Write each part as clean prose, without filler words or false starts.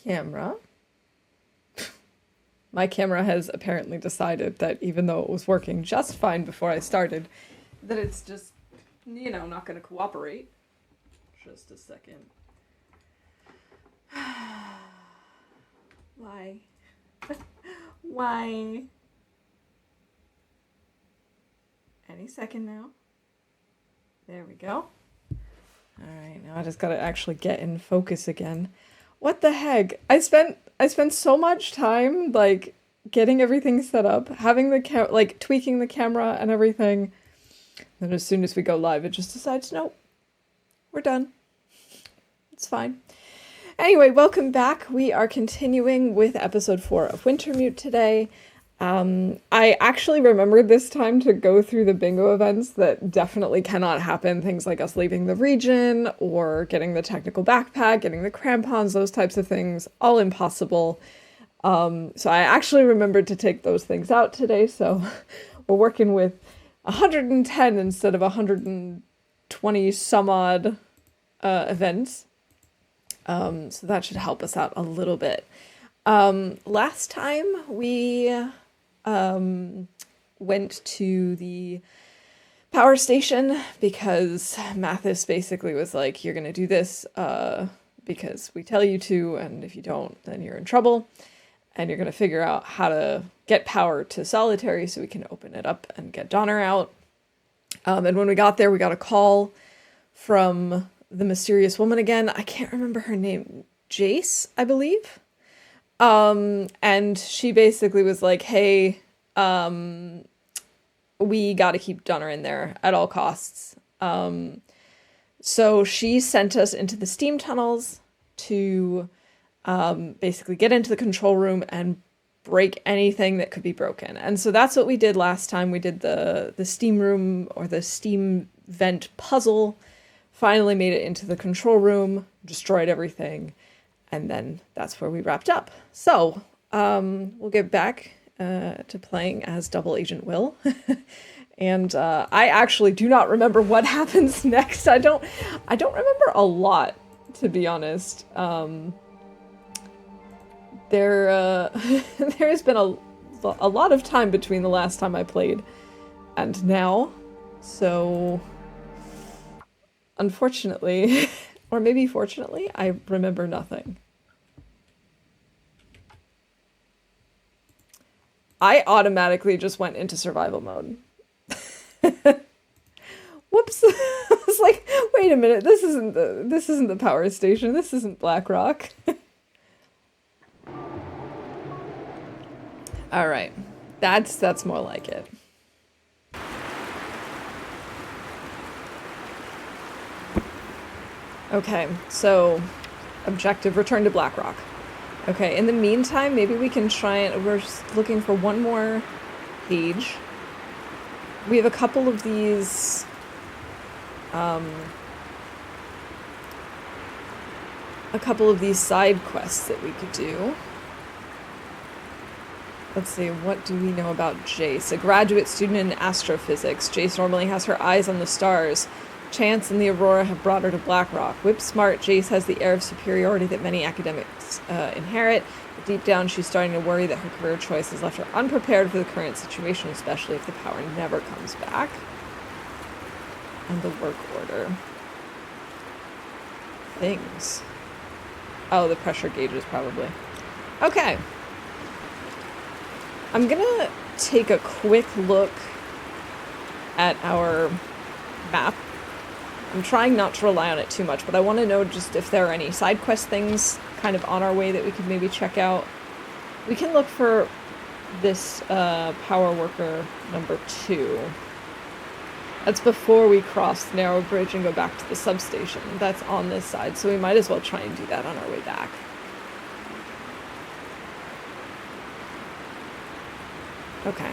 camera. My camera has apparently decided that even though it was working just fine before I started, that it's just, not going to cooperate. Just a second. Why? Why? Any second now. There we go. Alright, now I just gotta actually get in focus again. What the heck? I spent so much time, getting everything set up, having the tweaking the camera and everything. Then as soon as we go live, it just decides, nope, we're done. It's fine. Anyway, welcome back. We are continuing with episode 4 of Wintermute today. I actually remembered this time to go through the bingo events that definitely cannot happen. Things like us leaving the region or getting the technical backpack, getting the crampons, those types of things, all impossible. So I actually remembered to take those things out today. So we're working with 110 instead of 120 some odd events. So that should help us out a little bit. Last time we went to the power station because Mathis basically was like, you're going to do this because we tell you to, and if you don't, then you're in trouble. And you're going to figure out how to get power to solitary so we can open it up and get Donner out. And when we got there, we got a call from the mysterious woman again. I can't remember her name. Jace, I believe. And she basically was like, hey, we got to keep Donner in there at all costs. So she sent us into the steam tunnels to basically get into the control room and break anything that could be broken. And so that's what we did last time. We did the steam room or the steam vent puzzle, finally made it into the control room, destroyed everything. And then that's where we wrapped up. So we'll get back to playing as Double Agent Will. And I actually do not remember what happens next. I don't remember a lot, to be honest. There has been a lot of time between the last time I played and now. So unfortunately, or maybe fortunately, I remember nothing. I automatically just went into survival mode. Whoops. I was like, wait a minute, this isn't the power station. This isn't Blackrock. All right. That's more like it. Okay, so objective, return to Blackrock. Okay, in the meantime, maybe we can try and... We're just looking for one more page. We have a couple of these... side quests that we could do. Let's see, what do we know about Jace? A graduate student in astrophysics. Jace normally has her eyes on the stars. Chance and the Aurora have brought her to Blackrock. Whip-smart, Jace has the air of superiority that many academics inherit. But deep down, she's starting to worry that her career choice has left her unprepared for the current situation, especially if the power never comes back. And the work order. Things. Oh, the pressure gauges, probably. Okay. I'm gonna take a quick look at our map. I'm trying not to rely on it too much, but I want to know just if there are any side quest things kind of on our way that we could maybe check out. We can look for this power worker number 2. That's before we cross the narrow bridge and go back to the substation. That's on this side, so we might as well try and do that on our way back. Okay.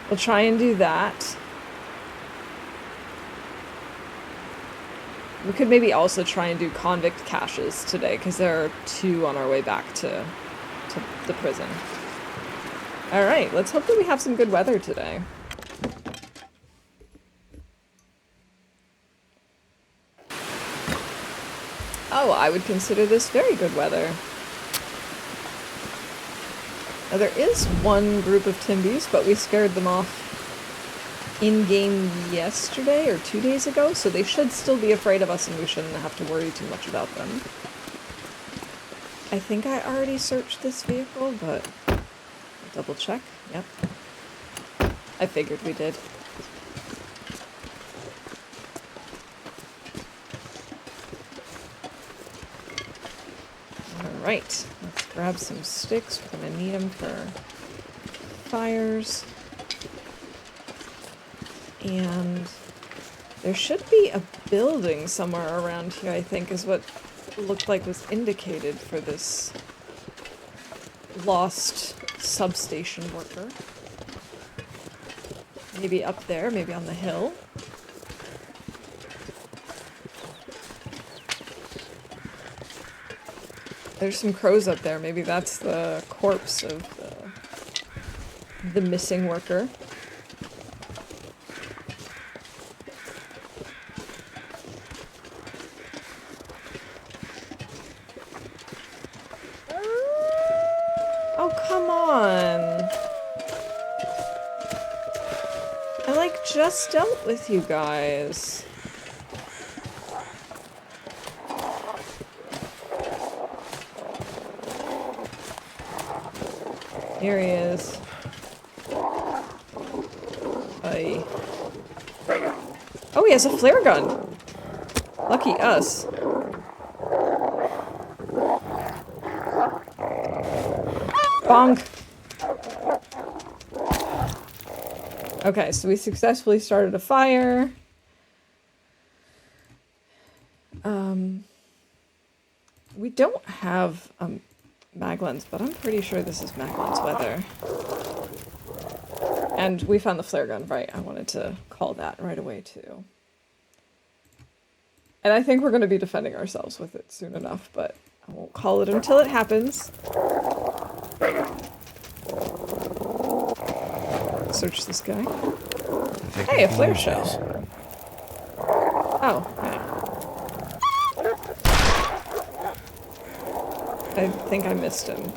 We'll try and do that. We could maybe also try and do convict caches today, because there are 2 on our way back to the prison. Alright, let's hope that we have some good weather today. Oh, I would consider this very good weather. Now there is one group of Timbies, but we scared them off in-game yesterday or 2 days ago, so they should still be afraid of us and we shouldn't have to worry too much about them. I think I already searched this vehicle, but I'll double check. Yep. I figured we did. Alright, let's grab some sticks. We're gonna need them for fires. And there should be a building somewhere around here, I think, is what looked like was indicated for this lost substation worker. Maybe up there, maybe on the hill. There's some crows up there. Maybe that's the corpse of the missing worker. Oh, come on. I, like, just dealt with you guys. Here he is. Aye. Oh, he has a flare gun. Lucky us. Bonk. Okay, so we successfully started a fire. We don't have Maglens, but I'm pretty sure this is Maglen's weather. And we found the flare gun, right? I wanted to call that right away too. And I think we're going to be defending ourselves with it soon enough, but I won't call it until it happens. Search this guy. Hey, a flare shell. Oh, okay. I think I missed him.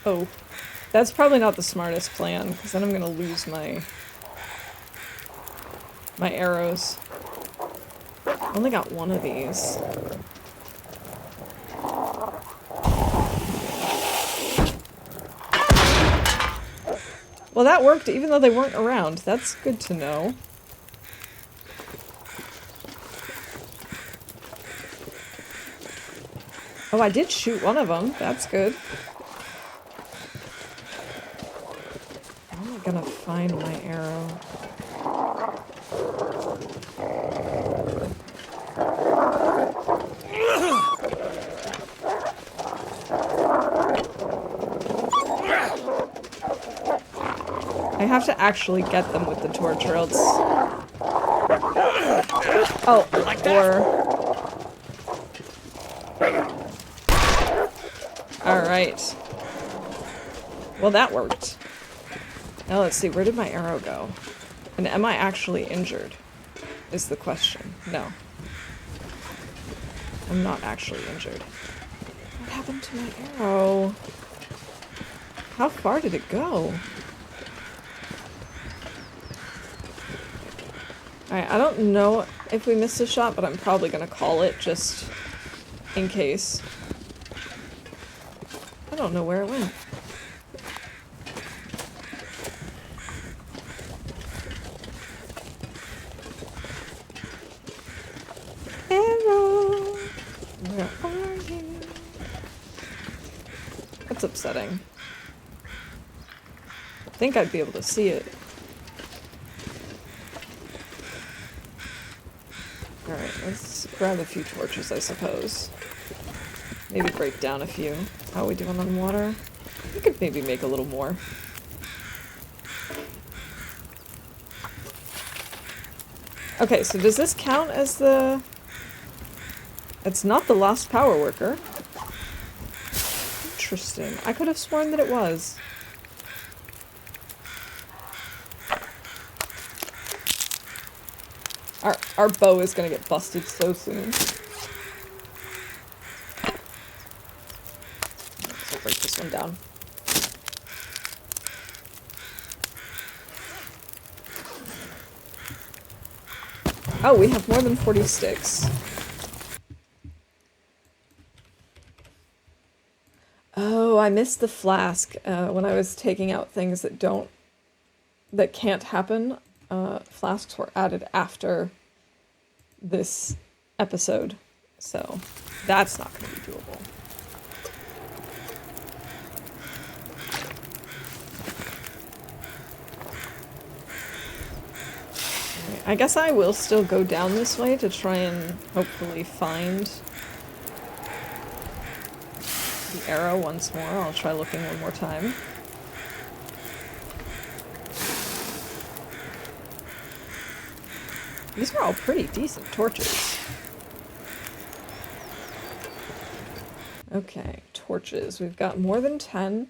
Oh, that's probably not the smartest plan, because then I'm gonna lose my arrows. I only got one of these. Well, that worked even though they weren't around. That's good to know. Oh, I did shoot one of them. That's good. How am I gonna find my arrow? I have to actually get them with the torch or else... Oh, Alright. Well, that worked. Now let's see, where did my arrow go? And am I actually injured? Is the question. No. I'm not actually injured. What happened to my arrow? How far did it go? Alright, I don't know if we missed a shot, but I'm probably gonna call it just in case. I don't know where it went. Arrow, where are you? That's upsetting. I think I'd be able to see it. Alright, let's grab a few torches, I suppose. Maybe break down a few. How are we doing on water? We could maybe make a little more. Okay, so does this count as the... It's not the lost power worker. Interesting. I could have sworn that it was. Our bow is gonna get busted so soon. So we'll break this one down. Oh, we have more than 40 sticks. Oh, I missed the flask when I was taking out things that can't happen. Flasks were added after this episode, so that's not going to be doable. I guess I will still go down this way to try and hopefully find the arrow once more. I'll try looking one more time. These are all pretty decent torches. Okay, torches. We've got more than 10,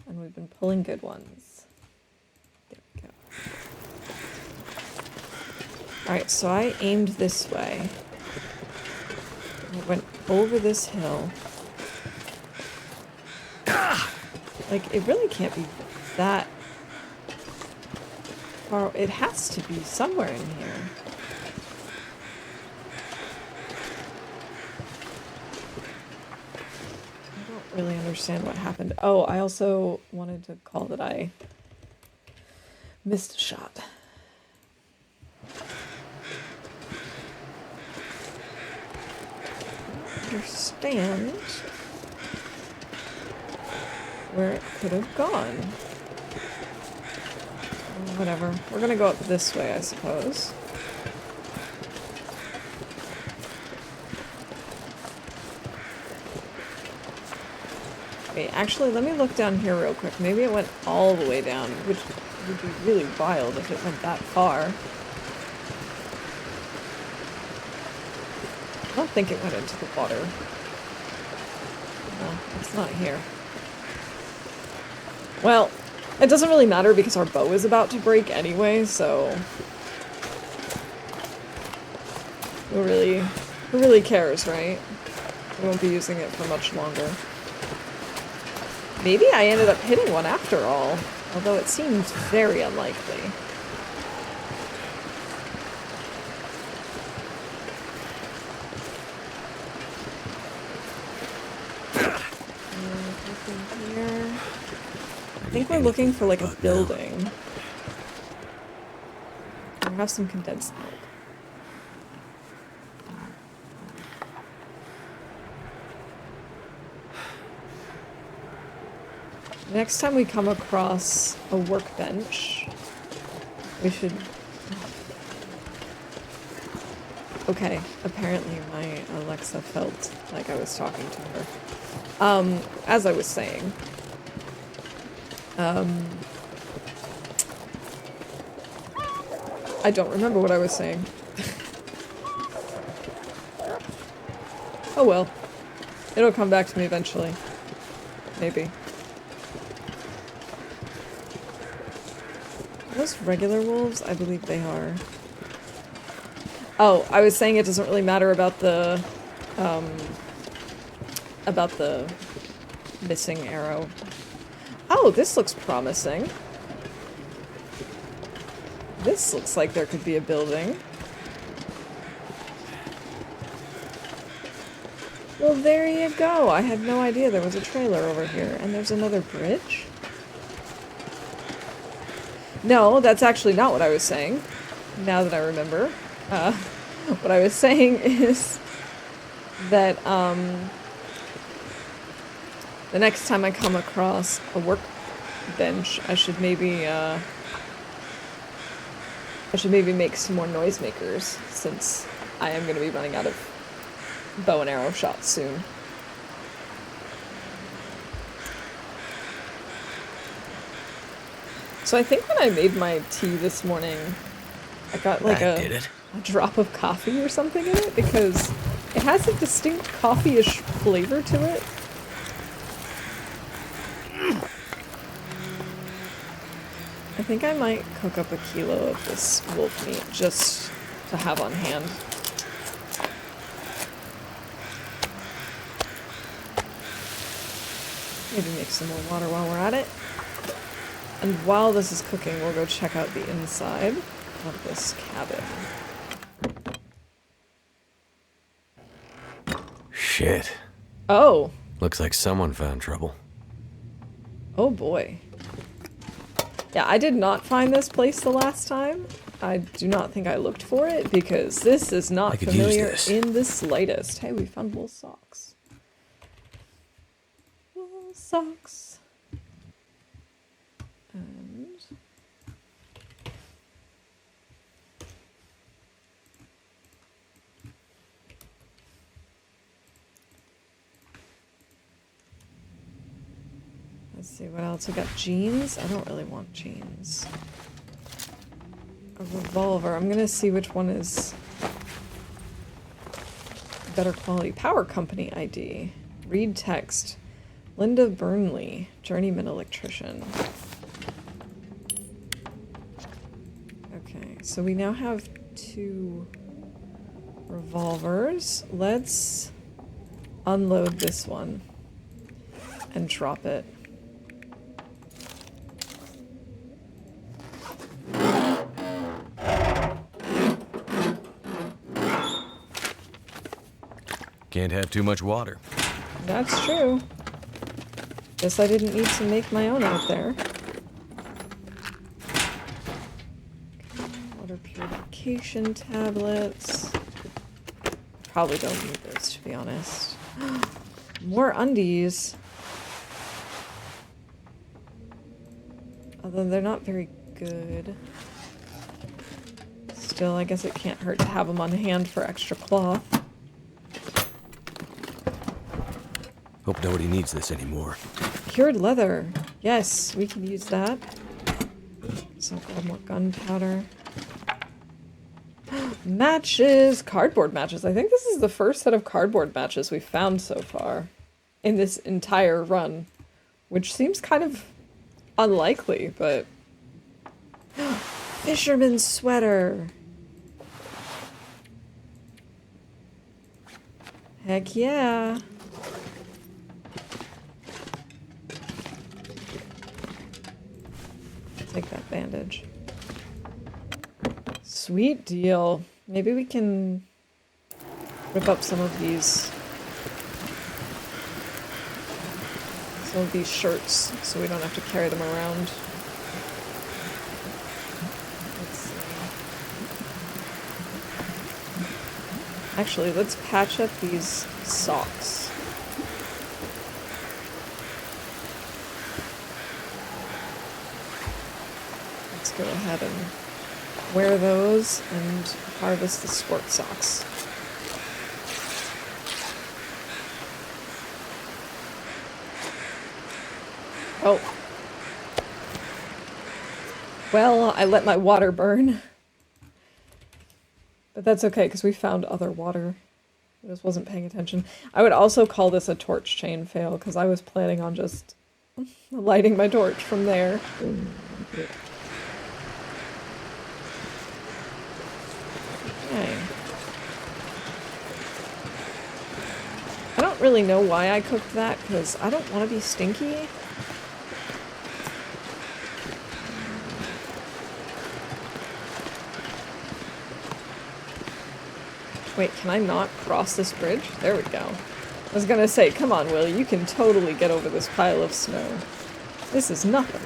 and we've been pulling good ones. There we go. Alright, so I aimed this way. I went over this hill. Like, it really can't be that far. It has to be somewhere in here. I don't really understand what happened. Oh, I also wanted to call that I missed a shot. I don't understand where it could have gone. Whatever. We're gonna go up this way, I suppose. Wait, actually, let me look down here real quick. Maybe it went all the way down, which would be really wild if it went that far. I don't think it went into the water. No, it's not here. Well, it doesn't really matter because our bow is about to break anyway, so who really cares, right? We won't be using it for much longer. Maybe I ended up hitting one after all, although it seemed very unlikely. I think we're looking for like a building. We have some condensed milk. Next time we come across a workbench, we should... Okay, apparently my Alexa felt like I was talking to her. As I was saying... I don't remember what I was saying. Oh well. It'll come back to me eventually. Maybe. Are those regular wolves? I believe they are. Oh, I was saying it doesn't really matter about the missing arrow. Oh, this looks promising. This looks like there could be a building. Well, there you go. I had no idea there was a trailer over here. And there's another bridge? No, that's actually not what I was saying. Now that I remember. What I was saying is that, the next time I come across a workbench, I should maybe make some more noisemakers, since I am going to be running out of bow and arrow shots soon. So I think when I made my tea this morning, I got like a drop of coffee or something in it, because it has a distinct coffee-ish flavor to it. I think I might cook up a kilo of this wolf meat just to have on hand. Maybe make some more water while we're at it. And while this is cooking, we'll go check out the inside of this cabin. Shit. Oh. Looks like someone found trouble. Oh boy. Yeah, I did not find this place the last time. I do not think I looked for it because this is not familiar in the slightest. Hey, we found wool socks. Wool socks. And let's see what else. We got jeans. I don't really want jeans. A revolver. I'm gonna see which one is better quality. Power company ID. Read text. Linda Burnley, journeyman electrician. Okay, so we now have 2 revolvers. Let's unload this one and drop it. Can't have too much water. That's true. Guess I didn't need to make my own out there. Water purification tablets. Probably don't need those, to be honest. More undies. Although they're not very good. Still, I guess it can't hurt to have them on hand for extra cloth. Hope nobody needs this anymore. Cured leather. Yes, we can use that. So grab more gunpowder. Matches! Cardboard matches. I think this is the first set of cardboard matches we've found so far in this entire run. Which seems kind of unlikely, but... Fisherman's sweater! Heck yeah! Take that bandage. Sweet deal. Maybe we can rip up some of these shirts so we don't have to carry them around. Let's see. Actually, let's patch up these socks. Go ahead and wear those and harvest the sport socks. Oh. Well, I let my water burn. But that's okay, because we found other water. I just wasn't paying attention. I would also call this a torch chain fail, because I was planning on just lighting my torch from there. Okay. I don't really know why I cooked that, because I don't want to be stinky. Wait, can I not cross this bridge? There we go. I was gonna say, come on, Will, you can totally get over this pile of snow. This is nothing.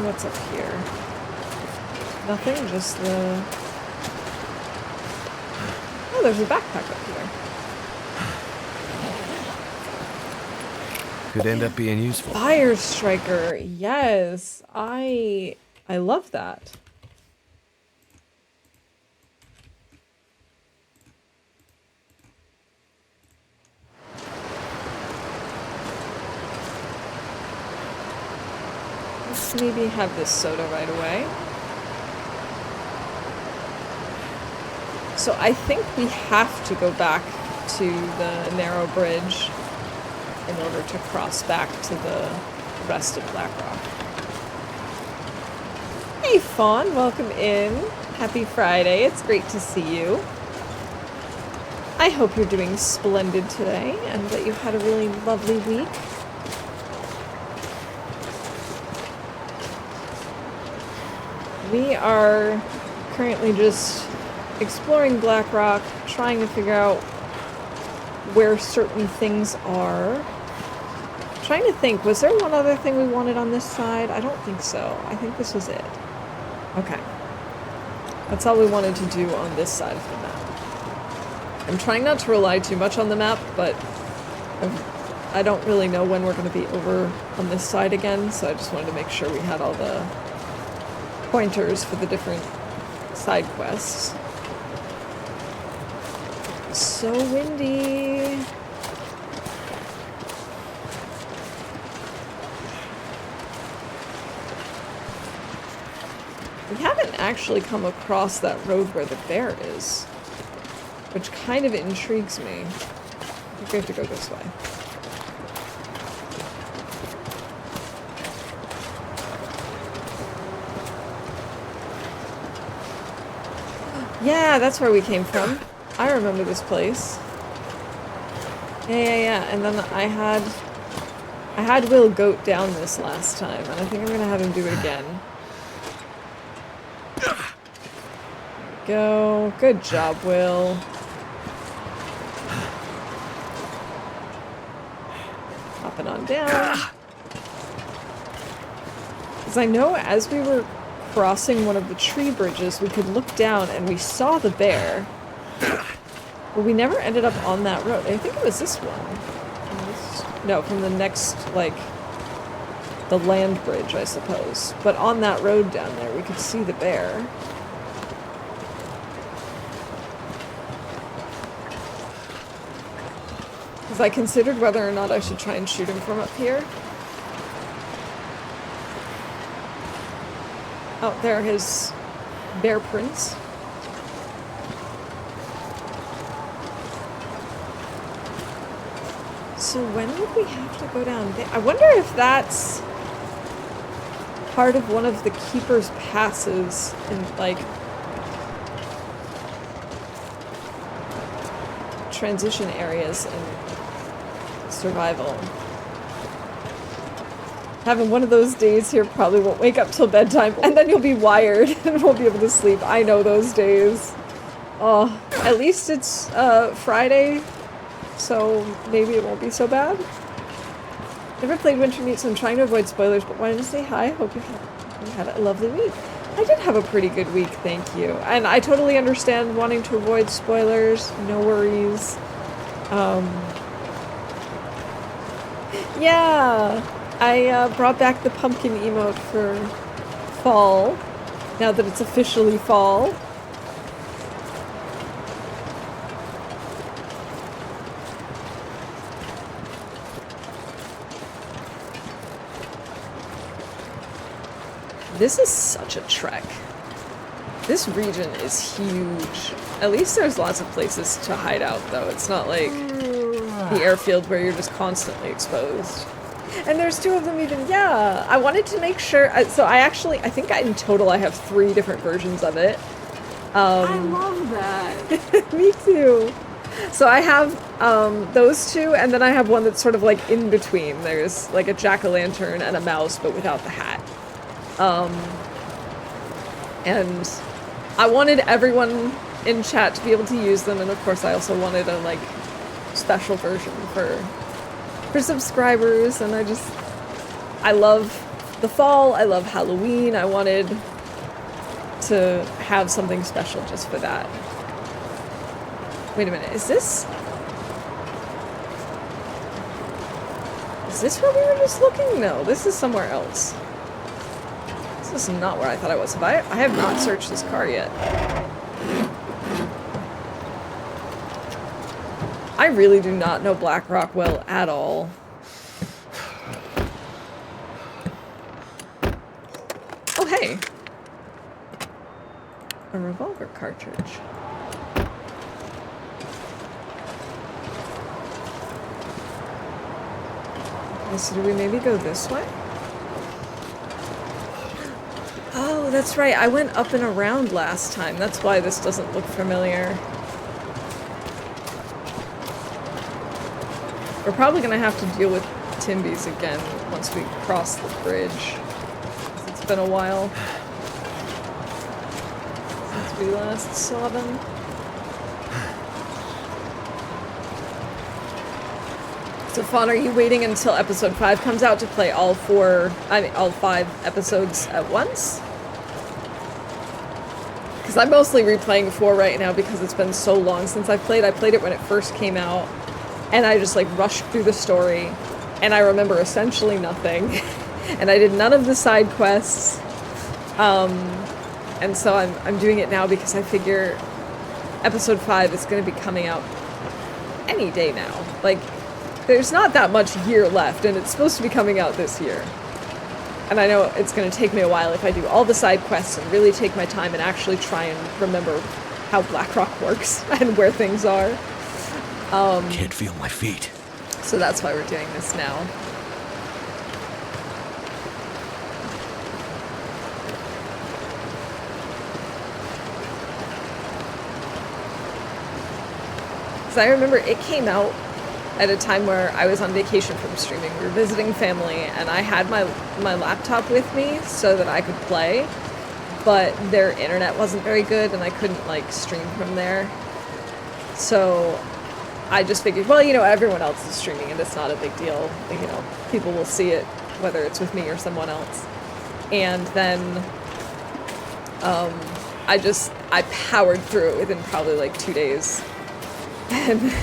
What's up here? Nothing, just the... Oh, there's a backpack up here. Could end up being useful. Fire striker, yes. I love that. Let's maybe have this soda right away. So I think we have to go back to the narrow bridge in order to cross back to the rest of Blackrock. Hey Fawn, welcome in. Happy Friday, it's great to see you. I hope you're doing splendid today and that you've had a really lovely week. We are currently just exploring Blackrock, trying to figure out where certain things are. Trying to think, was there one other thing we wanted on this side? I don't think so. I think this was it. Okay. That's all we wanted to do on this side of the map. I'm trying not to rely too much on the map, but I don't really know when we're going to be over on this side again, so I just wanted to make sure we had all the pointers for the different side quests. So windy. We haven't actually come across that road where the bear is, which kind of intrigues me. I think we have to go this way. Yeah, that's where we came from. I remember this place. Yeah. And then I had Will goat down this last time, and I think I'm gonna have him do it again. Go. Good job, Will. Hopping on down. Because I know as we were crossing one of the tree bridges, we could look down and we saw the bear. But we never ended up on that road. I think it was this one. No, from the next, like, the land bridge, I suppose. But on that road down there, we could see the bear. Because I considered whether or not I should try and shoot him from up here. Oh, there are his bear prints. So when would we have to go down there? I wonder if that's part of one of the Keeper's passes in, like, transition areas in survival. Having one of those days here, probably won't wake up till bedtime, and then you'll be wired and won't be able to sleep. I know those days. Oh, at least it's Friday, so maybe it won't be so bad. Never played Wintermute, so I'm trying to avoid spoilers, but wanted to say hi. Hope you had a lovely week. I did have a pretty good week, thank you. And I totally understand wanting to avoid spoilers. No worries. Yeah, I brought back the pumpkin emote for fall, now that it's officially fall. This is such a trek. This region is huge. At least there's lots of places to hide out, though. It's not like the airfield where you're just constantly exposed. And there's two of them even, yeah. I wanted to make sure, so I think in total I have 3 different versions of it. I love that. Me too. So I have those 2, and then I have one that's sort of like in between. There's like a jack-o'-lantern and a mouse, but without the hat. And I wanted everyone in chat to be able to use them, and of course I also wanted a like special version for subscribers, and I love the fall, I love Halloween, I wanted to have something special just for that. Wait a minute, is this where we were just looking? No, this is somewhere else. This is not where I thought I was. I have not searched this car yet. I really do not know Blackrock well at all. Oh, hey. A revolver cartridge. So do we maybe go this way? Oh, that's right. I went up and around last time. That's why this doesn't look familiar. We're probably gonna have to deal with Timbies again once we cross the bridge. 'Cause it's been a while since we last saw them. So Fawn, are you waiting until episode 5 comes out to play all 5 episodes at once? Because I'm mostly replaying 4 right now because it's been so long since I've played. I played it when it first came out, and I just like rushed through the story, and I remember essentially nothing. And I did none of the side quests. And so I'm doing it now because I figure episode 5 is going to be coming out any day now. Like, there's not that much year left, and it's supposed to be coming out this year. And I know it's going to take me a while if I do all the side quests and really take my time and actually try and remember how Blackrock works and where things are. Can't feel my feet. So that's why we're doing this now. So I remember it came out at a time where I was on vacation from streaming. We were visiting family, and I had my laptop with me so that I could play, but their internet wasn't very good, and I couldn't, like, stream from there. So I just figured, well, you know, everyone else is streaming, and it's not a big deal. You know, people will see it, whether it's with me or someone else. And then I powered through it within probably, like, 2 days. And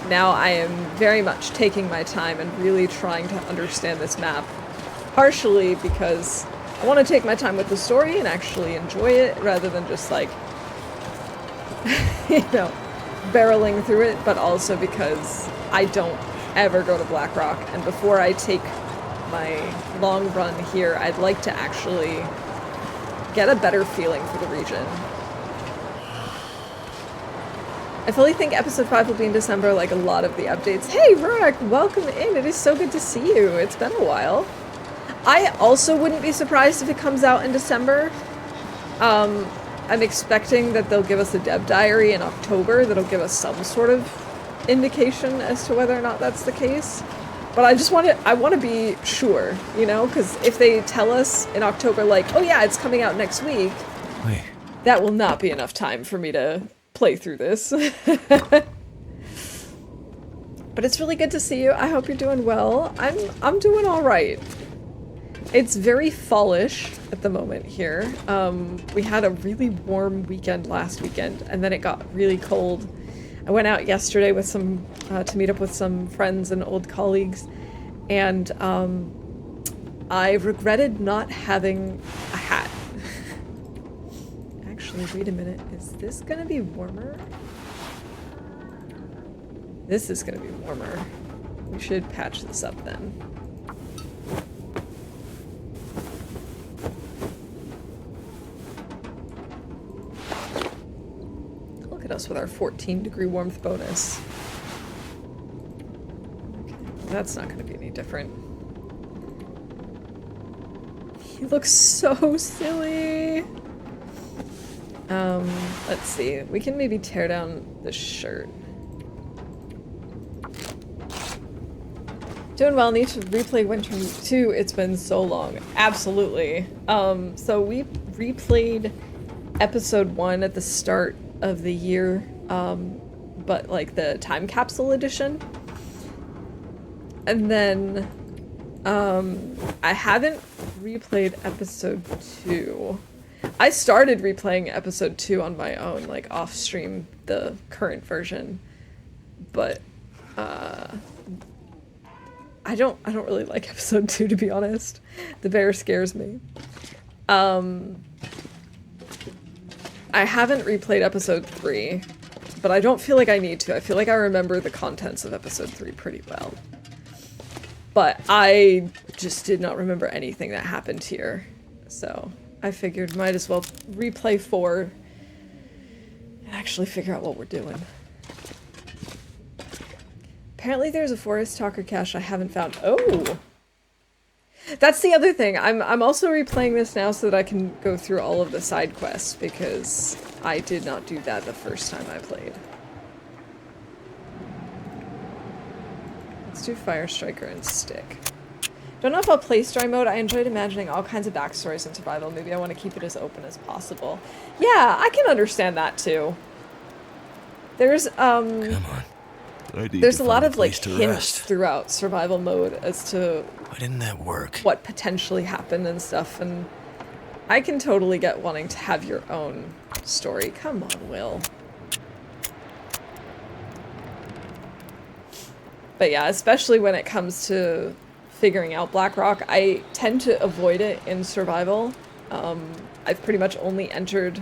now I am very much taking my time and really trying to understand this map. Partially because I want to take my time with the story and actually enjoy it rather than just like, you know, barreling through it, but also because I don't ever go to Blackrock, and before I take my long run here, I'd like to actually get a better feeling for the region. I fully think episode 5 will be in December, like a lot of the updates. Hey, Rurik, welcome in. It is so good to see you. It's been a while. I also wouldn't be surprised if it comes out in December. I'm expecting that they'll give us a dev diary in October that'll give us some sort of indication as to whether or not that's the case. But I want to be sure, you know, because if they tell us in October, like, oh yeah, it's coming out next week, Wait. that will not be enough time for me to play through this. But it's really good to see you. I hope you're doing well. I'm doing all right. It's very fallish at the moment here. We had a really warm weekend last weekend, and then it got really cold. I went out yesterday with some to meet up with some friends and old colleagues, and I regretted not having a hat. Actually, wait a minute. Is this gonna be warmer? This is gonna be warmer. We should patch this up then. Look at us with our 14-degree warmth bonus. Okay, that's not gonna be any different. He looks so silly. Let's see. We can maybe tear down the shirt. Doing well. Need to replay Wintermute 2. It's been so long. Absolutely. So we replayed episode 1 at the start of the year, but like the time capsule edition. And then I haven't replayed episode 2. I started replaying episode 2 on my own, like off stream, the current version, but I don't really like episode 2, to be honest. The bear scares me. I haven't replayed episode 3, but I don't feel like I need to. I feel like I remember the contents of episode 3 pretty well. But I just did not remember anything that happened here, so I figured might as well replay 4 and actually figure out what we're doing. Apparently there's a forest talker cache I haven't found. Oh! That's the other thing. I'm also replaying this now so that I can go through all of the side quests, because I did not do that the first time I played. Let's do Fire Striker and Stick. Don't know if I'll play story mode. I enjoyed imagining all kinds of backstories in survival. Maybe I want to keep it as open as possible. Yeah, I can understand that too. There's Come on. there's a lot of like hints throughout survival mode as to Why didn't that work? what potentially happened and stuff, and I can totally get wanting to have your own story. Come on, Will. But yeah, especially when it comes to figuring out Blackrock, I tend to avoid it in survival. I've pretty much only entered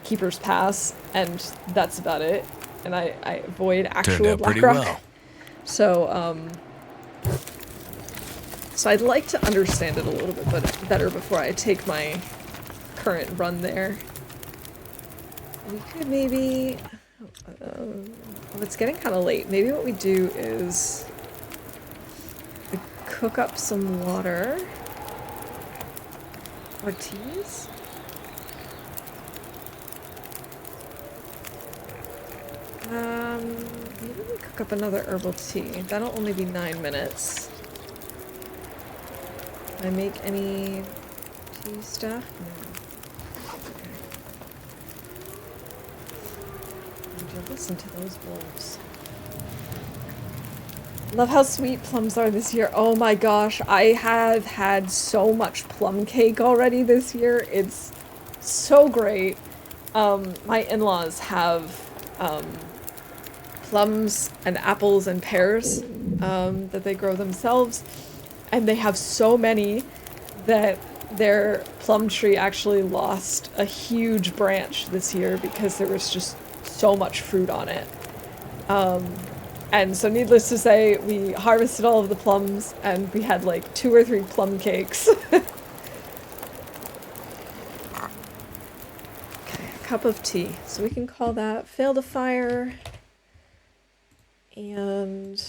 Keeper's Pass, and that's about it. And I avoid actual Blackrock. Well. So, so I'd like to understand it a little bit better before I take my current run there. We could maybe... well, it's getting kind of late. Maybe what we do is we cook up some water. Or teas? Maybe we cook up another herbal tea. That'll only be 9 minutes. Can I make any tea stuff? No. Okay. Would you listen to those wolves? Love how sweet plums are this year. Oh my gosh, I have had so much plum cake already this year. It's so great. My in-laws have plums and apples and pears that they grow themselves, and they have so many that their plum tree actually lost a huge branch this year because there was just so much fruit on it. And so needless to say, we harvested all of the plums and we had like 2 or 3 plum cakes. Okay, a cup of tea. So we can call that Failed a Fire. And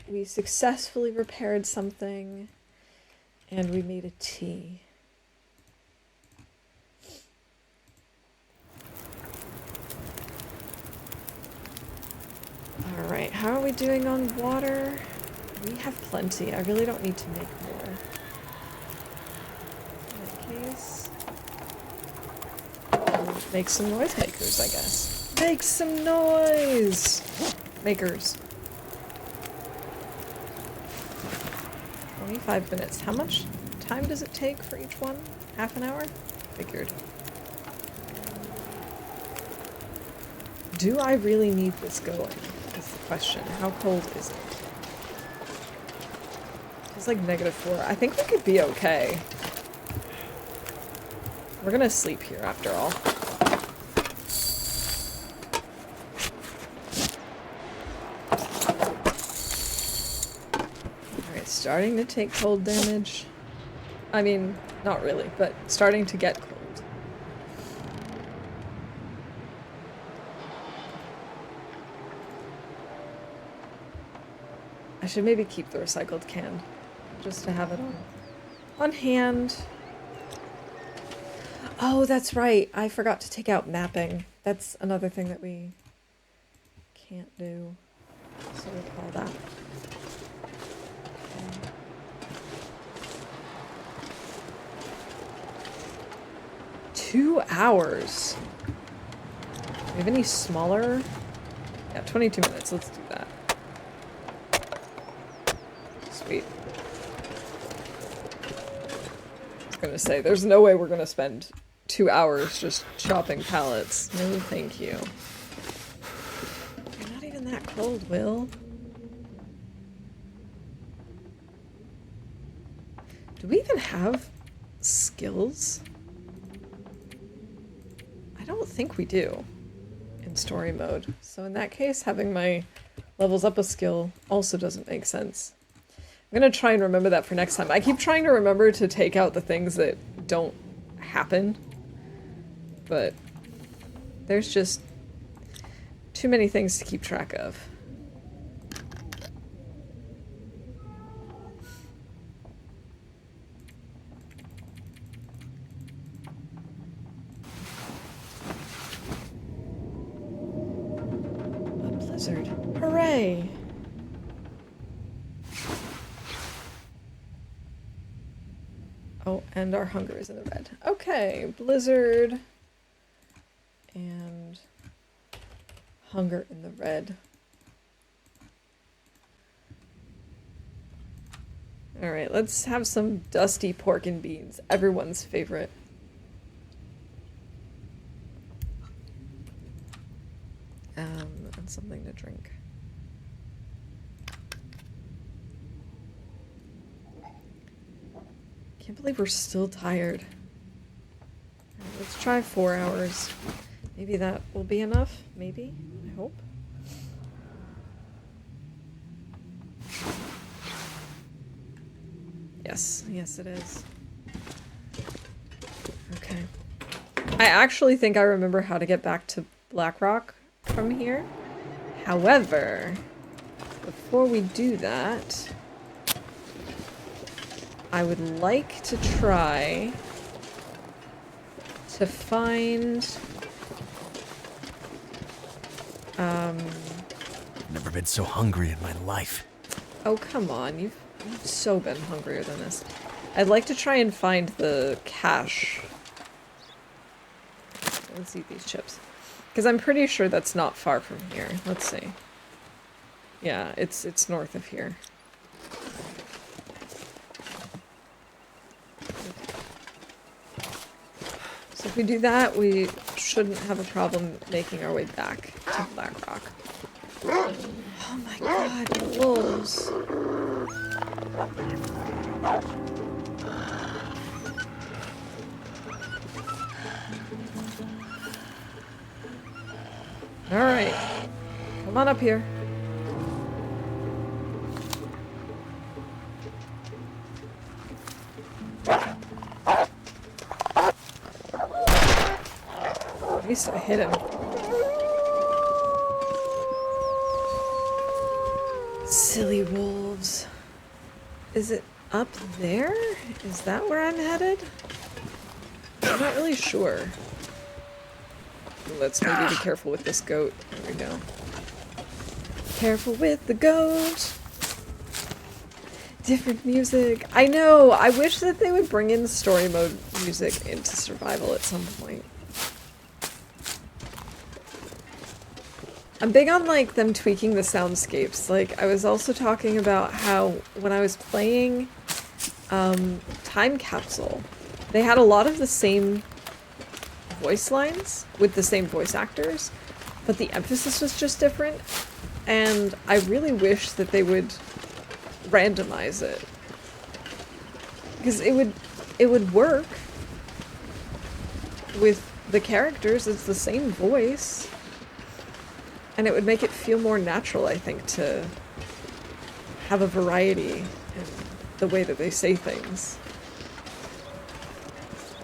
we successfully repaired something. And we made a tea. Alright, how are we doing on water? We have plenty. I really don't need to make more. In that case, we'll make some noisemakers, I guess. Make some noise! Makers. 25 minutes. How much time does it take for each one? Half an hour? Figured. Do I really need this going? Is the question. How cold is it? It's like -4. I think we could be okay. We're gonna sleep here after all. Alright, starting to take cold damage. I mean, not really, but starting to get cold. I should maybe keep the recycled can, just to have it on hand. Oh, that's right. I forgot to take out mapping. That's another thing that we can't do. So we'll call that. Okay. 2 hours. Do we have any smaller? Yeah, 22 minutes. Let's do that. Sweet. I was gonna say, there's no way we're gonna spend 2 hours just chopping pallets. No, thank you. You're not even that cold, Will. Do we even have skills? I don't think we do in story mode. So in that case, having my levels up a skill also doesn't make sense. I'm gonna try and remember that for next time. I keep trying to remember to take out the things that don't happen, but there's just too many things to keep track of. Oh, and our hunger is in the red. Okay, blizzard. And hunger in the red. Alright, let's have some dusty pork and beans. Everyone's favorite. And something to drink. Can't believe we're still tired. Alright, let's try 4 hours. Maybe that will be enough? Maybe? I hope. Yes, yes it is. Okay. I actually think I remember how to get back to Blackrock from here. However, before we do that, I would like to try to find Never been so hungry in my life. oh come on, you've so been hungrier than this. I'd like to try and find the cache. Let's eat these chips. Because I'm pretty sure that's not far from here. Let's see. Yeah, it's north of here. So if we do that, we shouldn't have a problem making our way back to Blackrock. Oh my god, wolves. Alright. Come on up here. At least I hit him. Silly wolves. Is it up there? Is that where I'm headed? I'm not really sure. Let's maybe be careful with this goat. There we go. Careful with the goat. Different music. I know! I wish that they would bring in story mode music into survival at some point. I'm big on, like, them tweaking the soundscapes. Like, I was also talking about how when I was playing Time Capsule, they had a lot of the same voice lines with the same voice actors, but the emphasis was just different, and I really wish that they would randomize it. Because it would work with the characters, it's the same voice. And it would make it feel more natural, I think, to have a variety in the way that they say things.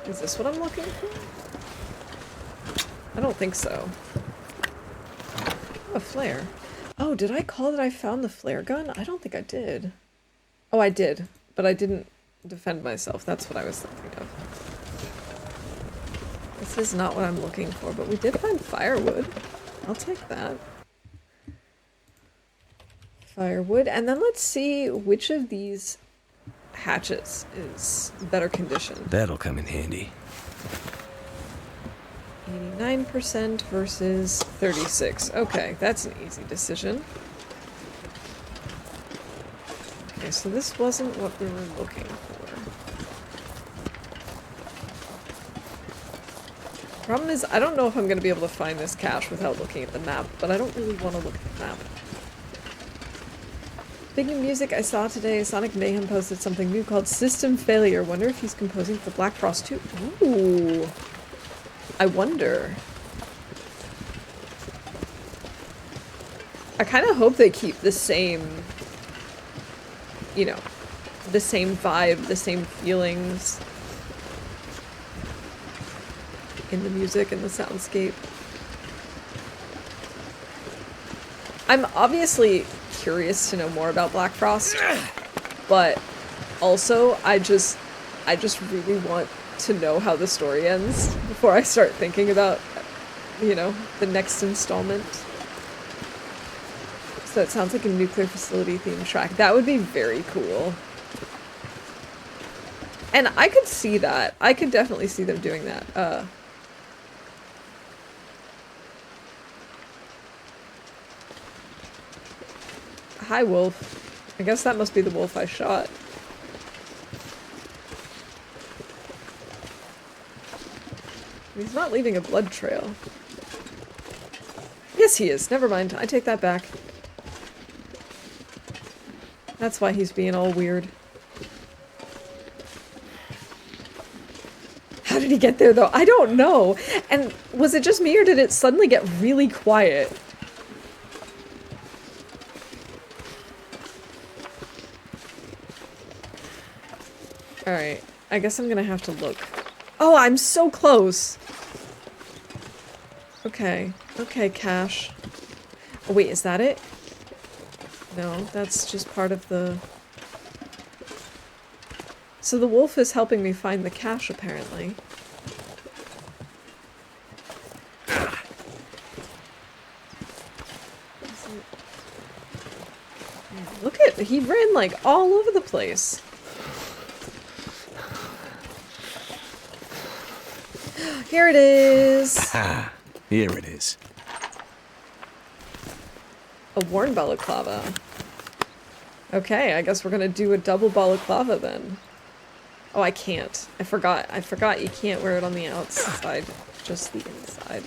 Is this what I'm looking for? I don't think so. A flare. Oh, did I call that I found the flare gun? I don't think I did. Oh, I did, but I didn't defend myself. That's what I was thinking of. This is not what I'm looking for, but we did find firewood. I'll take that. Firewood, and then let's see which of these hatchets is better condition. That'll come in handy. 89% versus 36. Okay, that's an easy decision. Okay, so this wasn't what we were looking for. Problem is, I don't know if I'm going to be able to find this cache without looking at the map, but I don't really want to look at the map. Speaking of music, I saw today Sonic Mayhem posted something new called System Failure. Wonder if he's composing for Black Frost 2. Ooh. I wonder. I kind of hope they keep the same, you know, the same vibe, the same feelings in the music and the soundscape. I'm obviously curious to know more about Black Frost, but also I just really want to know how the story ends before I start thinking about, you know, the next installment. So it sounds like a nuclear facility themed track. That would be very cool. And I could see that. I could definitely see them doing that. Hi, wolf. I guess that must be the wolf I shot. He's not leaving a blood trail. Yes, he is. Never mind. I take that back. That's why he's being all weird. How did he get there, though? I don't know. And was it just me, or did it suddenly get really quiet? Alright. I guess I'm gonna have to look. Oh, I'm so close! Okay. Okay, Cash. Oh, wait, is that it? No, that's just part of the... So the wolf is helping me find the cache, apparently. Look at... He ran, like, all over the place. Here it is! Ah, here it is. A worn balaclava. Okay, I guess we're gonna do a double balaclava then. Oh, I can't. I forgot. I forgot you can't wear it on the outside, just the inside.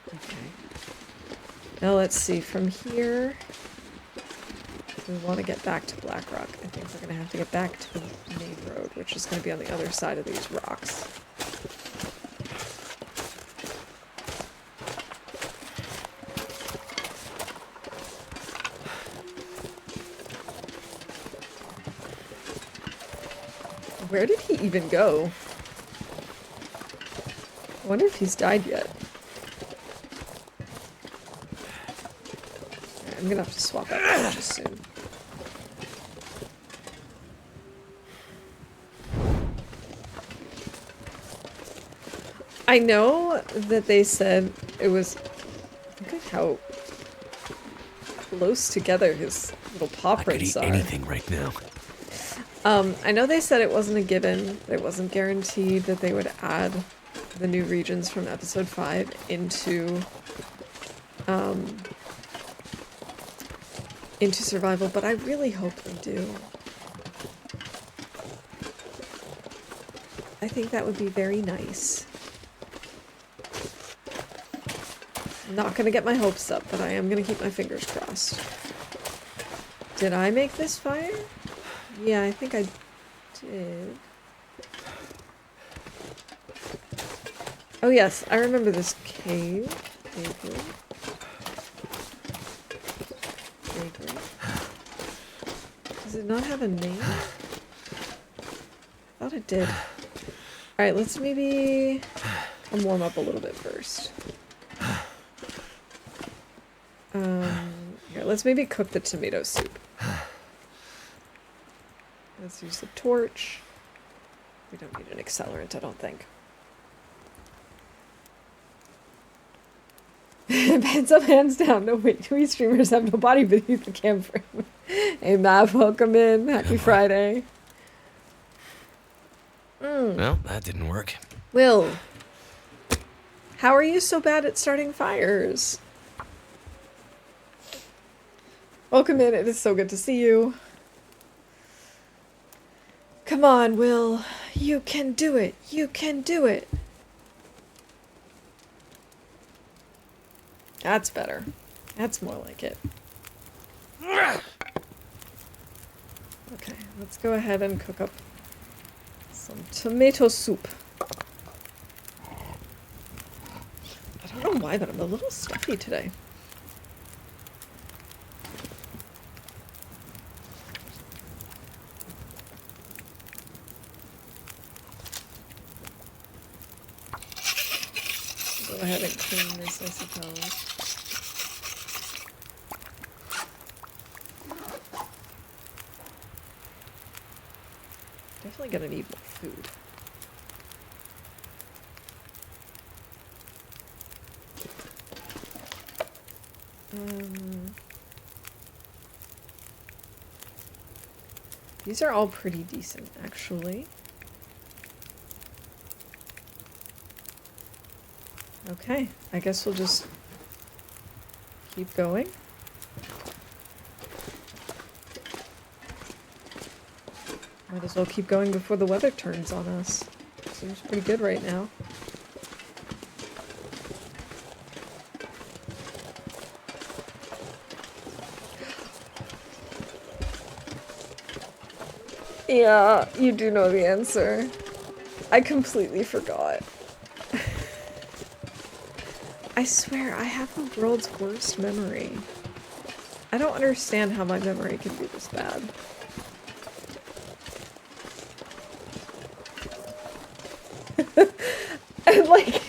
Okay. Now let's see, from here... We want to get back to Blackrock. I think we're gonna have to get back to the main road, which is gonna be on the other side of these rocks. Where did he even go? I wonder if he's died yet. Alright, I'm gonna have to swap out torches soon. I know that they said it was... Look at how close together his little paw I could prints eat are. anything right now. I know they said it wasn't a given, it wasn't guaranteed that they would add the new regions from episode 5 into survival, but I really hope they do. I think that would be very nice. I'm not gonna get my hopes up, but I am gonna keep my fingers crossed. Did I make this fire? Yeah, I think I did. Oh yes, I remember this cave. Vaguely. Vaguely. Does it not have a name? I thought it did. Alright, let's maybe come warm up a little bit first. Here, let's maybe cook the tomato soup. Let's use the torch. We don't need an accelerant, I don't think. Hands up, hands down. No, wait, we streamers have no body beneath the cam frame. Hey, Mav, welcome in. Happy Friday. Well, that didn't work. Will, how are you so bad at starting fires? Welcome in. It is so good to see you. Come on, Will. You can do it. You can do it. That's better. That's more like it. Okay, let's go ahead and cook up some tomato soup. I don't know why, but I'm a little stuffy today. Go ahead and clean this, I suppose. Definitely gonna need more food. These are all pretty decent, actually. Okay, I guess we'll just keep going. Might as well keep going before the weather turns on us. Seems pretty good right now. Yeah, you do know the answer. I completely forgot. I swear, I have the world's worst memory. I don't understand how my memory can be this bad. And like...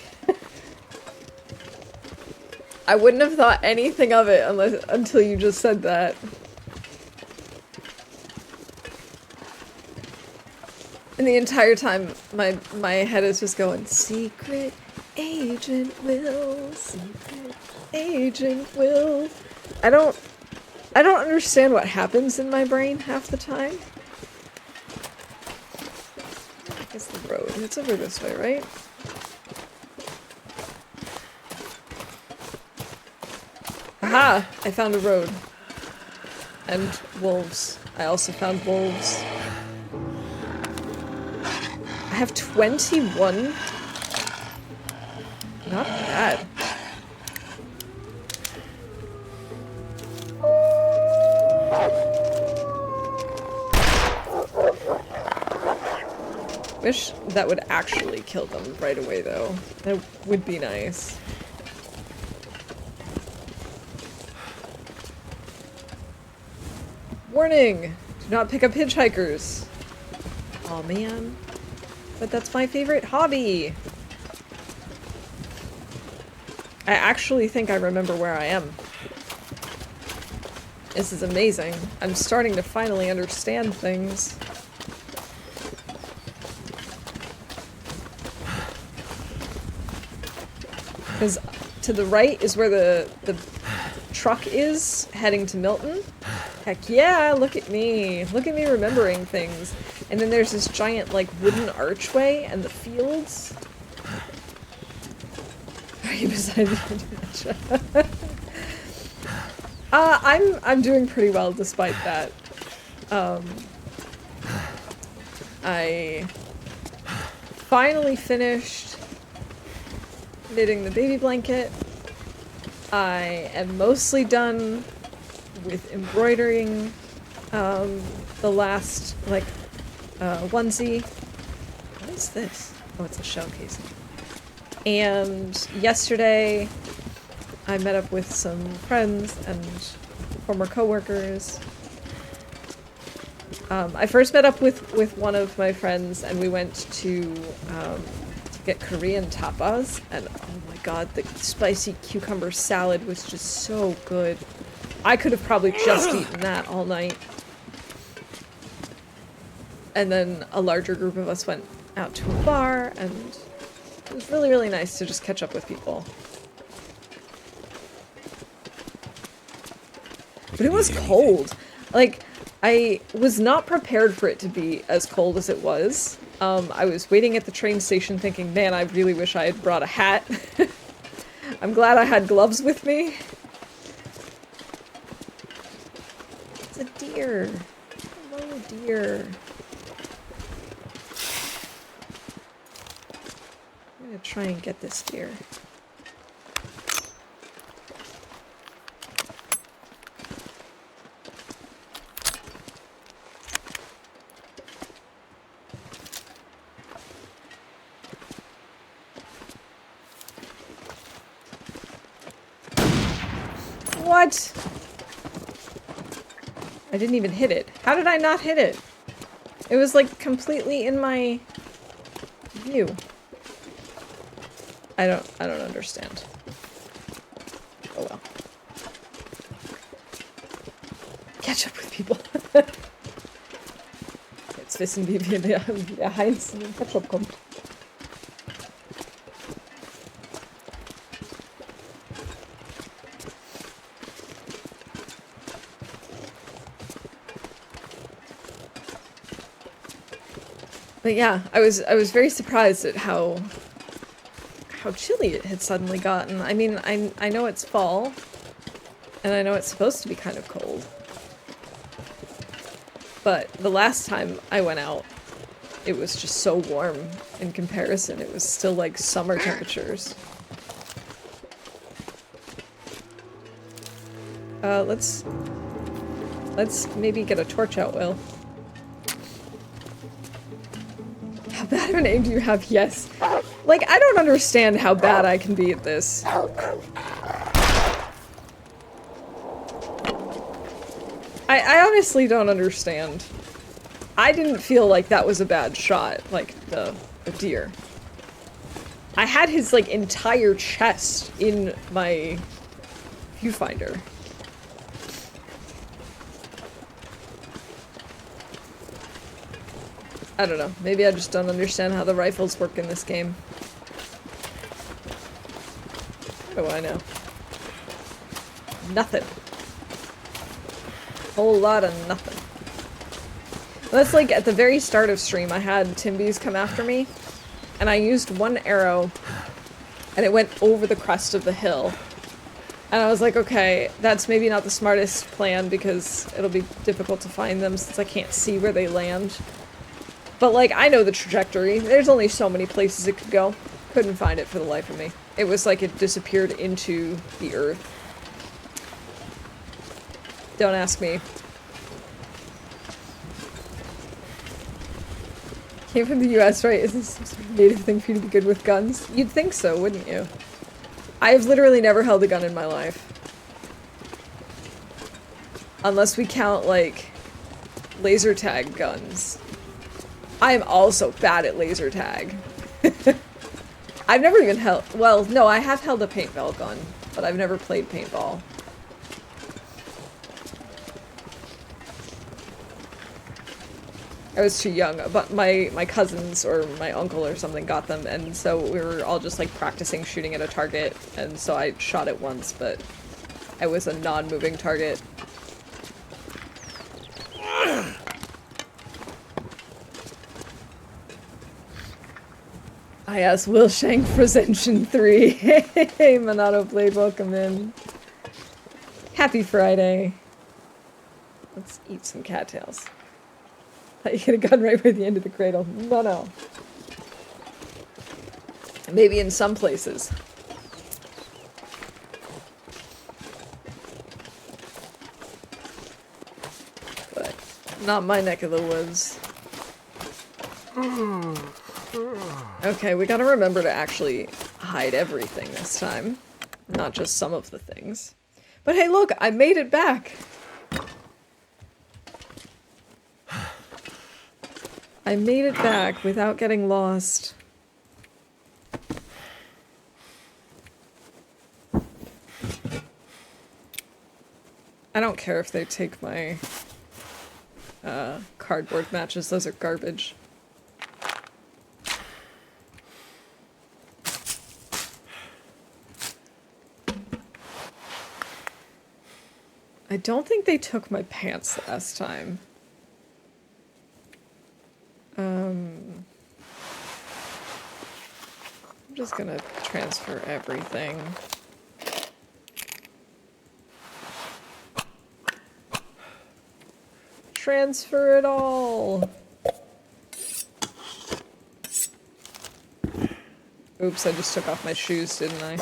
I wouldn't have thought anything of it until you just said that. And the entire time, my head is just going, Secret Agent Will, Secret Agent Will. I don't understand what happens in my brain half the time. I guess the road. It's over this way, right? Aha! I found a road. And wolves. I also found wolves. I have 21? Not bad. Wish that would actually kill them right away, though. That would be nice. Warning! Do not pick up hitchhikers. Aw, man. But that's my favorite hobby! I actually think I remember where I am. This is amazing. I'm starting to finally understand things. Because to the right is where the truck is, heading to Milton. Heck yeah, look at me. Look at me remembering things. And then there's this giant, like, wooden archway and the fields. Are you beside me? I'm doing pretty well despite that. I finally finished knitting the baby blanket. I am mostly done with embroidering the last, like, onesie. What is this? Oh, it's a shell casing. And yesterday, I met up with some friends and former coworkers. I first met up with one of my friends, and we went to get Korean tapas, and oh my god, the spicy cucumber salad was just so good. I could have probably just eaten that all night. And then a larger group of us went out to a bar, and it was really, really nice to just catch up with people. But it was cold. Like, I was not prepared for it to be as cold as it was. I was waiting at the train station thinking, man, I really wish I had brought a hat. I'm glad I had gloves with me. It's a deer. Hello, deer. I'm gonna try and get this deer. What? I didn't even hit it. How did I not hit it? It was like completely in my view. I don't understand. Oh well. Catch up with people. Jetzt wissen wir, wie der Heinz in den Ketchup kommt. But yeah, I was very surprised at how chilly it had suddenly gotten. I mean, I know it's fall, and I know it's supposed to be kind of cold. But the last time I went out, it was just so warm in comparison. It was still like summer temperatures. Let's maybe get a torch out, Will. How bad of an aim do you have? Yes. Like, I don't understand how bad I can be at this. I honestly don't understand. I didn't feel like that was a bad shot, like the deer. I had his, like, entire chest in my viewfinder. I don't know. Maybe I just don't understand how the rifles work in this game. What do I know? Nothing. Whole lot of nothing. That's like at the very start of stream, I had Timbies come after me, and I used one arrow, and it went over the crest of the hill. And I was like, okay, that's maybe not the smartest plan because it'll be difficult to find them since I can't see where they land. But, like, I know the trajectory. There's only so many places it could go. Couldn't find it for the life of me. It was like it disappeared into the earth. Don't ask me. Came from the US, right? Is this some sort of native thing for you to be good with guns? You'd think so, wouldn't you? I've literally never held a gun in my life. Unless we count, like, laser tag guns. I am also bad at laser tag. I've never even held- well, no, I have held a paintball gun, but I've never played paintball. I was too young, but my cousins or my uncle or something got them, and so we were all just like practicing shooting at a target, and so I shot it once, but I was a non-moving target. I asked Will Shank for Ascension 3. Hey, Monado Blade, welcome in. Happy Friday. Let's eat some cattails. Thought you could have gone right by the end of the cradle. No, no. Maybe in some places. But not my neck of the woods. Okay, we gotta remember to actually hide everything this time. Not just some of the things. But hey, look, I made it back! I made it back without getting lost. I don't care if they take my cardboard matches, those are garbage. I don't think they took my pants last time. I'm just gonna transfer everything. Transfer it all! Oops, I just took off my shoes, didn't I?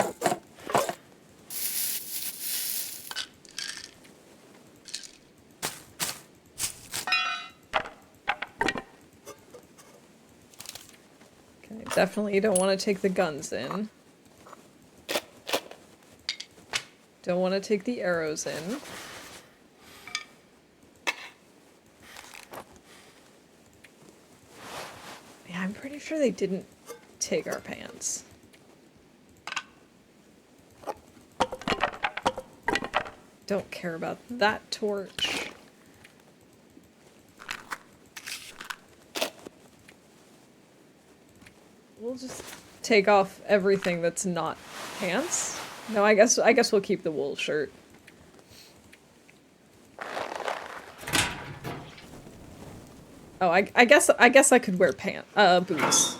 Definitely don't want to take the guns in. Don't want to take the arrows in. Yeah, I'm pretty sure they didn't take our pants. Don't care about that torch. We'll just take off everything that's not pants. No, I guess we'll keep the wool shirt. Oh, I guess I could wear boots.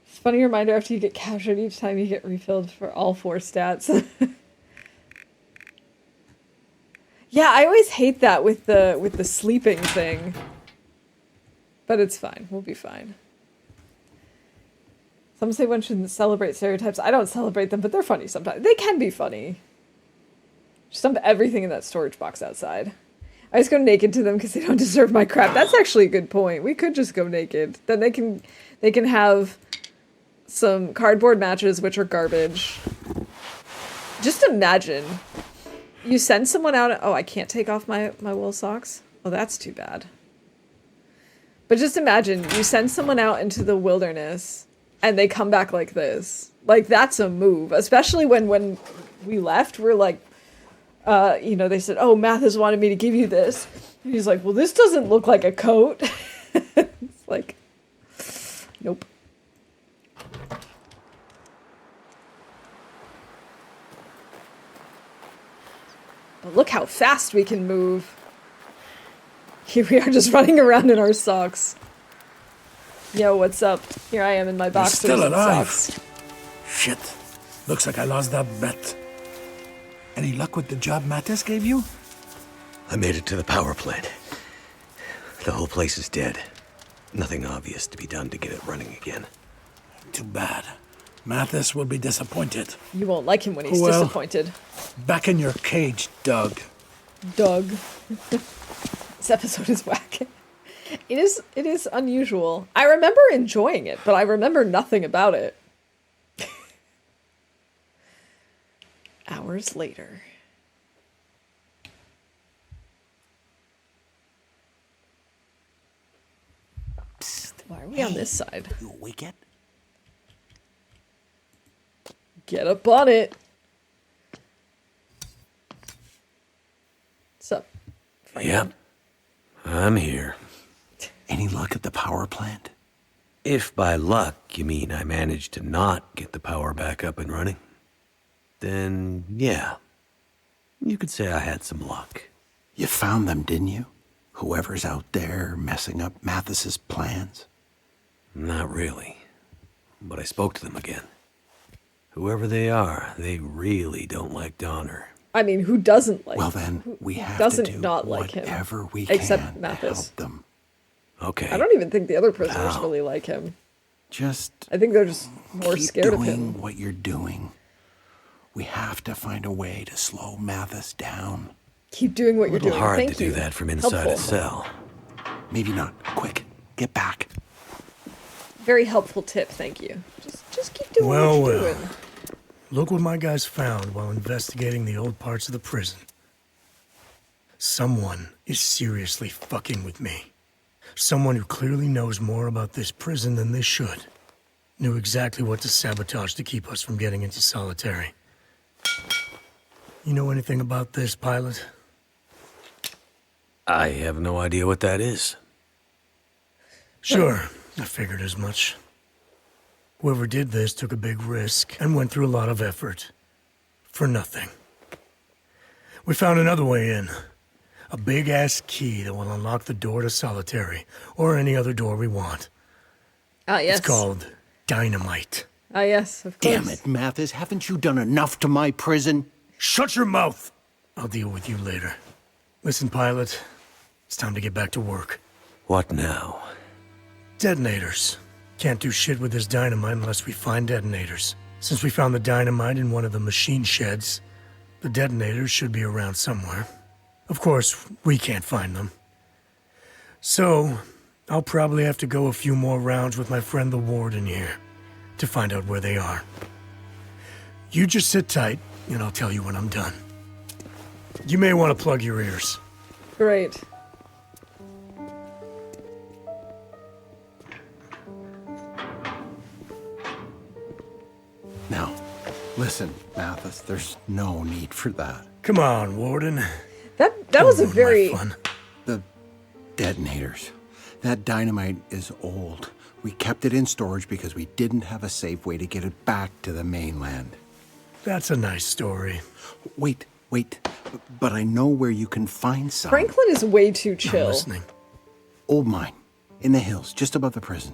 Funny reminder after you get captured each time you get refilled for all 4 stats. Yeah, I always hate that with the sleeping thing. But it's fine. We'll be fine. Some say one shouldn't celebrate stereotypes. I don't celebrate them, but they're funny sometimes. They can be funny. Just dump everything in that storage box outside. I just go naked to them because they don't deserve my crap. That's actually a good point. We could just go naked. Then they can have some cardboard matches, which are garbage. Just imagine. You send someone out... Oh, I can't take off my wool socks? Oh, that's too bad. But just imagine, you send someone out into the wilderness, and they come back like this. Like, that's a move. Especially when we left, we're like... you know, they said, oh, Mathis wanted me to give you this. And he's like, well, this doesn't look like a coat. It's like... Nope. But look how fast we can move. Here we are just running around in our socks. Yo, what's up? Here I am in my boxers still and alive. socks. Shit. Looks like I lost that bet. Any luck with the job Mattis gave you? I made it to the power plant. The whole place is dead. Nothing obvious to be done to get it running again. Too bad. Mathis will be disappointed. You won't like him when he's Well. disappointed. Back in your cage, Doug. Doug. This episode is whack. It is unusual. I remember enjoying it, but I remember nothing about it. Hours later. Psst. Why are we on this side? You awake yet? Get up on it. What's up? Yep. I'm here. Any luck at the power plant? If by luck you mean I managed to not get the power back up and running, then yeah, you could say I had some luck. You found them, didn't you? Whoever's out there messing up Mathis's plans? Not really, but I spoke to them again. Whoever they are, they really don't like Donner. I mean, who doesn't like Well, him? then Who we have doesn't to do not like him? whatever we Except can to Mathis. help them. Okay. I don't even think the other prisoners Ow. really like him. Just I think they're just more keep scared of doing him. what you're doing. We have to find a way to slow Mathis down. Keep doing what A you're little doing. hard Thank to you. do that from inside Helpful. a cell. Maybe not. Quick, get back. Very helpful tip, thank you. Just keep doing Well, what you're well. doing. Look what my guys found while investigating the old parts of the prison. Someone is seriously fucking with me. Someone who clearly knows more about this prison than they should. Knew exactly what to sabotage to keep us from getting into solitary. You know anything about this, pilot? I have no idea what that is. Sure, I figured as much. Whoever did this took a big risk and went through a lot of effort. For nothing. We found another way in. A big-ass key that will unlock the door to solitary, or any other door we want. Ah, yes. It's called dynamite. Ah, yes, of course. Damn it, Mathis, haven't you done enough to my prison? Shut your mouth! I'll deal with you later. Listen, pilot, it's time to get back to work. What now? Detonators. Can't do shit with this dynamite unless we find detonators. Since we found the dynamite in one of the machine sheds, the detonators should be around somewhere. Of course, we can't find them. So, I'll probably have to go a few more rounds with my friend the warden here to find out where they are. You just sit tight, and I'll tell you when I'm done. You may want to plug your ears. Great. Now, listen, Mathis, there's no need for that. Come on, warden. That was a Don't ruin my very... fun. The detonators. That dynamite is old. We kept it in storage because we didn't have a safe way to get it back to the mainland. That's a nice story. Wait, Wait, but I know where you can find some. Franklin is way too I'm chill. listening. Old mine, in the hills, just above the prison.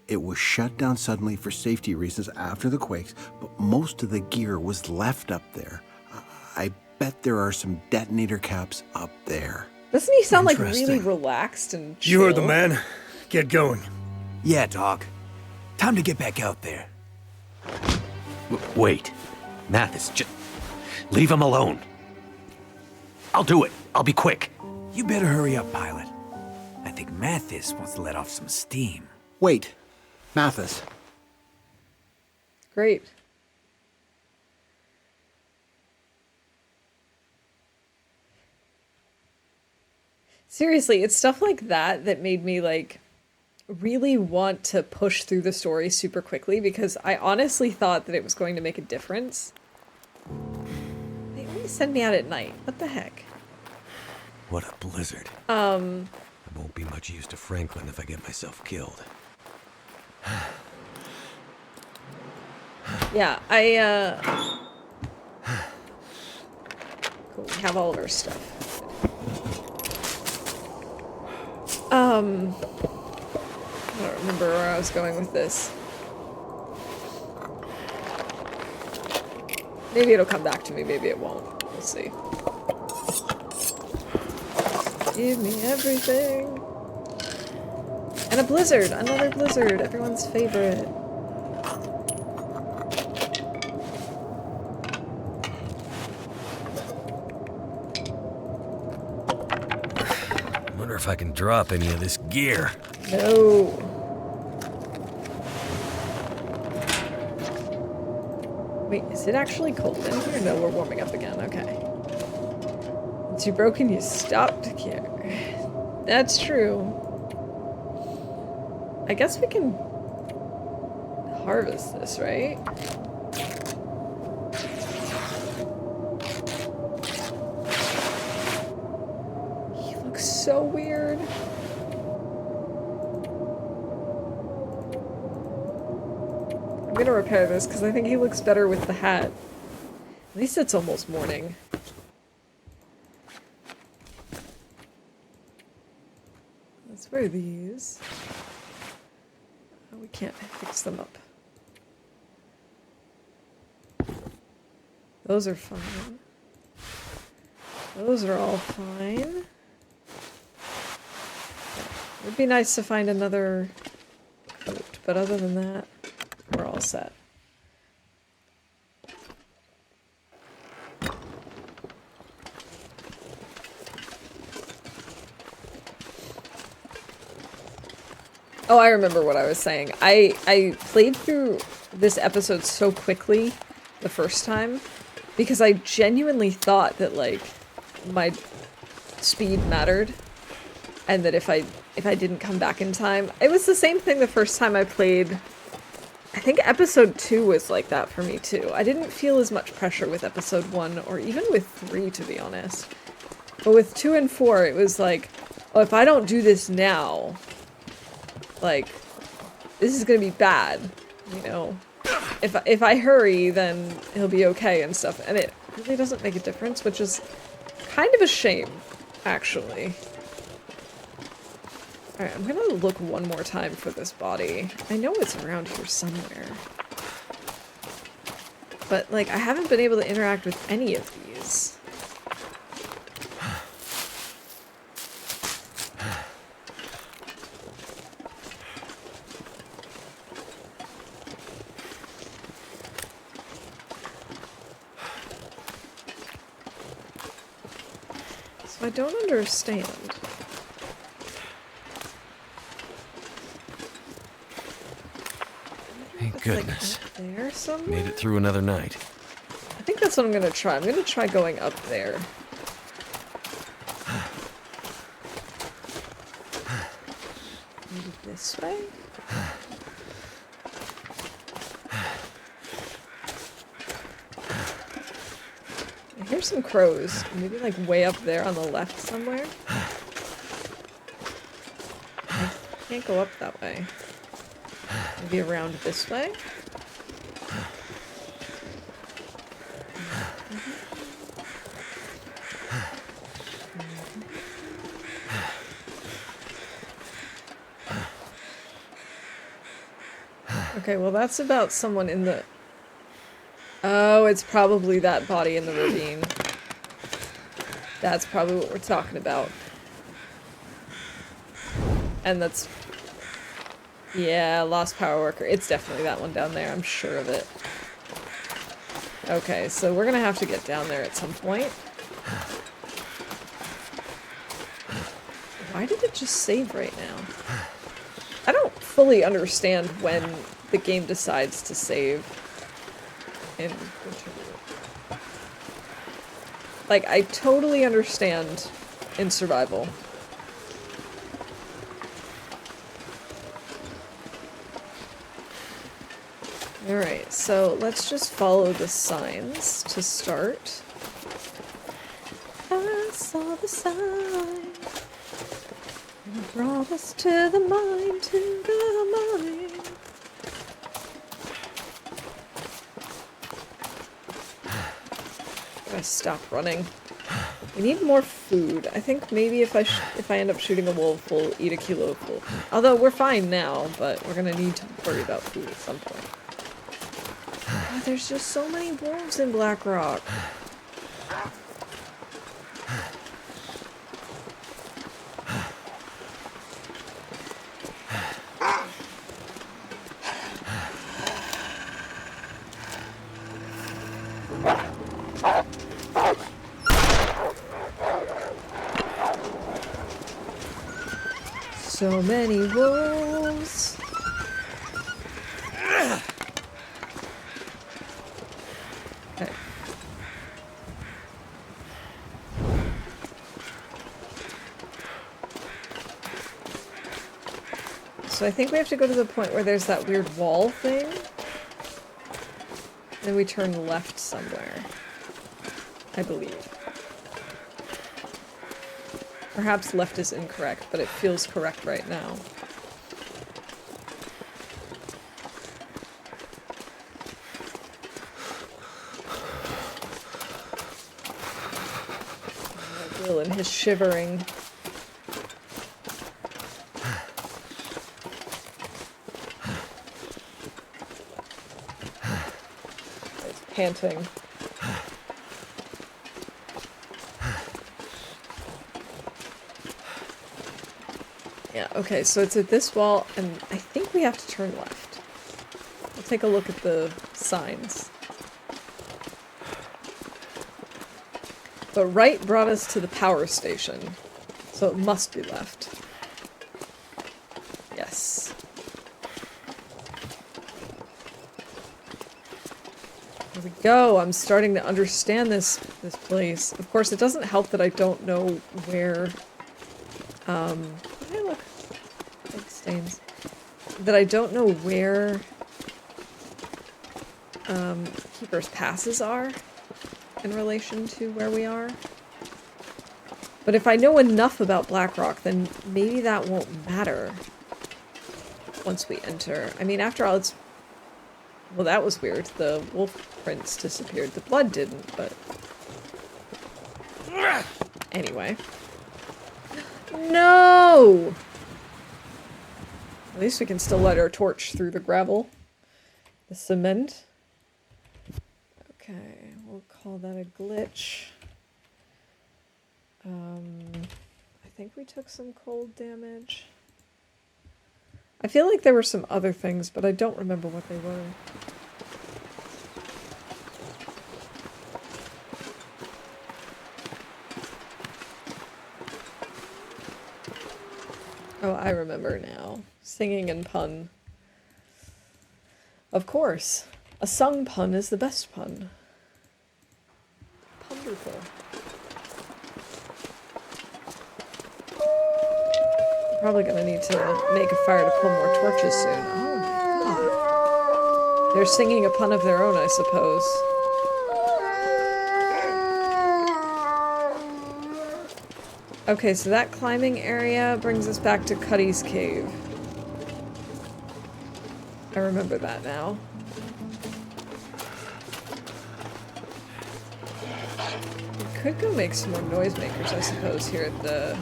It was shut down suddenly for safety reasons after the quakes, but most of the gear was left up there. I bet there are some detonator caps up there. Doesn't he sound like really Interesting. relaxed and chill? You heard the man. Get going. Yeah, Doc. Time to get back out there. Wait. Mathis, just leave him alone. I'll do it. I'll be quick. You better hurry up, pilot. I think Mathis wants to let off some steam. Wait, Mathis. Great. Seriously, it's stuff like that that made me like really want to push through the story super quickly because I honestly thought that it was going to make a difference. They only send me out at night. What the heck? What a blizzard. I won't be much use to Franklin if I get myself killed. Yeah, cool, we have all of our stuff. I don't remember where I was going with this. Maybe it'll come back to me, maybe it won't. We'll see. Give me everything. And a blizzard! Another blizzard! Everyone's favorite. Wonder if I can drop any of this gear. No. Wait, is it actually cold in here? No, we're warming up again. Okay. Once you're broken, you stop to care. That's true. I guess we can harvest this, right? He looks so weird. I'm gonna repair this because I think he looks better with the hat. At least it's almost morning. Let's wear these. Oh, we can't fix them up. Those are fine. Those are all fine. It would be nice to find another coat, but other than that, we're all set. Oh, I remember what I was saying. I played through this episode so quickly the first time because I genuinely thought that like my speed mattered and that if I didn't come back in time, it was the same thing the first time I played. I think episode 2 was like that for me too. I didn't feel as much pressure with episode 1 or even with 3 to be honest. But with 2 and 4 it was like, oh, if I don't do this now, like, this is gonna be bad, you know? If I hurry, then he'll be okay and stuff. And it really doesn't make a difference, which is kind of a shame, actually. Alright, I'm gonna look one more time for this body. I know it's around here somewhere. But, like, I haven't been able to interact with any of these. So I don't understand. Thank goodness. Like up there somewhere? Made it through another night. I think that's what I'm gonna try. I'm gonna try going up there. Maybe this way? I hear some crows. Maybe like way up there on the left somewhere? I can't go up that way. Maybe around this way? Okay, well that's about someone in the... Oh, it's probably that body in the ravine. That's probably what we're talking about. And that's... Yeah, lost power worker. It's definitely that one down there, I'm sure of it. Okay, so we're gonna have to get down there at some point. Why did it just save right now? I don't fully understand when the game decides to save in Wintermute. Like, I totally understand in survival. Alright, so let's just follow the signs to start. I saw the sign. It brought us to the mine, to the mine. Gotta stop running. We need more food. I think maybe if I end up shooting a wolf, we'll eat a kilo of food. Although we're fine now, but we're gonna need to worry about food at some point. God, there's just so many wolves in Black Rock. So many wolves. Okay. So I think we have to go to the point where there's that weird wall thing. Then we turn left somewhere. I believe. Perhaps left is incorrect, but it feels correct right now. Will and his shivering. He's panting. Yeah, okay, so it's at this wall, and I think we have to turn left. We'll take a look at the signs. But right brought us to the power station, so it must be left. Yes. Here we go, I'm starting to understand this place. Of course, it doesn't help that I don't know where... Hey, look. Big stains. That I don't know where Keeper's passes are in relation to where we are. But if I know enough about Blackrock, then maybe that won't matter once we enter. I mean, after all, it's... Well, that was weird. The wolf prints disappeared. The blood didn't, but... Anyway. No! At least we can still light our torch through the gravel. The cement. Okay, we'll call that a glitch. I think we took some cold damage. I feel like there were some other things, but I don't remember what they were. Oh, I remember now. Singing and pun. Of course. A sung pun is the best pun. Wonderful. Probably gonna need to make a fire to pull more torches soon. Oh my god. They're singing a pun of their own, I suppose. Okay, so that climbing area brings us back to Cuddy's cave. I remember that now. We could go make some more noisemakers, I suppose, here at the...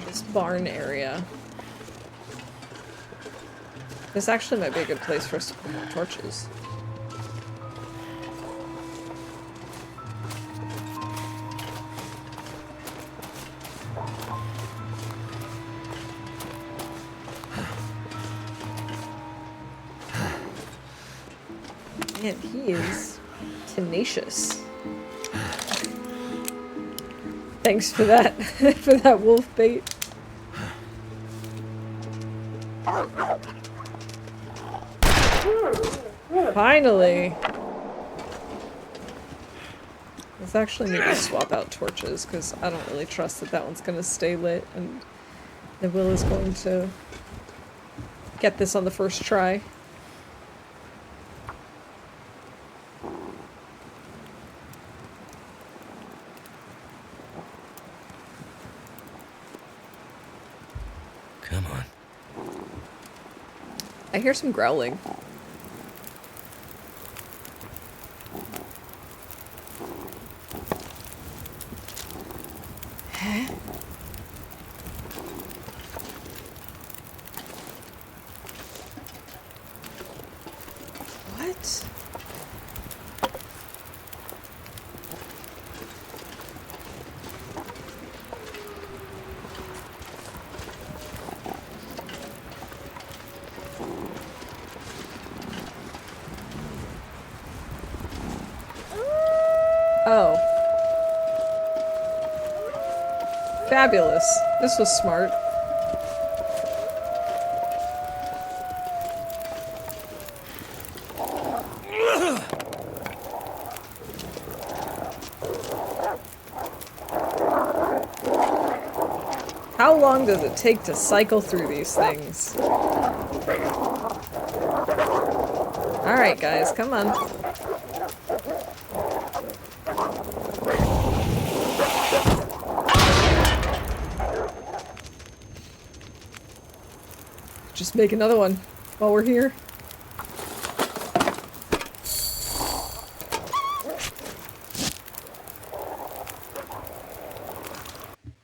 this barn area. This actually might be a good place for us to put more torches. Man, he is tenacious. Thanks for that, for that wolf bait. Finally! Let's actually maybe swap out torches, because I don't really trust that that one's going to stay lit, and the Will is going to get this on the first try. Come on. I hear some growling. Huh? What? Oh. Fabulous. This was smart. How long does it take to cycle through these things? Alright guys, come on. Just make another one while we're here.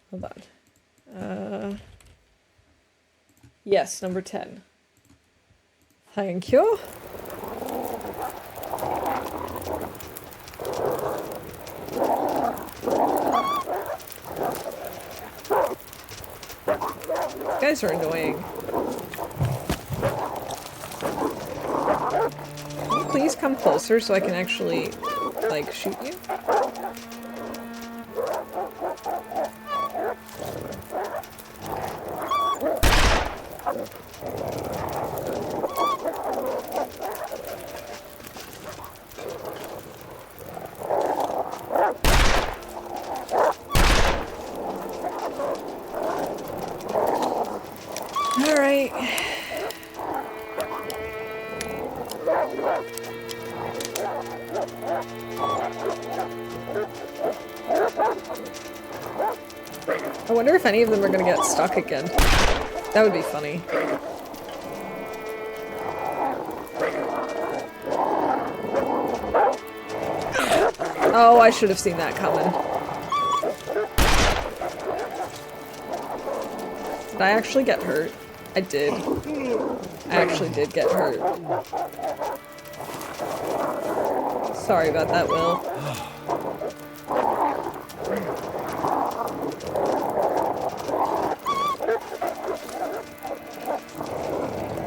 Hold on. Yes, number 10. Thank you. You guys are annoying. Can you please come closer so I can actually, like, shoot you? Alright. I wonder if any of them are gonna get stuck again. That would be funny. Oh, I should have seen that coming. Did I actually get hurt? I did. I actually did get hurt. Sorry about that, Will.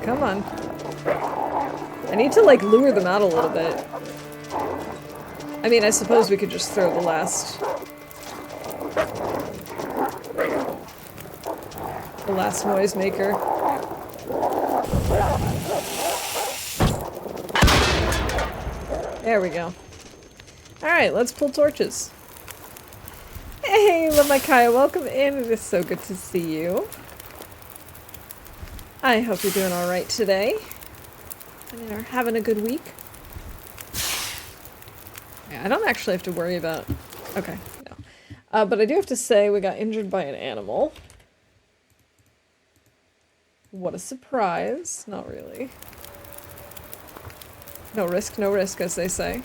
Come on. I need to, like, lure them out a little bit. I mean, I suppose we could just throw the last noisemaker. There we go. Alright, let's pull torches. Hey, Lamikaya, welcome in. It is so good to see you. I hope you're doing alright today. And you're having a good week. Yeah, I don't actually have to worry about... Okay, no. But I do have to say we got injured by an animal. What a surprise. Not really. No risk, as they say.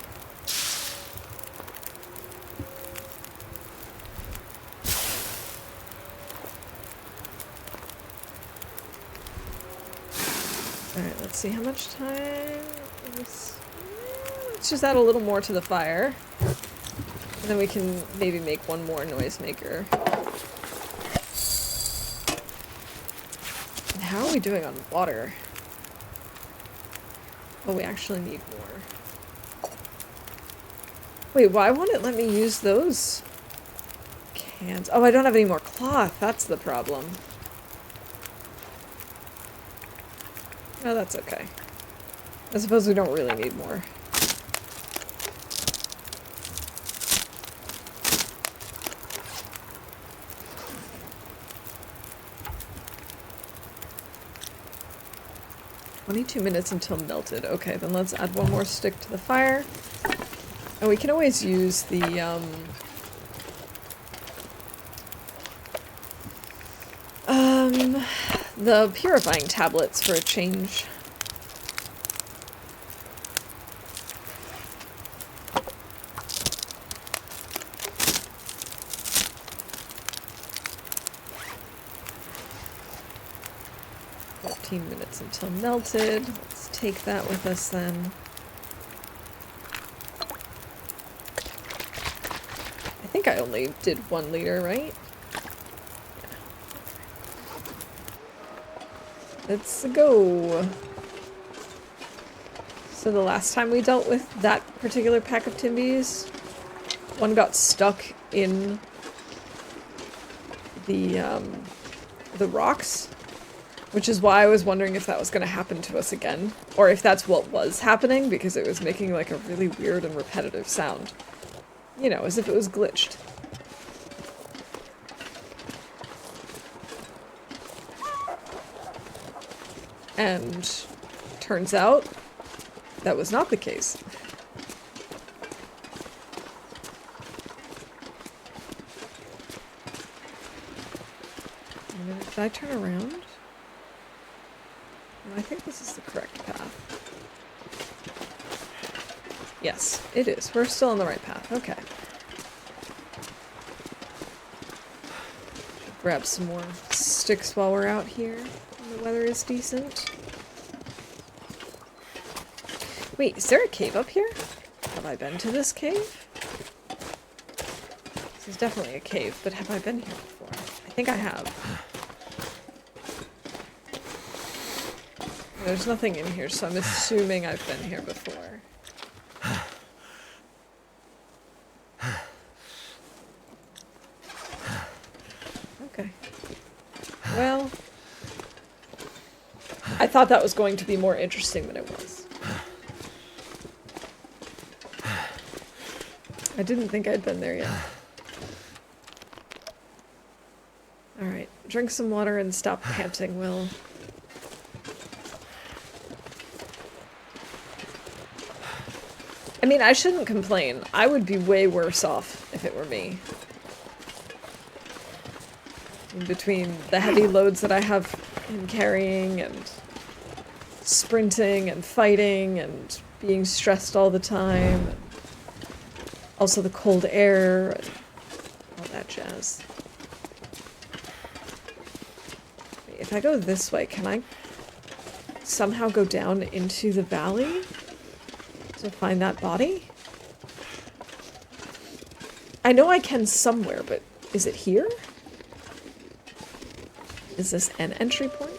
Alright, let's let's see how much time. Let's just add a little more to the fire. And then we can maybe make one more noisemaker. And how are we doing on water? Oh, we actually need more. Wait, why won't it let me use those cans? Oh, I don't have any more cloth. That's the problem. Oh, that's okay. I suppose we don't really need more. "22 minutes until melted." Okay, then let's add one more stick to the fire. And we can always use the purifying tablets for a change. Minutes until melted. Let's take that with us then. I think I only did 1 liter, right? Yeah. Let's go. So the last time we dealt with that particular pack of Timbies, one got stuck in the rocks. Which is why I was wondering if that was going to happen to us again. Or if that's what was happening, because it was making like a really weird and repetitive sound. You know, as if it was glitched. And turns out that was not the case. Did I turn around? I think this is the correct path. Yes, it is. We're still on the right path. Okay. Grab some more sticks while we're out here. And the weather is decent. Wait, is there a cave up here? Have I been to this cave? This is definitely a cave, but have I been here before? I think I have. There's nothing in here, so I'm assuming I've been here before. Okay. Well, I thought that was going to be more interesting than it was. I didn't think I'd been there yet. Alright, drink some water and stop panting, Will. I mean, I shouldn't complain. I would be way worse off if it were me. In between the heavy loads that I have in carrying and sprinting and fighting and being stressed all the time. And also the cold air and all that jazz. If I go this way, can I somehow go down into the valley? To find that body? I know I can somewhere, but is it here? Is this an entry point?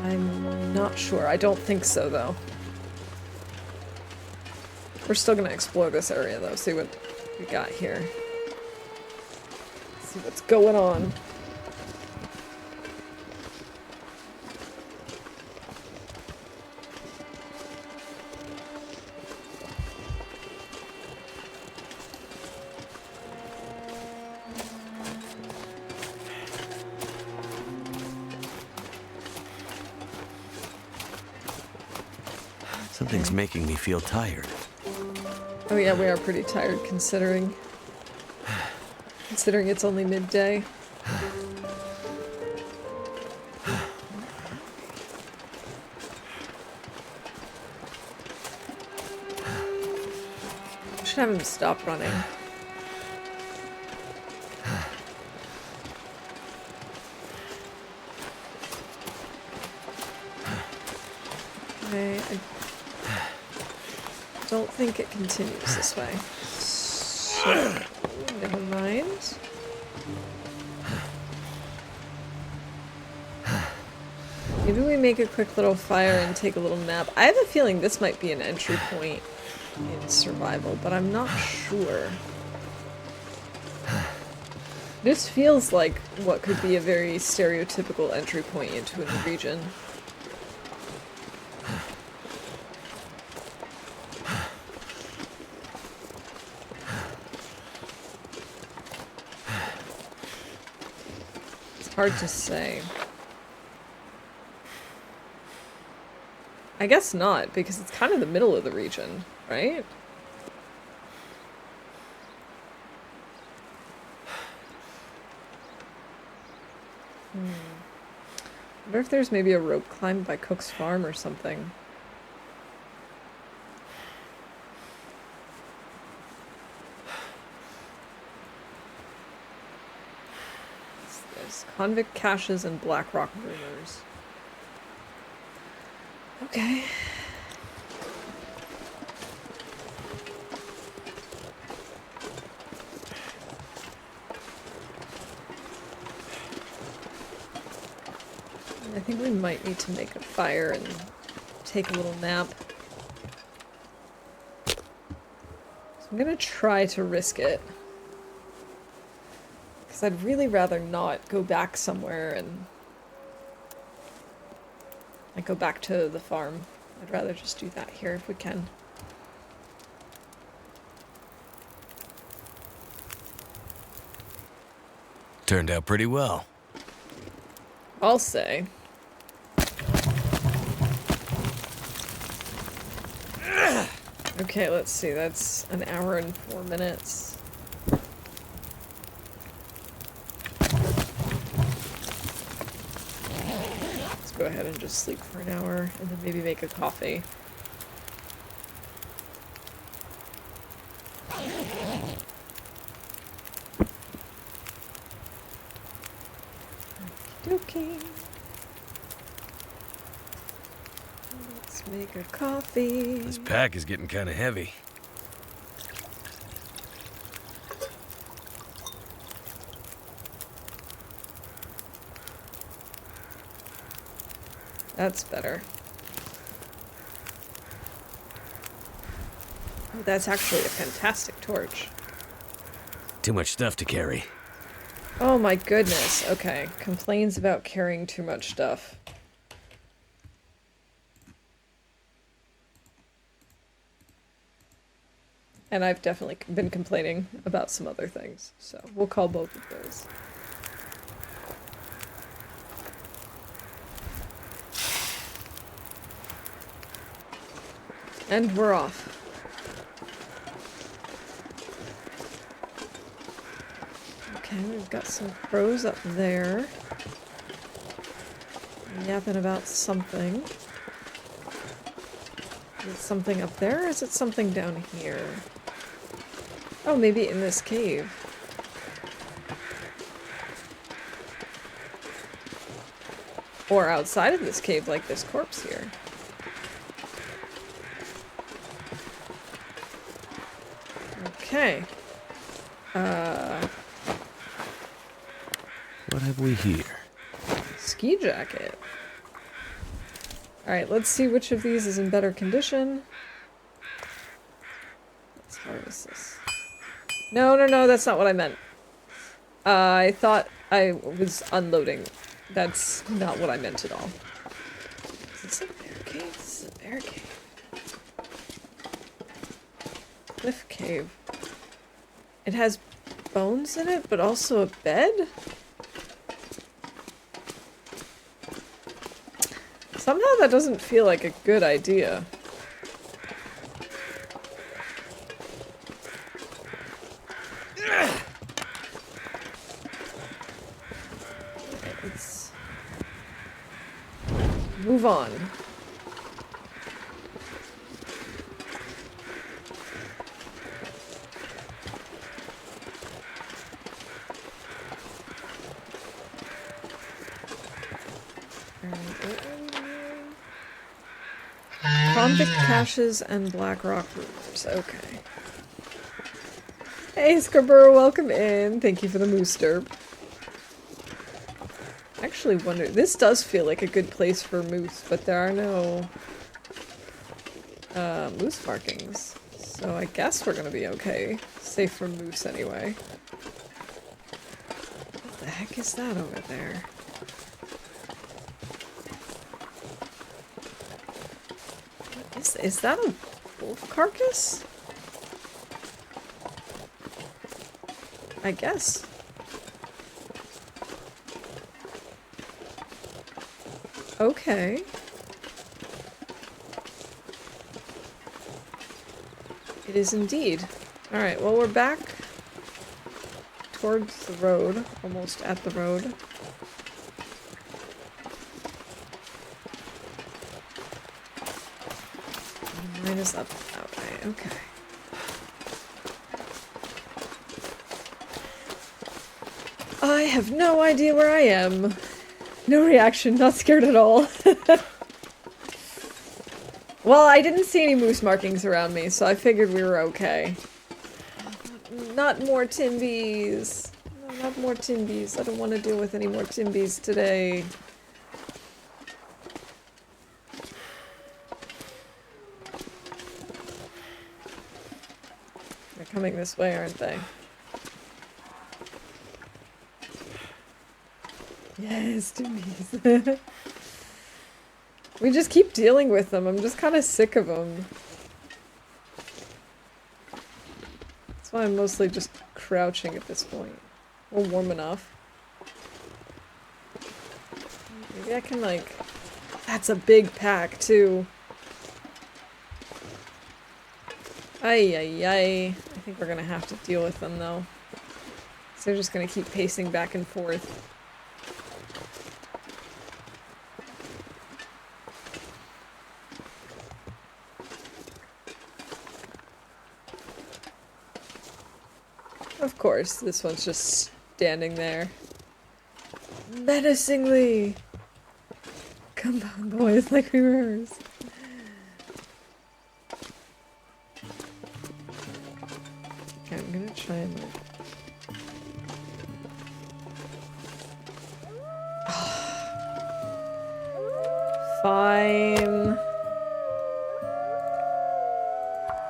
I'm not sure. I don't think so, though. We're still gonna explore this area, though, see what we got here. See what's going on. Something's making me feel tired. Oh yeah, we are pretty tired considering it's only midday. I should have him stop running. Okay, I don't think it continues this way. So, never mind. Maybe we make a quick little fire and take a little nap. I have a feeling this might be an entry point in survival, but I'm not sure. This feels like what could be a very stereotypical entry point into a region. It's hard to say. I guess not, because it's kind of the middle of the region, right? I wonder if there's maybe a rope climb by Cook's farm or something. There's convict caches and black rock rumors. Okay. I think we might need to make a fire and take a little nap. So I'm gonna try to risk it. Because I'd really rather not go back somewhere and like go back to the farm. I'd rather just do that here if we can. Turned out pretty well. I'll say. Okay, let's see. That's an hour and 4 minutes. Let's go ahead and just sleep for an hour and then maybe make a coffee. Okay. Let's make a coffee. This pack is getting kind of heavy. That's better. Oh, that's actually a fantastic torch. Too much stuff to carry. Oh my goodness. Okay. Complains about carrying too much stuff. And I've definitely been complaining about some other things. So we'll call both of those. And we're off. Okay, we've got some crows up there. Yapping about something. Is it something up there, or is it something down here? Oh, maybe in this cave. Or outside of this cave, like this corpse here. Okay. What have we here? Ski jacket. Alright, let's see which of these is in better condition. Let's harvest this. No, that's not what I meant. I thought I was unloading. That's not what I meant at all. Is this a bear cave? This is a bear cave. Cliff cave. It has bones in it, but also a bed? Somehow that doesn't feel like a good idea. move on. Convict caches and Blackrock rumors. Okay. Hey, Scrubber, welcome in. Thank you for the moose derp. I actually wonder. This does feel like a good place for moose, but there are no moose markings. So I guess we're gonna be okay. Safe from moose anyway. What the heck is that over there? Is that a wolf carcass? I guess. Okay. It is indeed. Alright, well we're back towards the road. Almost at the road. Mine is up that way, okay. I have no idea where I am. No reaction, not scared at all. Well, I didn't see any moose markings around me, so I figured we were okay. Not more Timbies. No, not more Timbies. I don't want to deal with any more Timbies today. They're coming this way, aren't they? Yes, Timbies. We just keep dealing with them. I'm just kind of sick of them. That's why I'm mostly just crouching at this point. We're warm enough. Maybe I can, like... That's a big pack, too. Ay, ay, ay. I think we're gonna have to deal with them, though. So they're just gonna keep pacing back and forth. Of course, this one's just standing there. Menacingly! Come on, boys, like reverse. Okay, I'm gonna try and like... Fine.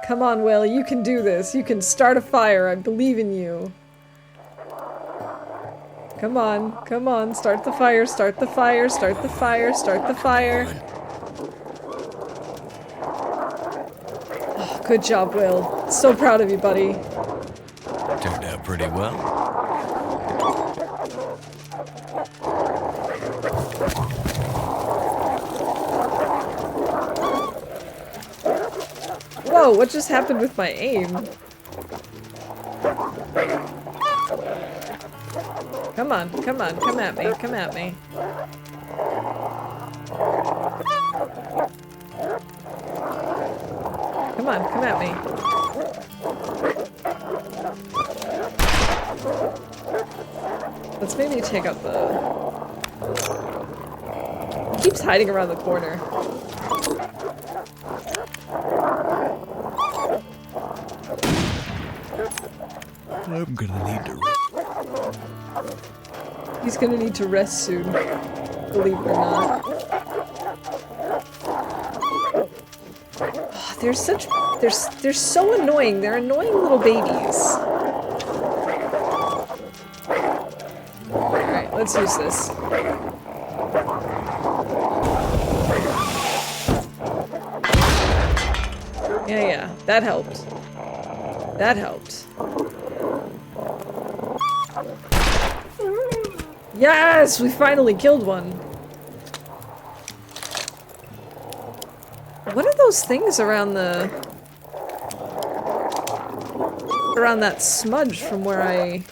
Come on, Will, you can do this. You can start a fire. I believe in you. Come on, start the fire, start the fire, start the fire, start the fire. Oh, good job, Will. So proud of you, buddy. Turned out pretty well. Whoa, what just happened with my aim? Come on, come on, come at me, come at me. Come on, come at me. Let's maybe take out the... He keeps hiding around the corner. I'm gonna need to rest. He's gonna need to rest soon, believe it or not. Oh, they're such... They're so annoying. They're annoying little babies. Alright, let's use this. Yeah, that helped. That helped. Yes! We finally killed one! What are those things around the... around that smudge from where I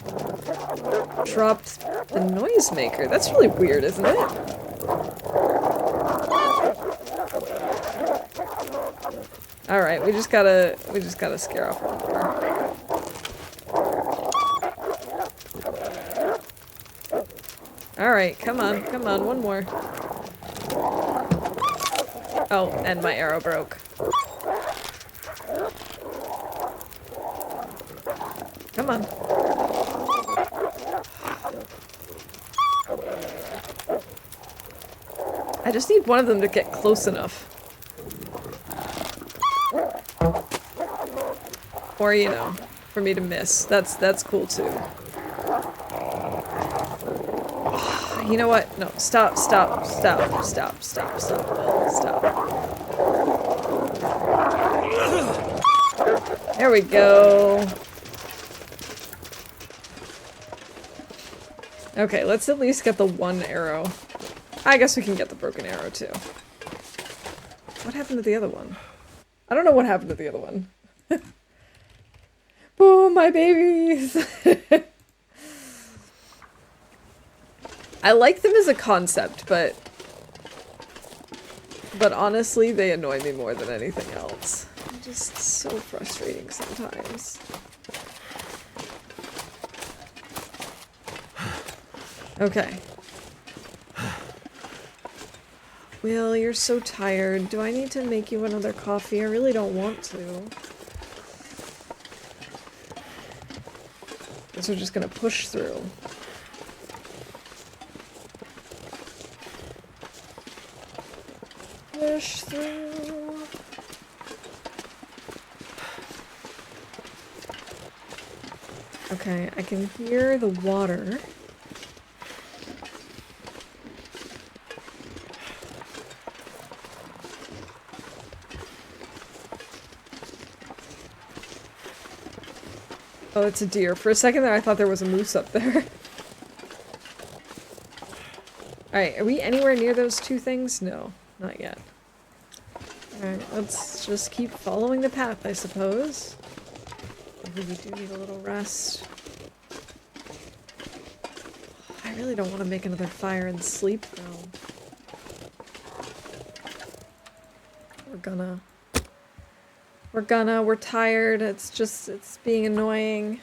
dropped the noisemaker? That's really weird, isn't it? Alright, we just gotta scare off one more. Alright, come on, one more. Oh, and my arrow broke. Come on. I just need one of them to get close enough. Or, you know, for me to miss. That's cool too. You know what? No, stop. There we go. Okay, let's at least get the one arrow. I guess we can get the broken arrow too. What happened to the other one? I don't know what happened to the other one. Boom, my babies! I like them as a concept, but honestly, they annoy me more than anything else. They're just so frustrating sometimes. Okay. Will, you're so tired. Do I need to make you another coffee? I really don't want to. Guess we're just gonna push through. Push through. Okay, I can hear the water. Oh, it's a deer. For a second there, I thought there was a moose up there. Alright, are we anywhere near those two things? No, not yet. Alright, let's just keep following the path, I suppose. Maybe we do need a little rest. I really don't want to make another fire and sleep, though. We're tired, it's being annoying.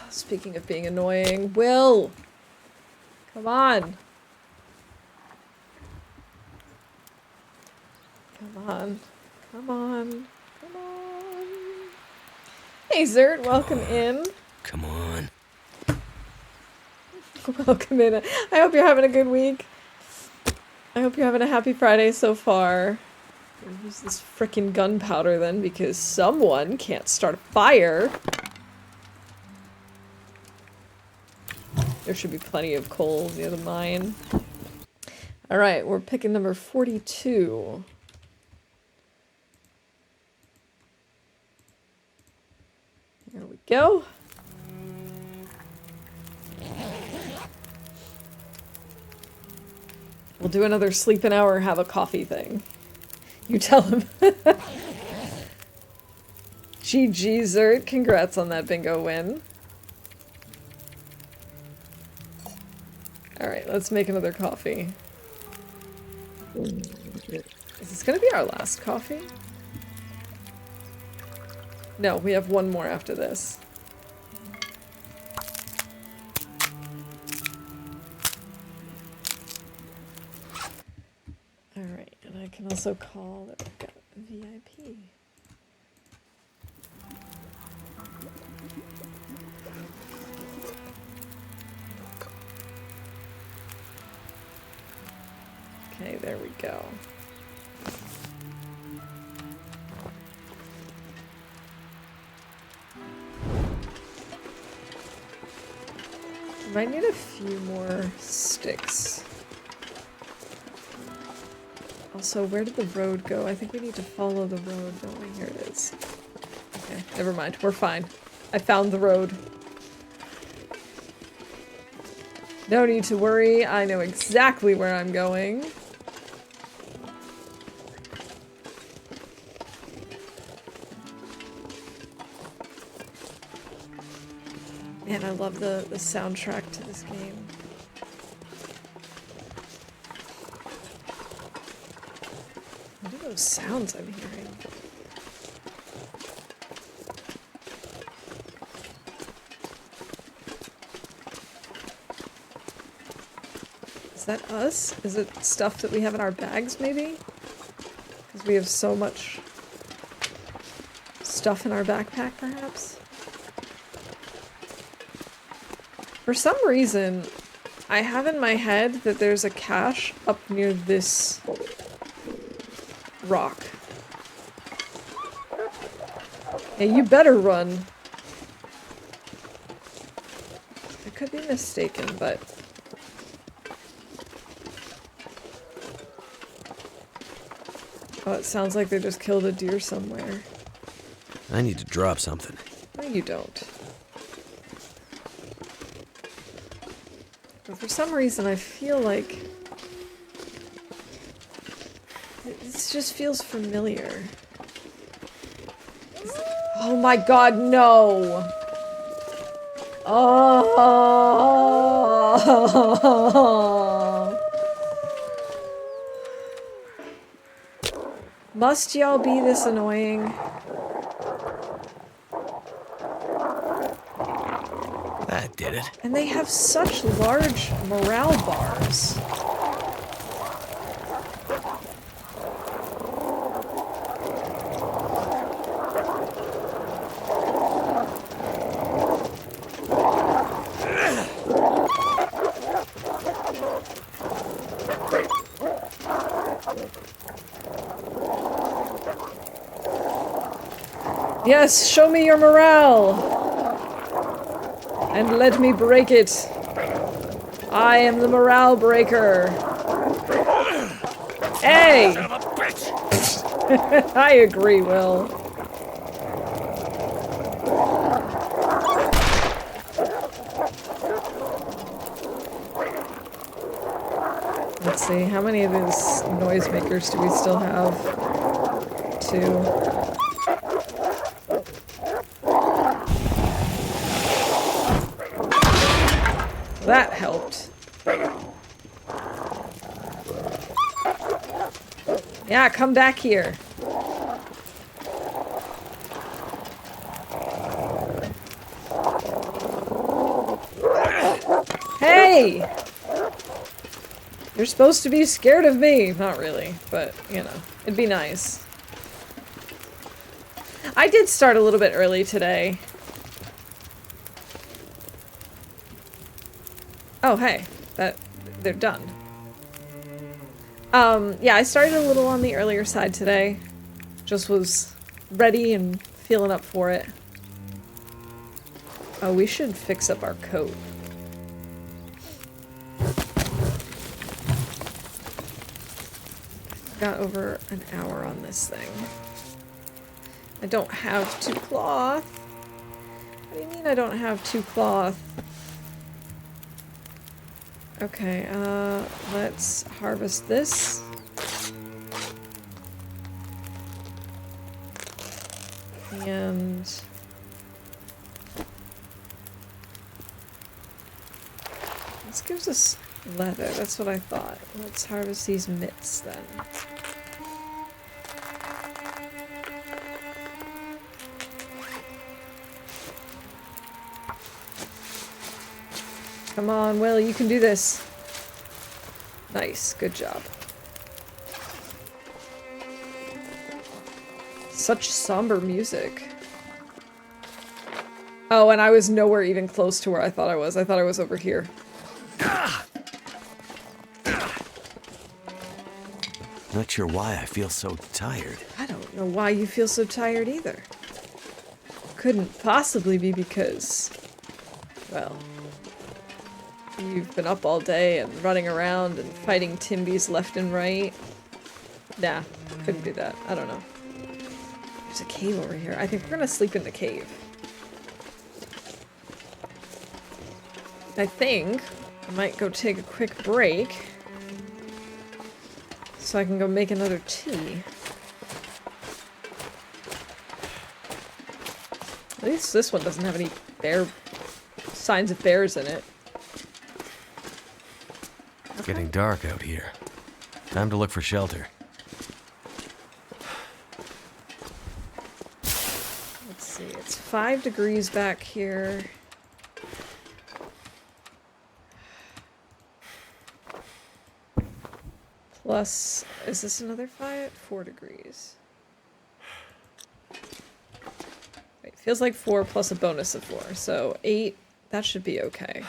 Speaking of being annoying, Will! Come on! Come on. Hey Zert, welcome in. Come on. Welcome in. I hope you're having a good week. I hope you're having a happy Friday so far. Use this frickin' gunpowder then, because someone can't start a fire. There should be plenty of coal near the mine. Alright, we're picking number 42. There we go. We'll do another sleep an hour, have a coffee thing. You tell him. GG, Zert. Congrats on that bingo win. Alright, let's make another coffee. Is this gonna be our last coffee? No, we have one more after this. Alright, and I can also call that we've got a VIP. Okay, there we go. Might need a few more sticks. Also, where did the road go? I think we need to follow the road, don't we? Here it is. Okay, never mind. We're fine. I found the road. No need to worry. I know exactly where I'm going. Man, I love the soundtrack to this game. Those sounds I'm hearing. Is that us? Is it stuff that we have in our bags, maybe? Because we have so much stuff in our backpack, perhaps? For some reason, I have in my head that there's a cache up near this rock. Hey, you better run. I could be mistaken, but... Oh, it sounds like they just killed a deer somewhere. I need to drop something. No, you don't. But for some reason, I feel like... This just feels familiar. Oh my god, no! Oh! Must y'all be this annoying? That did it. And they have such large morale bars. Yes, show me your morale! And let me break it. I am the morale breaker. Hey! I agree, Will. Let's see, how many of these noisemakers do we still have? 2. That helped. Yeah, come back here. Hey! You're supposed to be scared of me. Not really, but, you know, it'd be nice. I did start a little bit early today. Oh, hey. They're done. Yeah, I started a little on the earlier side today. Just was ready and feeling up for it. Oh, we should fix up our coat. Got over an hour on this thing. I don't have 2 cloth. What do you mean I don't have 2 cloth? Okay, let's harvest this. And... this gives us leather, that's what I thought. Let's harvest these mitts then. Come on, Will, you can do this. Nice, good job. Such somber music. Oh, and I was nowhere even close to where I thought I was. I thought I was over here. Not sure why I feel so tired. I don't know why you feel so tired either. Couldn't possibly be because, well, you've been up all day and running around and fighting Timbies left and right. Nah, couldn't do that. I don't know. There's a cave over here. I think we're gonna sleep in the cave. I think I might go take a quick break so I can go make another tea. At least this one doesn't have any signs of bears in it. It's getting dark out here. Time to look for shelter. 5 degrees back here. Plus, is this another 4 degrees. Wait, feels like 4 plus a bonus of 4, so 8, that should be okay.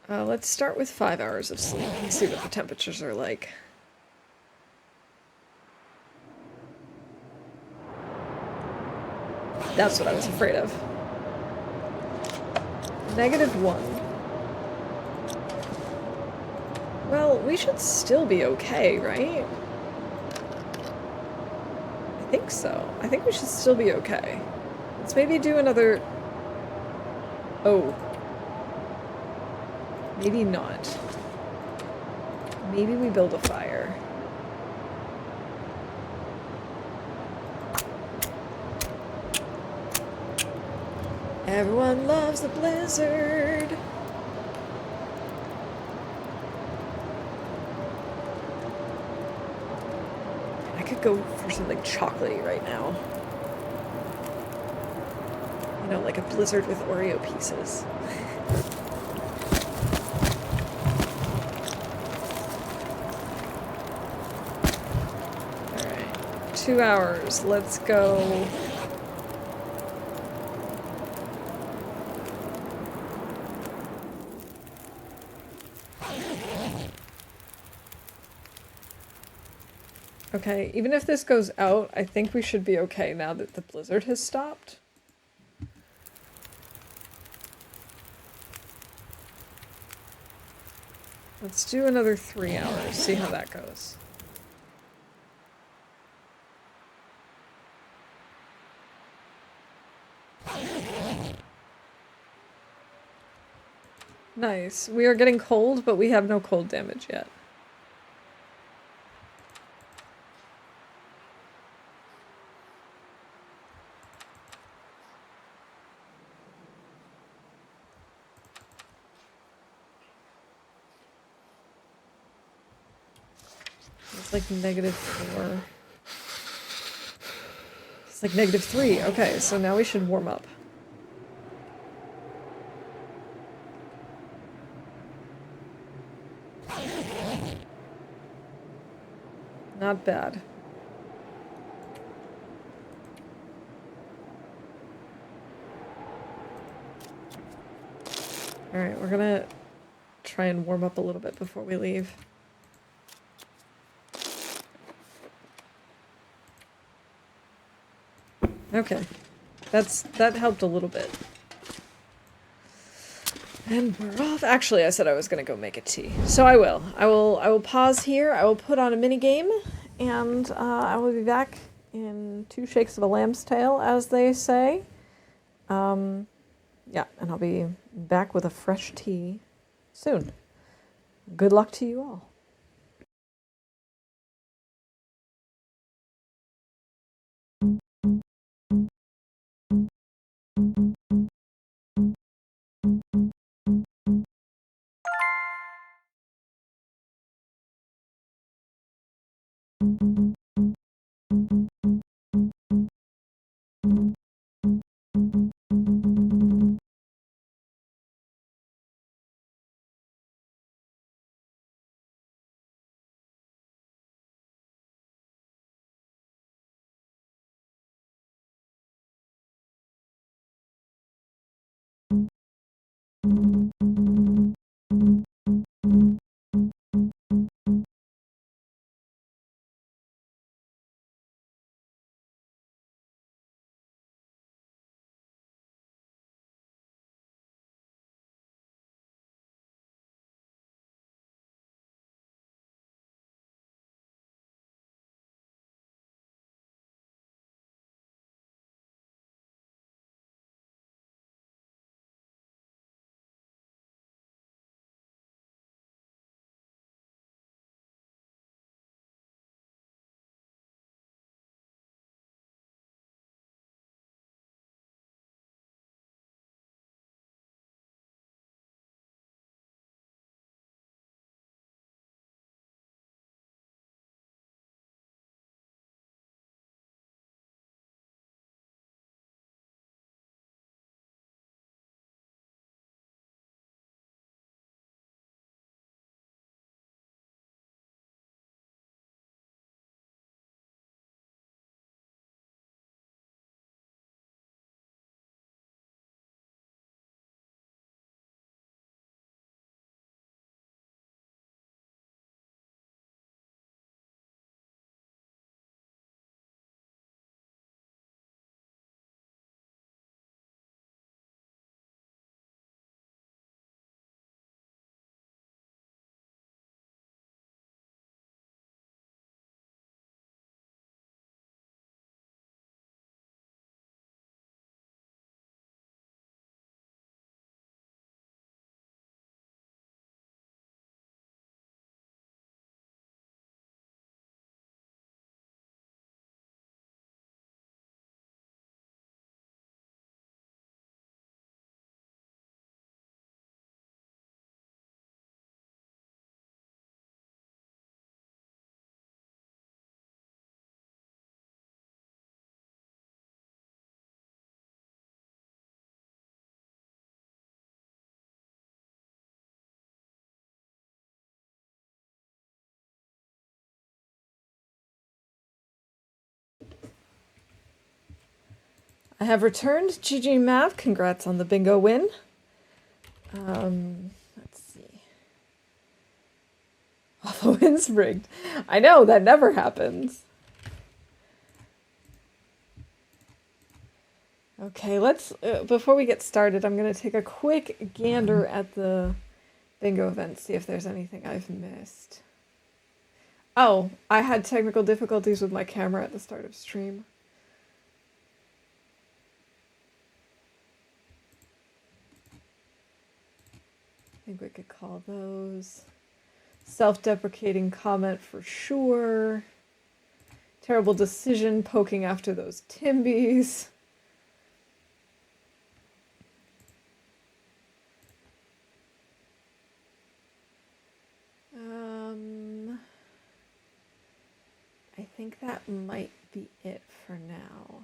Let's start with 5 hours of sleep and see what the temperatures are like. That's what I was afraid of. -1. Well, we should still be okay, right? I think so. I think we should still be okay. Let's maybe do another... Oh. Maybe not. Maybe we build a fire. Everyone loves the blizzard. I could go for something chocolatey right now. You know, like a blizzard with Oreo pieces. Alright. 2 hours. Let's go. Okay, even if this goes out, I think we should be okay now that the blizzard has stopped. Let's do another 3 hours, see how that goes. Nice. We are getting cold, but we have no cold damage yet. It's like -4. It's like -3. Okay, so now we should warm up. Not bad. Alright, we're gonna try and warm up a little bit before we leave. Okay. That helped a little bit. And we're off. Actually, I said I was gonna go make a tea. So I will. I will pause here. I will put on a mini game, and I will be back in 2 shakes of a lamb's tail, as they say. Yeah, and I'll be back with a fresh tea soon. Good luck to you all. I have returned. GG Mav, congrats on the bingo win. Let's see. All the wins rigged. I know, that never happens. Okay, let's, before we get started, I'm going to take a quick gander at the bingo event, see if there's anything I've missed. Oh, I had technical difficulties with my camera at the start of stream. I think we could call those self-deprecating comment for sure. Terrible decision poking after those Timbies. I think that might be it for now.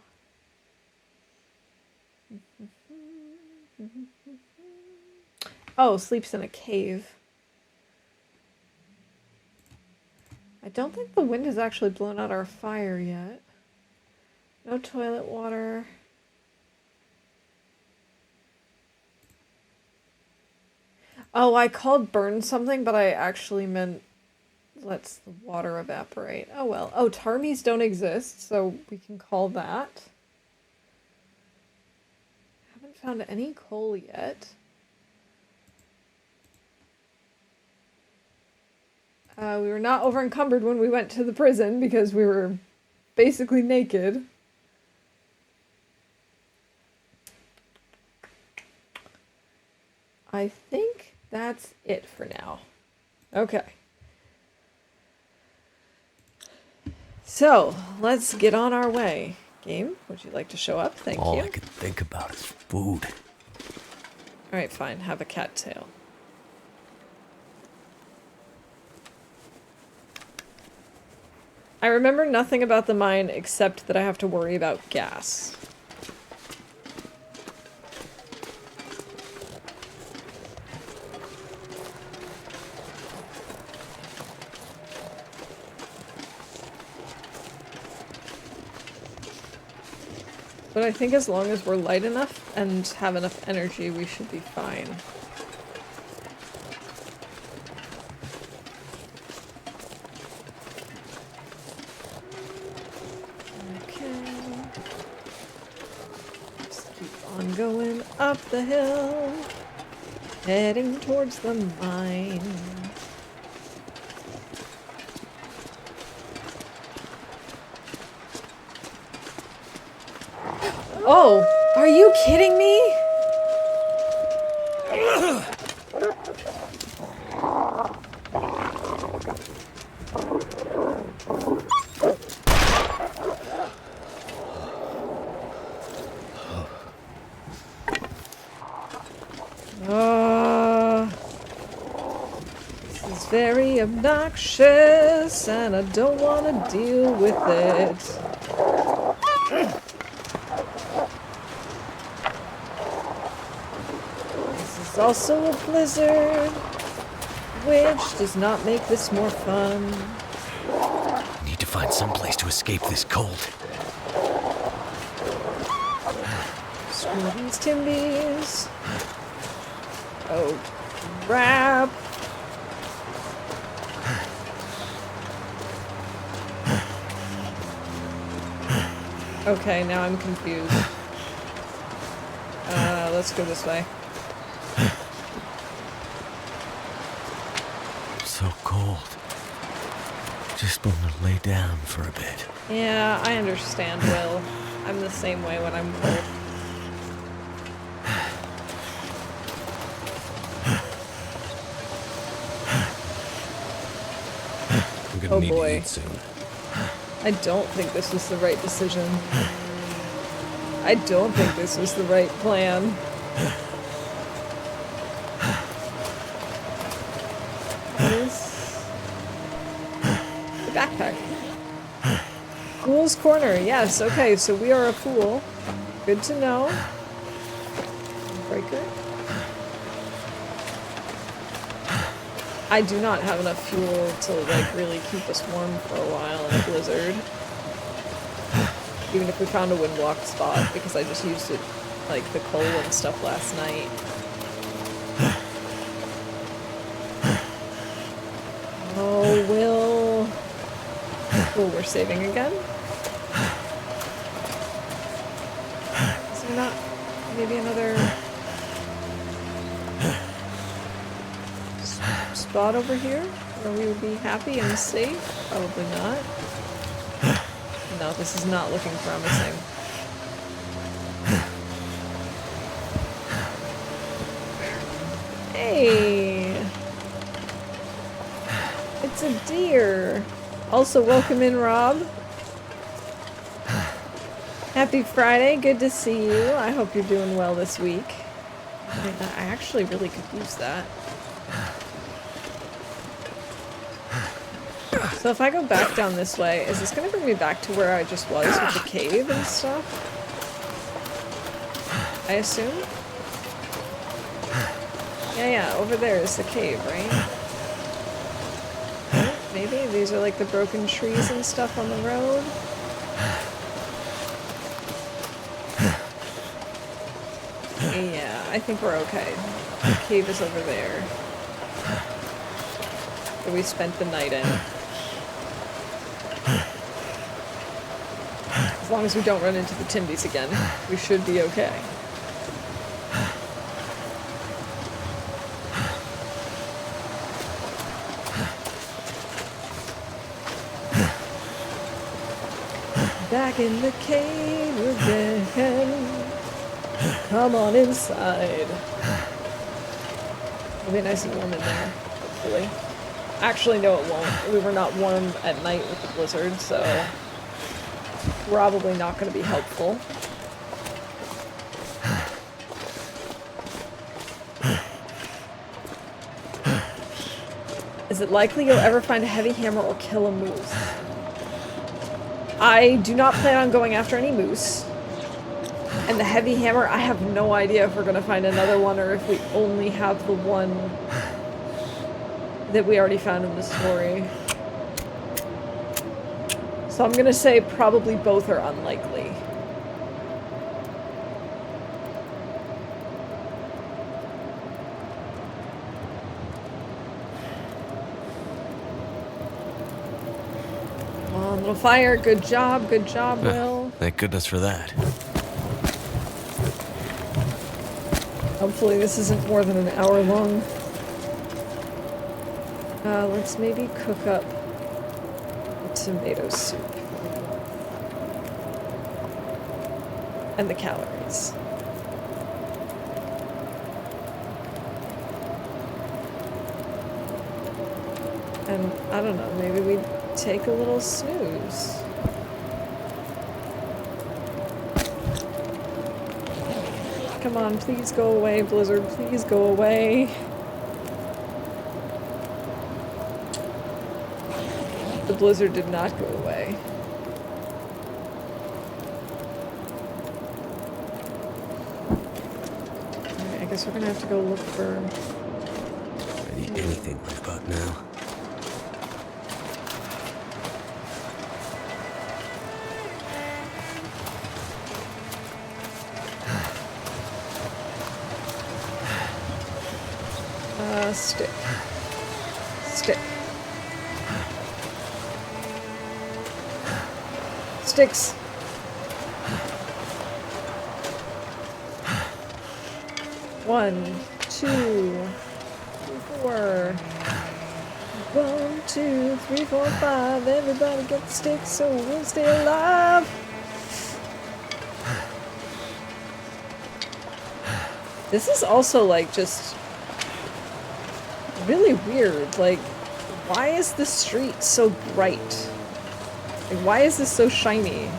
Oh, sleeps in a cave. I don't think the wind has actually blown out our fire yet. No toilet water. Oh, I called burn something, but I actually meant lets the water evaporate. Oh well. Oh, tarmies don't exist, so we can call that. Haven't found any coal yet. We were not over encumbered when we went to the prison because we were basically naked. I think that's it for now. Okay. So, let's get on our way. Game, would you like to show up? Thank you. All I could think about is food. Alright, fine. Have a cat tail. I remember nothing about the mine except that I have to worry about gas. But I think as long as we're light enough and have enough energy, we should be fine. Okay. Just keep on going up the hill, heading towards the mine. Oh, are you kidding me? This is very obnoxious and I don't want to deal with it. Also a blizzard, which does not make this more fun. Need to find some place to escape this cold. Screw these Timbies. Oh, crap. Okay, now I'm confused. Let's go this way. So cold. Just want to lay down for a bit. Yeah, I understand, Will. I'm the same way when I'm cold. I'm gonna need boy. to eat soon. I don't think this was the right decision. I don't think this was the right plan. The backpack. Fool's Corner, yes, okay, so we are a fool. Good to know. Breaker. I do not have enough fuel to, like, really keep us warm for a while in a blizzard. Even if we found a windblock spot, because I just used it, like, the coal and stuff last night. Oh, Will. Oh, we're saving again? Is there not maybe another spot over here where we would be happy and safe? Probably not. No, this is not looking promising. Hey! It's a deer! Also, welcome in, Rob. Happy Friday, good to see you. I hope you're doing well this week. I actually really could use that. So if I go back down this way, is this gonna bring me back to where I just was with the cave and stuff? I assume? Yeah, over there is the cave, right? Maybe? These are like the broken trees and stuff on the road? Yeah, I think we're okay. The cave is over there. That we spent the night in. As long as we don't run into the Timbies again, we should be okay. Back in the cave again. Come on inside. It'll be nice and warm in there, hopefully. Actually, no, it won't. We were not warm at night with the blizzard, so probably not going to be helpful. Is it likely you'll ever find a heavy hammer or kill a moose? I do not plan on going after any moose. And the heavy hammer, I have no idea if we're going to find another one or if we only have the one that we already found in the story. So I'm going to say probably both are unlikely. Come on, little fire. Good job, Will. Thank goodness for that. Hopefully this isn't more than an hour long. Let's maybe cook up a tomato soup. And the calories. And I don't know, maybe we take a little snooze. Come on, please go away, Blizzard. Please go away. The blizzard did not go away. Alright, I guess we're gonna have to go look for... I need anything right about now. Stick. Stick. Sticks. One, two, 4. 1, 2, 3, 4, 5. Everybody get the sticks so we'll stay alive. This is also like just really weird. Like, why is the street so bright? Like, why is this so shiny?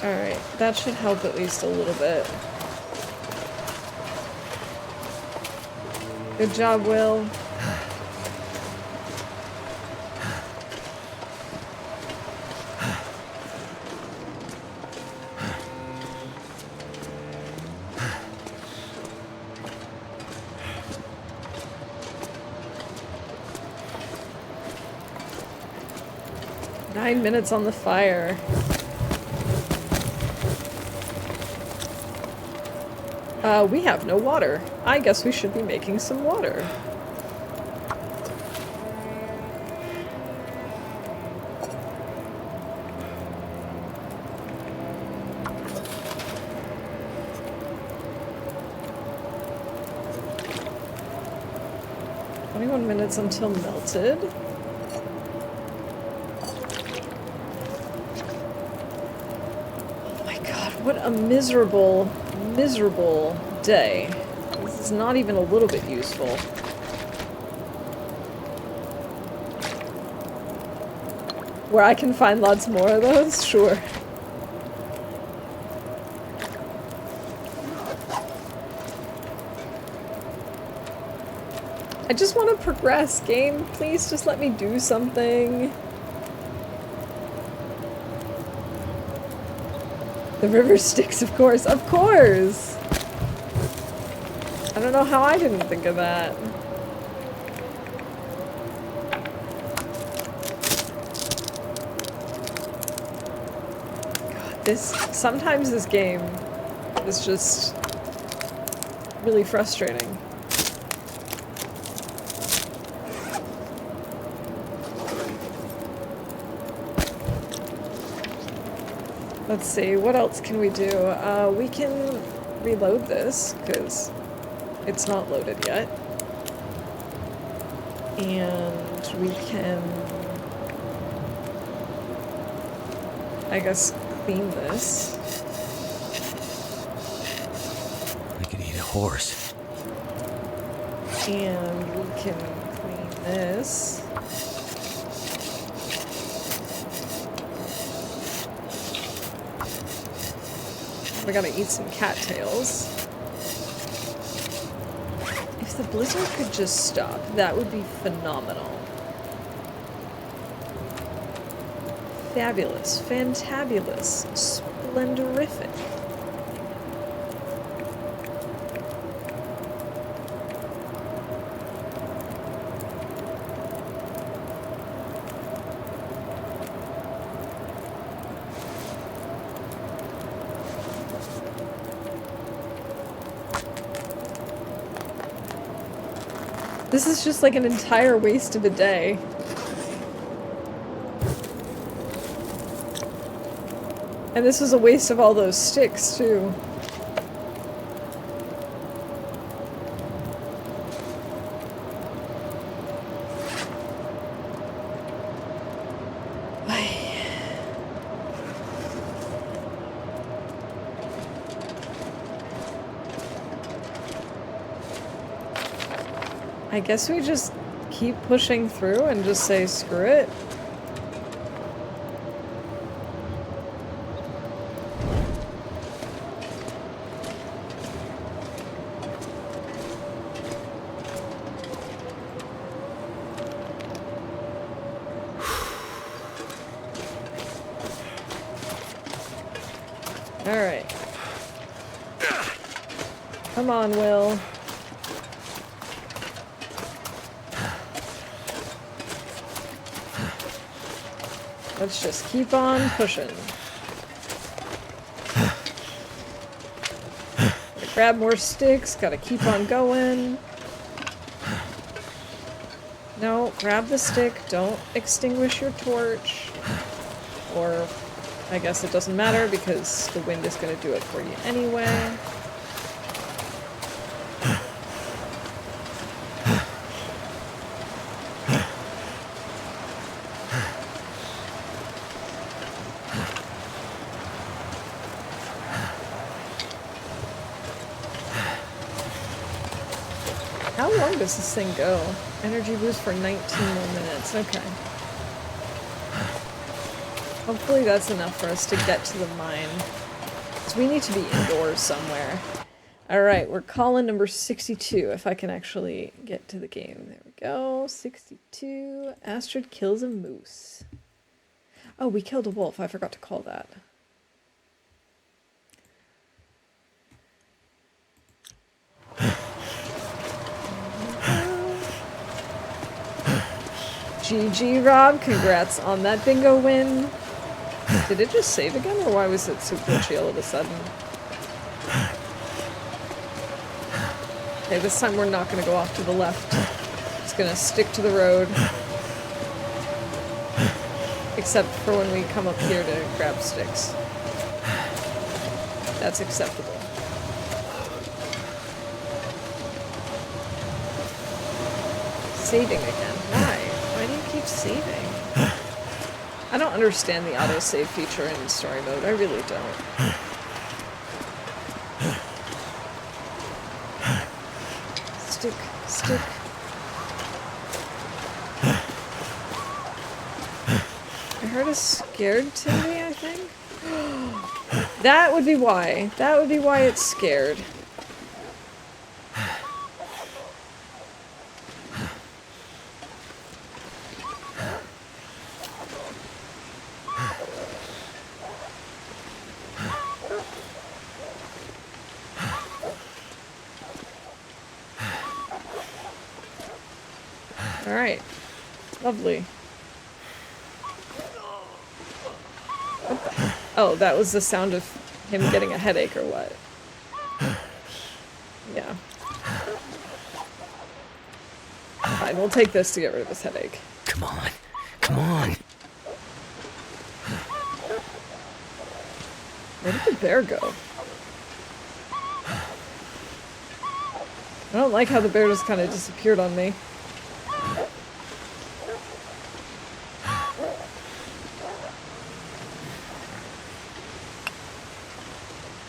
Alright, that should help at least a little bit. Good job, Will. 9 minutes on the fire. We have no water. I guess we should be making some water. Minutes until melted. Oh my god, what a miserable, miserable day. This is not even a little bit useful. Where I can find lots more of those? Sure. I just want to progress, game. Please just let me do something. The river Styx, of course. Of course! I don't know how I didn't think of that. God, sometimes this game is just really frustrating. Let's see, what else can we do? We can reload this, because it's not loaded yet. And we can, I guess, clean this. I could eat a horse. And we can clean this. We gotta eat some cattails. If the blizzard could just stop, that would be phenomenal. Fabulous, fantabulous, splendorific. This is just like an entire waste of a day. And this was a waste of all those sticks, too. I guess we just keep pushing through and just say screw it. All right. Come on, Will. Let's just keep on pushing. Gotta grab more sticks, gotta keep on going. No, grab the stick, don't extinguish your torch. Or, I guess it doesn't matter because the wind is gonna do it for you anyway. How long does this thing go? Energy boost for 19 more minutes. Okay. Hopefully that's enough for us to get to the mine. So we need to be indoors somewhere. Alright, we're calling number 62, if I can actually get to the game. There we go. 62. Astrid kills a moose. Oh, we killed a wolf. I forgot to call that. GG, Rob. Congrats on that bingo win. Did it just save again, or why was it so glitchy all of a sudden? Okay, this time we're not going to go off to the left. It's going to stick to the road. Except for when we come up here to grab sticks. That's acceptable. Saving again. Why? Why do you keep saving? I don't understand the autosave feature in story mode. I really don't. Stick, stick. I heard a scared Timmy, I think? That would be why. That would be why it's scared. Alright. Lovely. Oh, that was the sound of him getting a headache or what? Yeah. Fine, we'll take this to get rid of his headache. Come on. Come on. Where did the bear go? I don't like how the bear just kind of disappeared on me.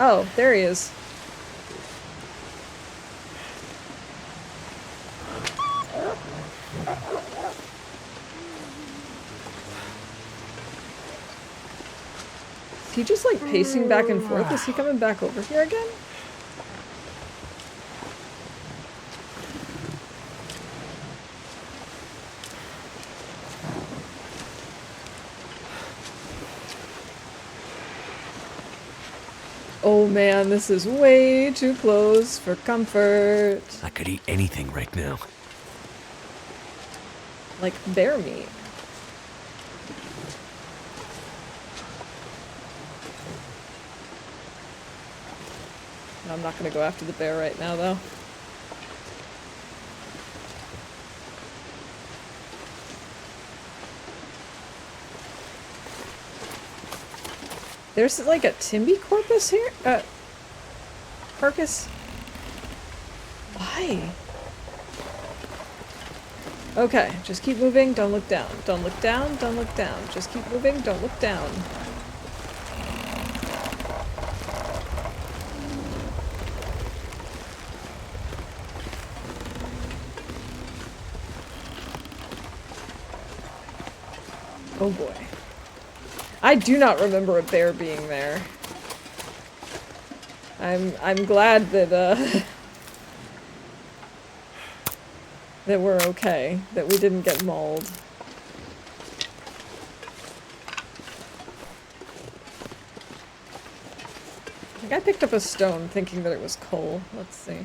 Oh, there he is. Is he just like pacing back and forth? Is he coming back over here again? Oh man, this is way too close for comfort. I could eat anything right now. Like bear meat. I'm not gonna go after the bear right now though. There's like a Timby corpus here? Carcass? Why? Okay, just keep moving, don't look down. Don't look down, don't look down. Just keep moving, don't look down. Oh boy. I do not remember a bear being there. I'm glad that that we're okay, that we didn't get mauled. I think I picked up a stone thinking that it was coal. Let's see.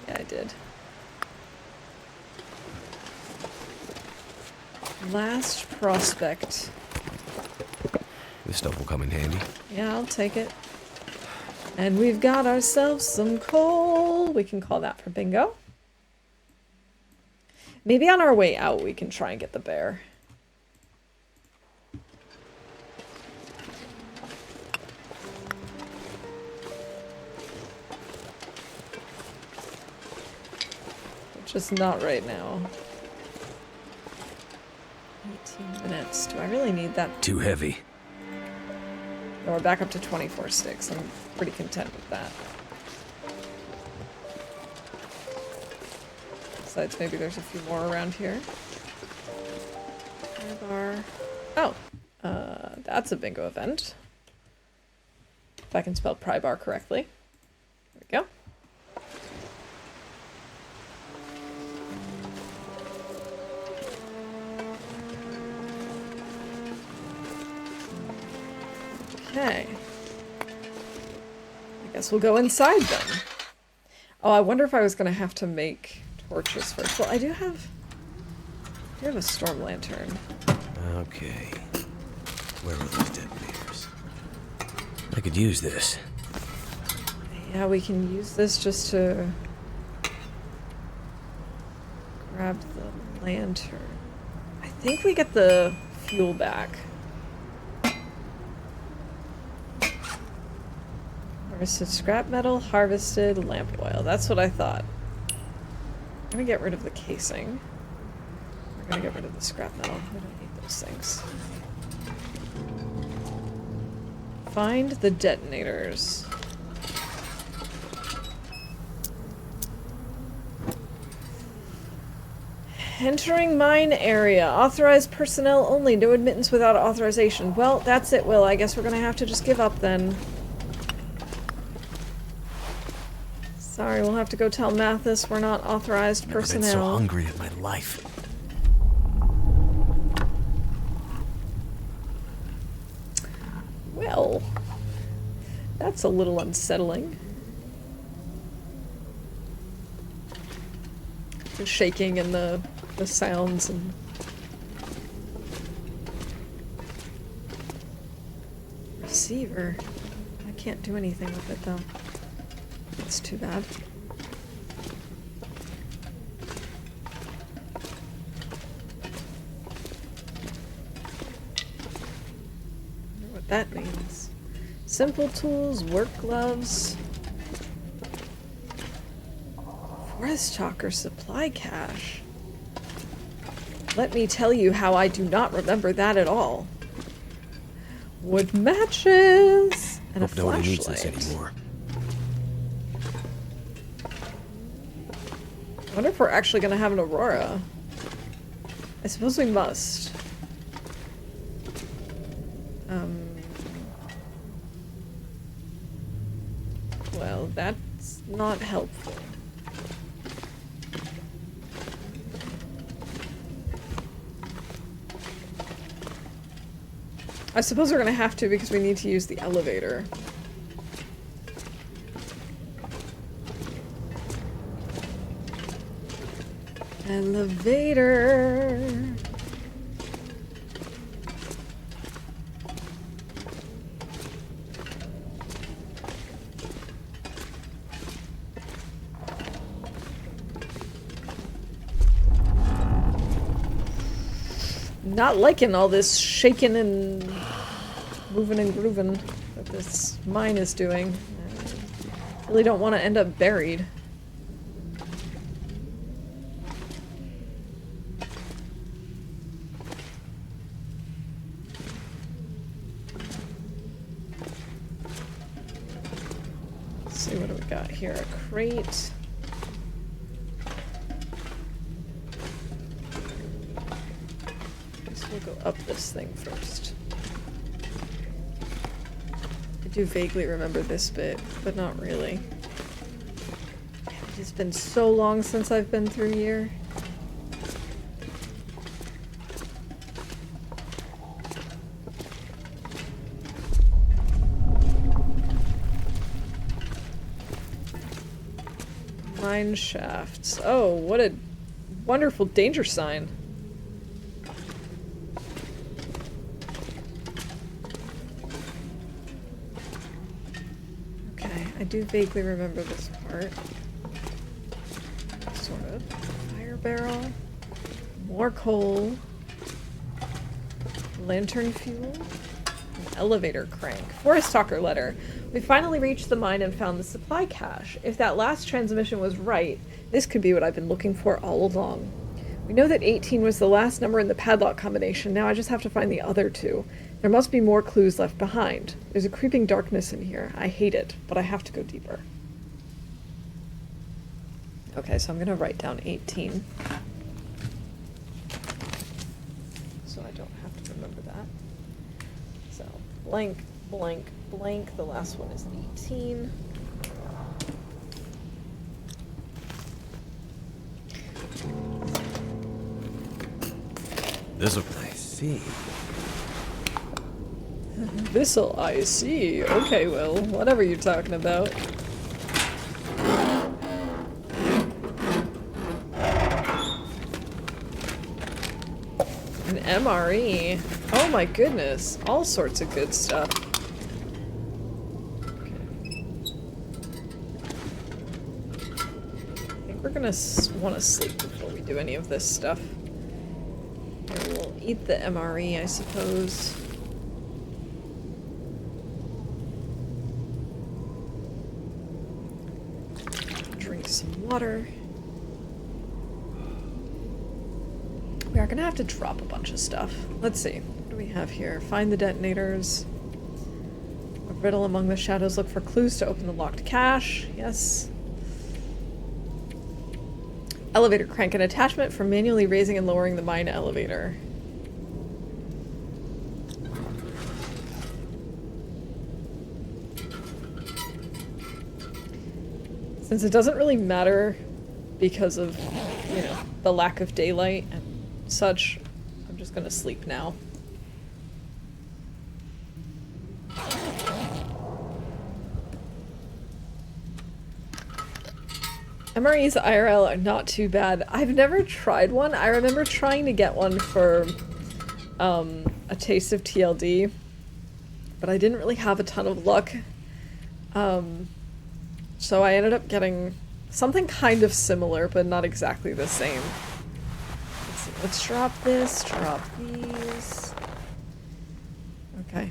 Yeah, I did. Last prospect. This stuff will come in handy. Yeah, I'll take it. And we've got ourselves some coal. We can call that for bingo. Maybe on our way out we can try and get the bear. Just not right now. 18 minutes. Do I really need that? Too heavy. No, we're back up to 24 sticks. I'm pretty content with that. Besides, maybe there's a few more around here. Bar. Oh, that's a bingo event. If I can spell pry bar correctly. There we go. Okay. I guess we'll go inside then. Oh, I wonder if I was gonna have to make torches first. Well, I do have a storm lantern. Okay. Where were those detonators? I could use this. Yeah, we can use this just to grab the lantern. I think we get the fuel back. Harvested scrap metal, harvested lamp oil. That's what I thought. I'm gonna get rid of the casing. We're gonna get rid of the scrap metal. We don't need those things. Find the detonators. Entering mine area. Authorized personnel only. No admittance without authorization. Well, that's it, Will. I guess we're gonna have to just give up then. Sorry, we'll have to go tell Mathis we're not authorized personnel. I've been so hungry in my life. Well, that's a little unsettling. The shaking and the sounds and... Receiver. I can't do anything with it though. That's too bad. I wonder what that means. Simple tools, work gloves. Forest Talker supply cache. Let me tell you how I do not remember that at all. Wood matches and Hope a nobody needs this flashlight. anymore. I wonder if we're actually gonna have an aurora. I suppose we must. Well, that's not helpful. I suppose we're gonna have to because we need to use the elevator. Elevator. Not liking all this shaking and moving and grooving that this mine is doing. I really don't want to end up buried. Let's see, what do we got here? A crate. We'll go up this thing first. I do vaguely remember this bit, but not really. It's been so long since I've been through here. Mine shafts. Oh, what a wonderful danger sign. I do vaguely remember this part. Sort of. Fire barrel. More coal. Lantern fuel. An elevator crank. Forest Talker letter. We finally reached the mine and found the supply cache. If that last transmission was right, this could be what I've been looking for all along. We know that 18 was the last number in the padlock combination. Now I just have to find the other two. There must be more clues left behind. There's a creeping darkness in here. I hate it, but I have to go deeper. Okay, so I'm gonna write down 18. So I don't have to remember that. So, blank, blank, blank. The last one is 18. This'll... I see. This'll I see. Okay, Will. Whatever you're talking about. MRE. Oh my goodness. All sorts of good stuff. Okay. I think we're gonna want to sleep before we do any of this stuff. Here, we'll eat the MRE, I suppose. Drink some water. We are gonna have to drop a bunch of stuff. Let's see. What do we have here? Find the detonators. A riddle among the shadows. Look for clues to open the locked cache. Yes. Elevator crank. An attachment for manually raising and lowering the mine elevator. Since it doesn't really matter because of, you know, the lack of daylight and such, I'm just gonna sleep now. MREs IRL are not too bad. I've never tried one. I remember trying to get one for a taste of TLD, but I didn't really have a ton of luck. So I ended up getting something kind of similar, but not exactly the same. Let's see, let's drop this, drop these. Okay,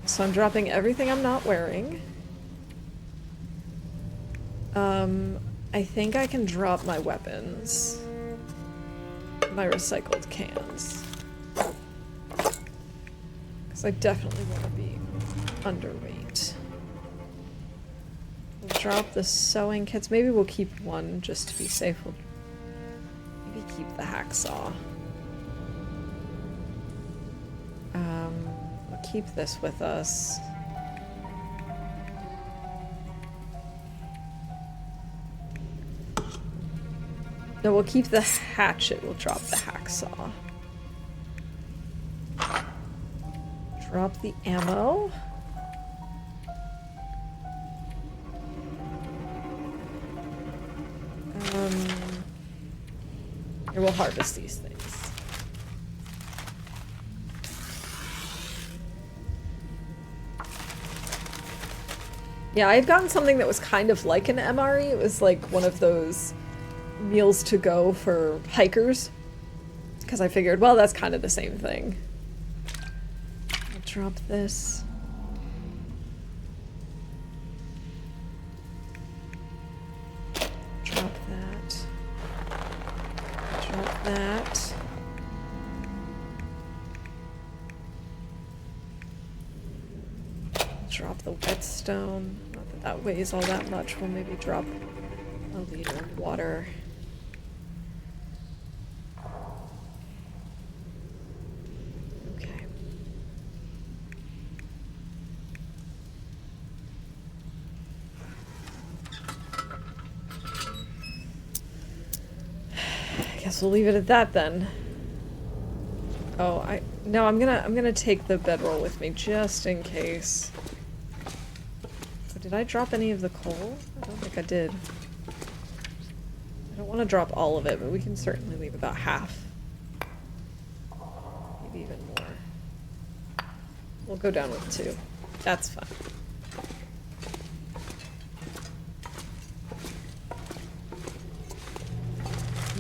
so I'm dropping everything I'm not wearing. I think I can drop my weapons. My recycled cans. Because I definitely want to be underweight. We'll drop the sewing kits. Maybe we'll keep one just to be safe. We'll maybe keep the hacksaw. We'll keep this with us. No, we'll keep the hatchet. We'll drop the hacksaw. Drop the ammo. Here, we'll harvest these things. Yeah, I had gotten something that was kind of like an MRE. It was like one of those meals to go for hikers. Because I figured, well, that's kind of the same thing. I'll drop this. Drop that. Drop that. Drop the whetstone. Not that that weighs all that much. We'll maybe drop a liter of water. Okay. I guess we'll leave it at that then. Oh, I'm gonna take the bedroll with me just in case. Oh, did I drop any of the coal? I don't think I did. I don't want to drop all of it, but we can certainly leave about half. Maybe even more. We'll go down with 2. That's fine.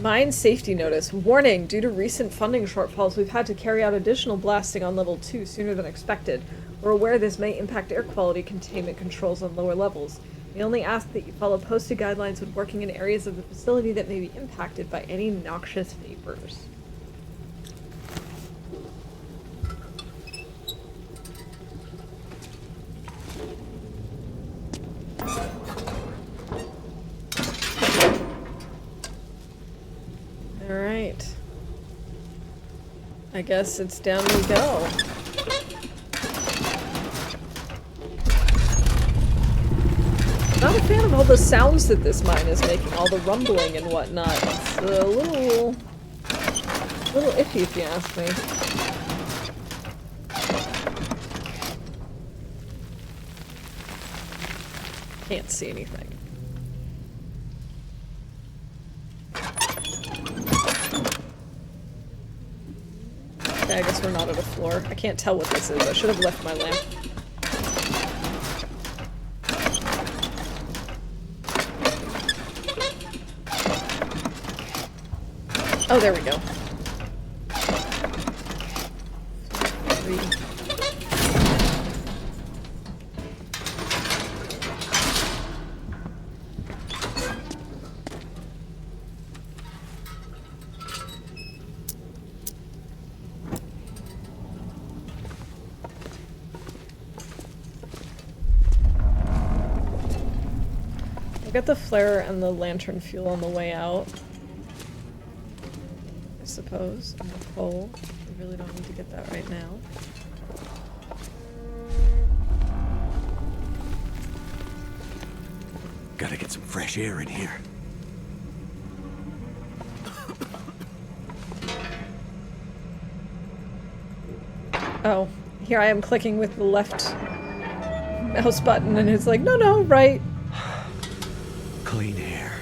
Mine safety notice. Warning, due to recent funding shortfalls, we've had to carry out additional blasting on level 2 sooner than expected. We're aware this may impact air quality containment controls on lower levels. We only ask that you follow posted guidelines when working in areas of the facility that may be impacted by any noxious vapors. Alright. I guess it's down we go. Not a fan of all the sounds that this mine is making, all the rumbling and whatnot. It's a little iffy if you ask me. Can't see anything. Okay. I guess we're not at a floor. I can't tell what this is. I should have left my lamp. Oh, there we go. 3. I'll get the flare and the lantern fuel on the way out. I suppose. And the coal. We really don't need to get that right now. Gotta get some fresh air in here. Oh, here I am clicking with the left mouse button and it's like, no, no, right. Clean air.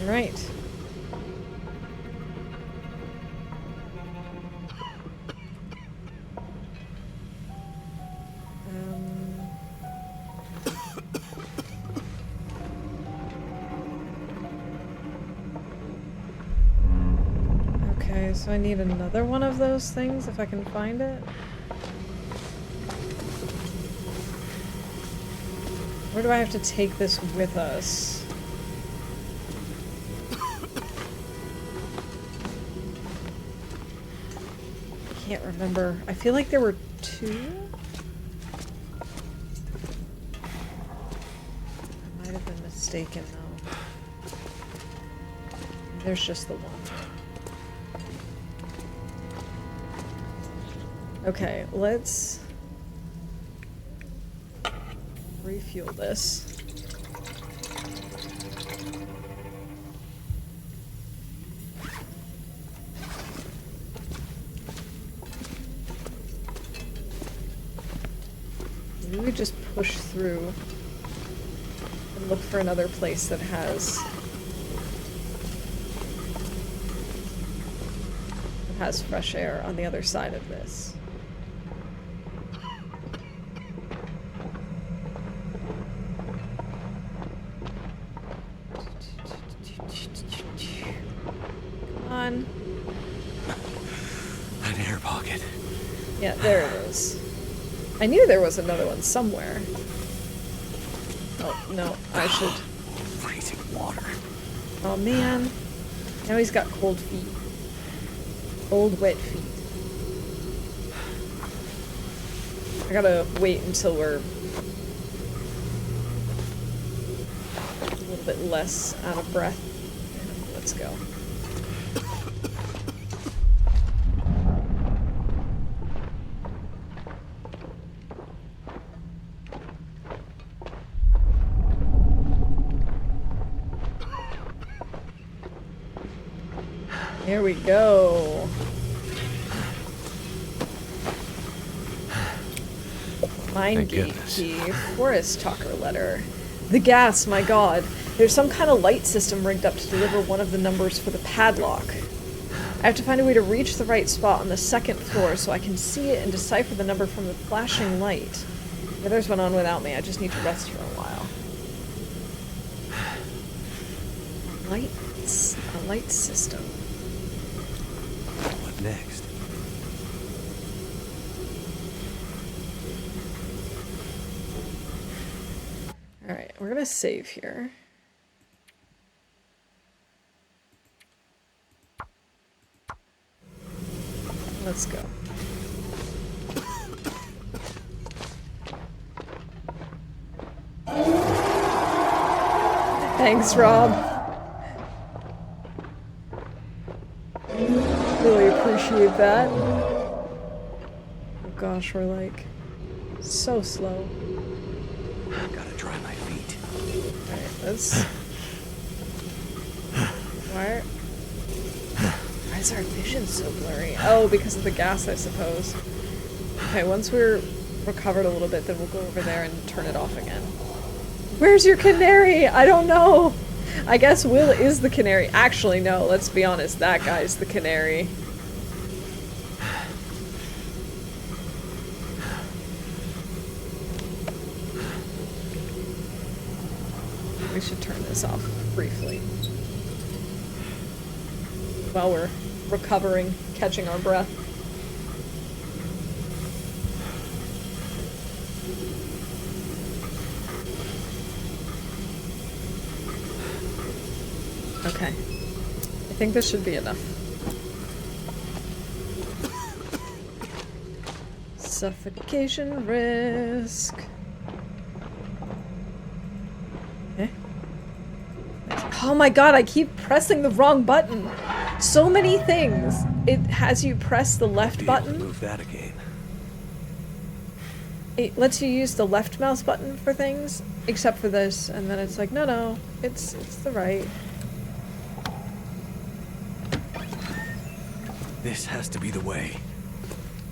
Right. Okay, so I need another one of those things if I can find it. Where do I have to take this with us? I can't remember. I feel like there were 2? I might have been mistaken though. There's just the one. Okay, let's refuel this. Maybe we just push through and look for another place that has fresh air on the other side of this. On. An air pocket. Yeah, there it is. I knew there was another one somewhere. Oh, no, I should... Freezing water. Oh, man. Now he's got cold feet. Old, wet feet. I gotta wait until we're a little bit less out of breath. Let's go. Here we go. Mind gate key. Forest talker letter. The gas, my god. There's some kind of light system rigged up to deliver one of the numbers for the padlock. I have to find a way to reach the right spot on the 2nd floor so I can see it and decipher the number from the flashing light. The others went on without me. I just need to rest here a while. A light system. What next? Alright, we're gonna save here. Let's go. Thanks, Rob. Really appreciate that. Oh gosh, we're like so slow. Gotta dry my feet. Alright, let's... Why is our vision so blurry? Oh, because of the gas, I suppose. Okay, once we're recovered a little bit, then we'll go over there and turn it off again. Where's your canary? I don't know. I guess Will is the canary. Actually, no, let's be honest, that guy's the canary. We should turn this off briefly. While we're recovering, catching our breath. Okay. I think this should be enough. Suffocation risk. Okay. Oh my god, I keep pressing the wrong button. So many things. It has you press the left button. Move that again. It lets you use the left mouse button for things, except for this, and then it's like, no, it's the right. This has to be the way.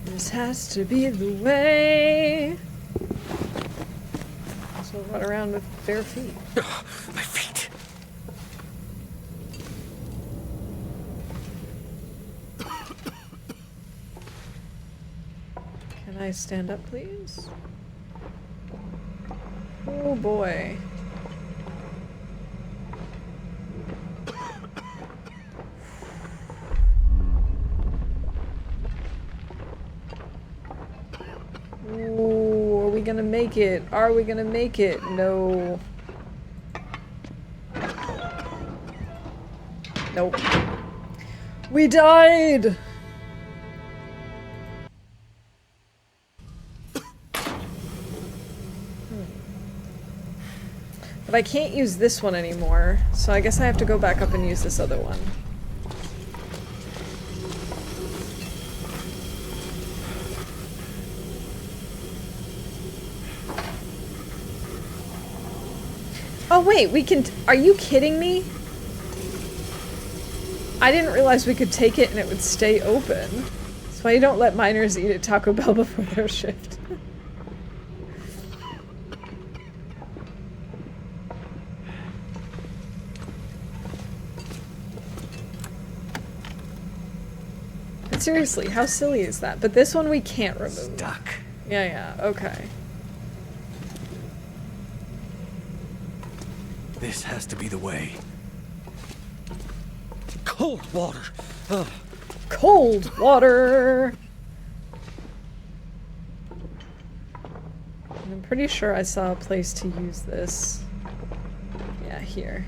This has to be the way. So we'll run around with bare feet. My feet. Can I stand up, please? Oh boy. Ooh, are we gonna make it? Are we gonna make it? No. Nope. We died! But I can't use this one anymore, so I guess I have to go back up and use this other one. Oh wait, we can- are you kidding me? I didn't realize we could take it and it would stay open. That's why you don't let miners eat at Taco Bell before their shift. But seriously, how silly is that? But this one we can't remove. Stuck. Yeah, okay. This has to be the way. Cold water. Ugh. Cold water! I'm pretty sure I saw a place to use this. Yeah, here.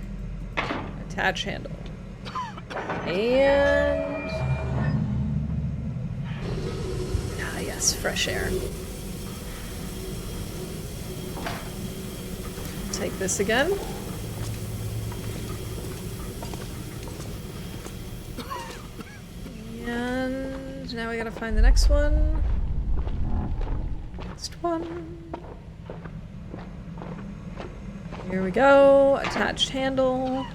Attach handle. And... ah, yes, fresh air. Take this again. And now we gotta find the next one. Next one. Here we go. Attached handle.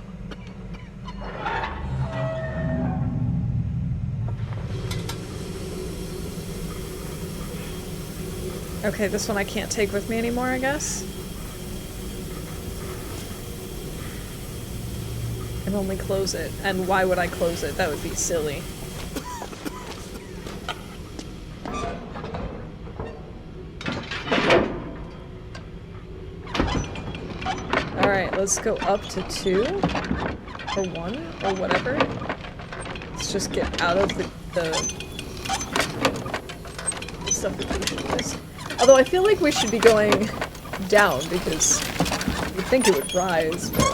Okay, this one I can't take with me anymore, I guess. I can only close it. And why would I close it? That would be silly. Alright, let's go up to 2. Or 1, or whatever. Let's just get out of the suffocation list. Although I feel like we should be going down because you'd think it would rise, but...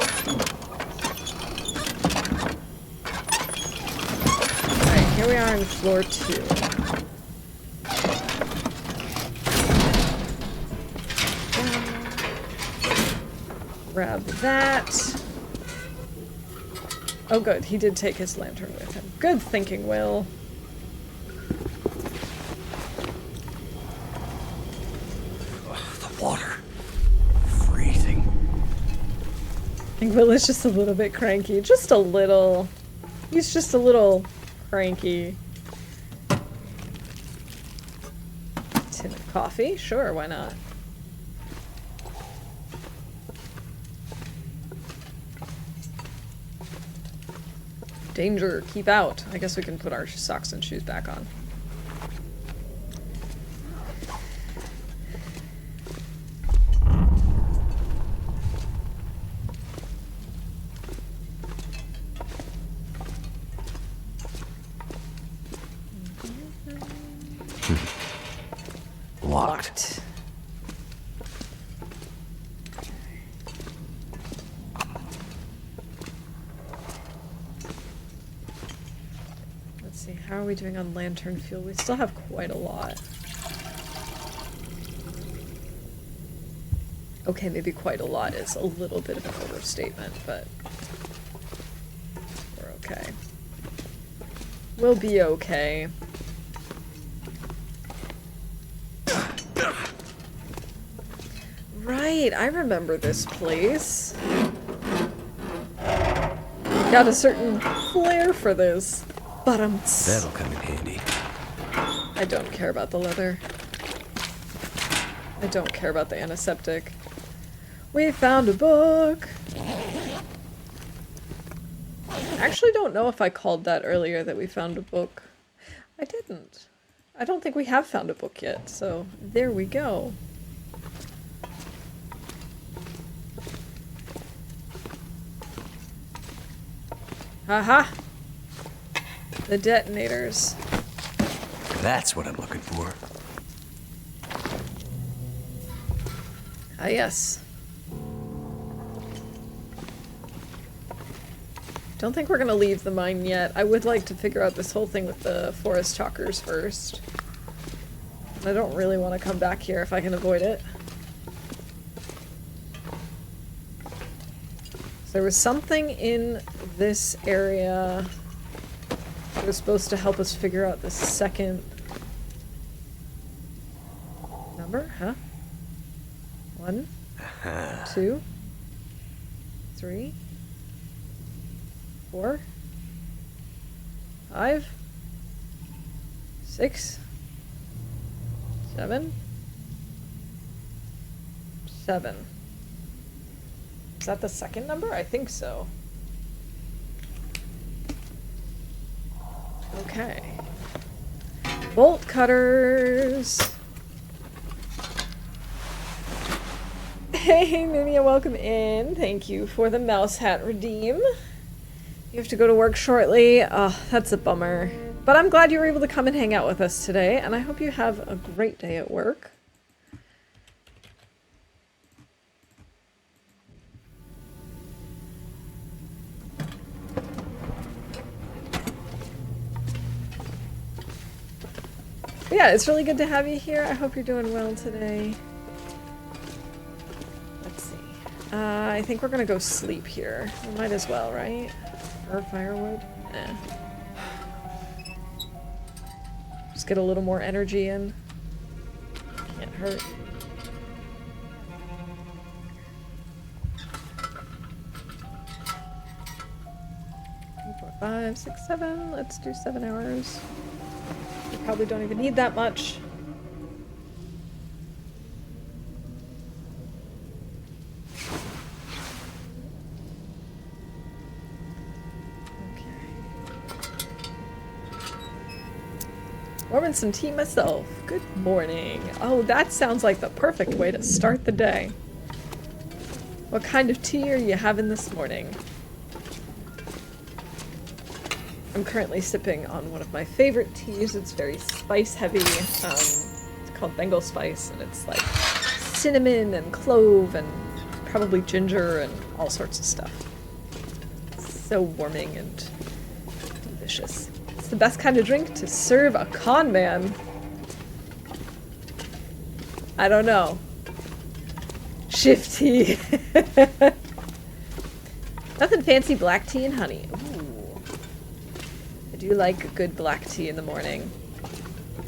Alright, here we are on floor 2. Grab that. Oh good, he did take his lantern with him. Good thinking, Will. The water. Freezing. I think Will is just a little bit cranky. Just a little. He's just a little cranky. Tin of coffee? Sure, why not? Danger, keep out. I guess we can put our socks and shoes back on. Locked. Let's see, how are we doing on lantern fuel? We still have quite a lot. Okay, maybe quite a lot is a little bit of an overstatement, but we're okay. We'll be okay. Right, I remember this place. Got a certain flair for this. That'll come in handy. I don't care about the leather. I don't care about the antiseptic. We found a book! I actually don't know if I called that earlier that we found a book. I didn't. I don't think we have found a book yet, so there we go. Haha! The detonators. That's what I'm looking for. Ah, yes. Don't think we're gonna leave the mine yet. I would like to figure out this whole thing with the forest talkers first. I don't really want to come back here if I can avoid it. So there was something in this area that was supposed to help us figure out the second number, huh? 1, 2, 3, 4, 5, 6, 7, 7. Is that the second number? I think so. Okay. Bolt cutters. Hey, Mimia, welcome in. Thank you for the mouse hat redeem. You have to go to work shortly. Oh, that's a bummer. But I'm glad you were able to come and hang out with us today, and I hope you have a great day at work. But yeah, it's really good to have you here. I hope you're doing well today. Let's see. I think we're gonna go sleep here. We might as well, right? Or firewood? Eh. Just get a little more energy in. Can't hurt. Three, 4, 5, 6, 7. Let's do 7 hours. We probably don't even need that much. Warming some tea myself. Good morning. Oh, that sounds like the perfect way to start the day. What kind of tea are you having this morning? I'm currently sipping on one of my favorite teas. It's very spice heavy. It's called Bengal spice, and it's like cinnamon and clove and probably ginger and all sorts of stuff. It's so warming and delicious. It's the best kind of drink to serve a con man. I don't know. Shift tea. Nothing fancy, black tea and honey. Ooh. I do like a good black tea in the morning.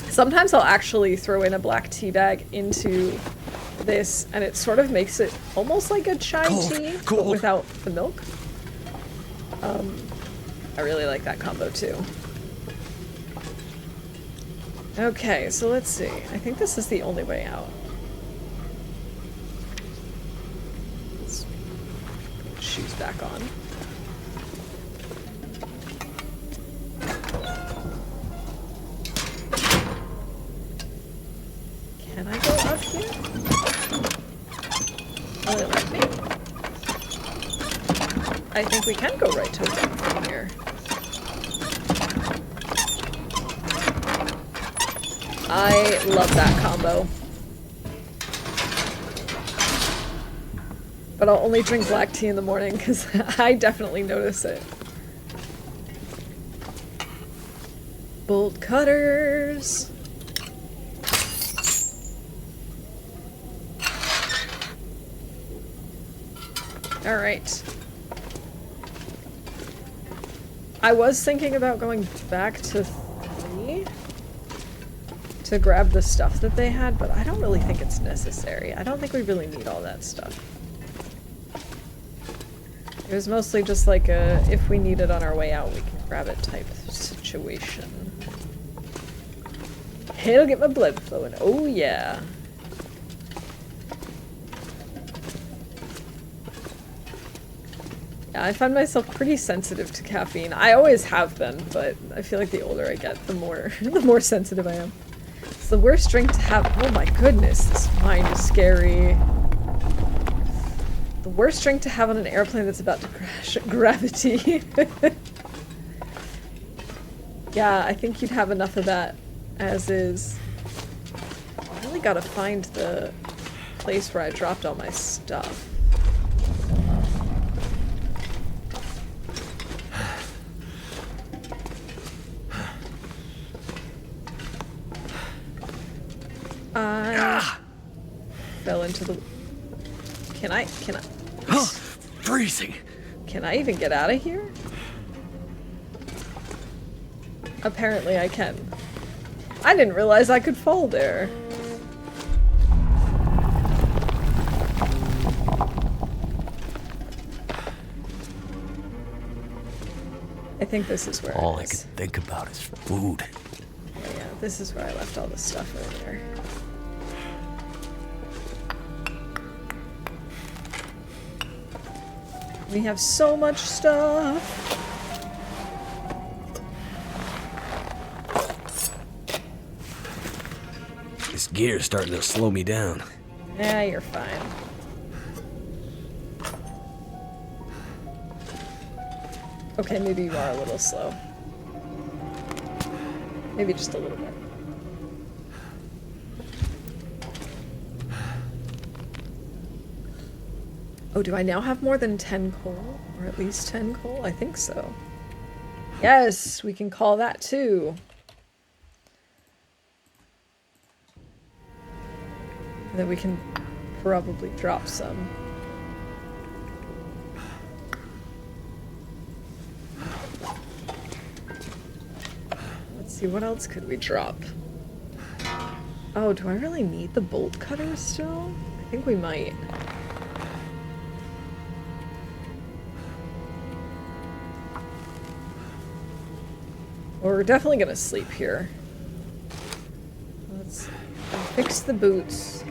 Sometimes I'll actually throw in a black tea bag into this, and it sort of makes it almost like a chai tea, but without the milk. I really like that combo too. Okay, so let's see. I think this is the only way out. Let's put the shoes back on. I think we can go right to a gun from here. I love that combo. But I'll only drink black tea in the morning because I definitely notice it. Bolt cutters. Alright. I was thinking about going back to 3 to grab the stuff that they had, but I don't really think it's necessary. I don't think we really need all that stuff. It was mostly just like a, if we need it on our way out, we can grab it type situation. It'll get my blood flowing. Oh yeah. Yeah, I find myself pretty sensitive to caffeine. I always have been, but I feel like the older I get, the more the more sensitive I am. It's the worst drink to have. Oh my goodness, this wine is scary. The worst drink to have on an airplane that's about to crash at gravity. Yeah, I think you'd have enough of that as is. I really gotta find the place where I dropped all my stuff. I fell into the... Can I... Freezing. Can I even get out of here? Apparently I can. I didn't realize I could fall there. I think this is where All it I is. could think about is food. Yeah, this is where I left all the stuff earlier. We have so much stuff. This gear's starting to slow me down. Yeah, you're fine. Okay, maybe you are a little slow. Maybe just a little bit. Oh, do I now have more than 10 coal? Or at least 10 coal? I think so. Yes, we can call that too. And then we can probably drop some. Let's see, what else could we drop? Oh, do I really need the bolt cutters still? I think we might. We're definitely gonna sleep here. Let's see. I'll fix the boots.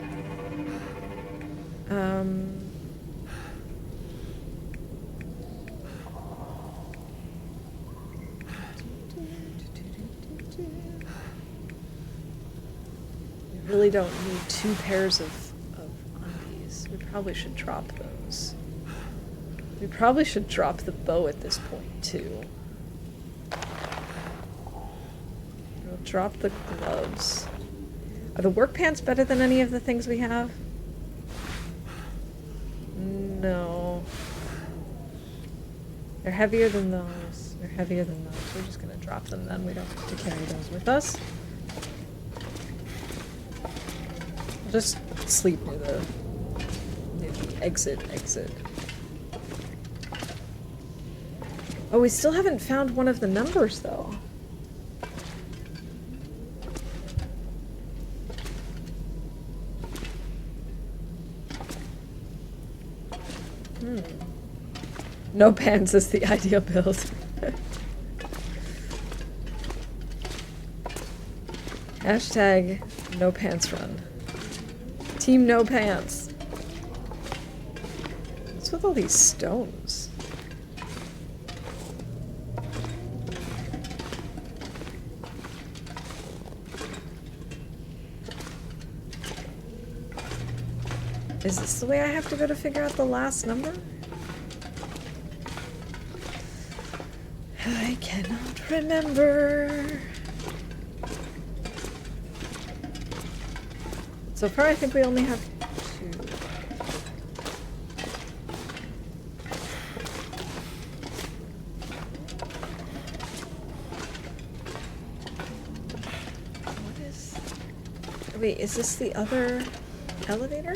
We really don't need 2 pairs of undies. We probably should drop those. We probably should drop the bow at this point too. We'll drop the gloves. Are the work pants better than any of the things we have? No. They're heavier than those. They're heavier than those. We're just gonna drop them then. We don't have to carry those with us. We'll just sleep near the exit. Oh, we still haven't found one of the numbers though. No pants is the ideal build. Hashtag no pants run. Team no pants. What's with all these stones? Is this the way I have to go to figure out the last number? I cannot remember. So far, I think we only have 2. What is... Wait, is this the other elevator?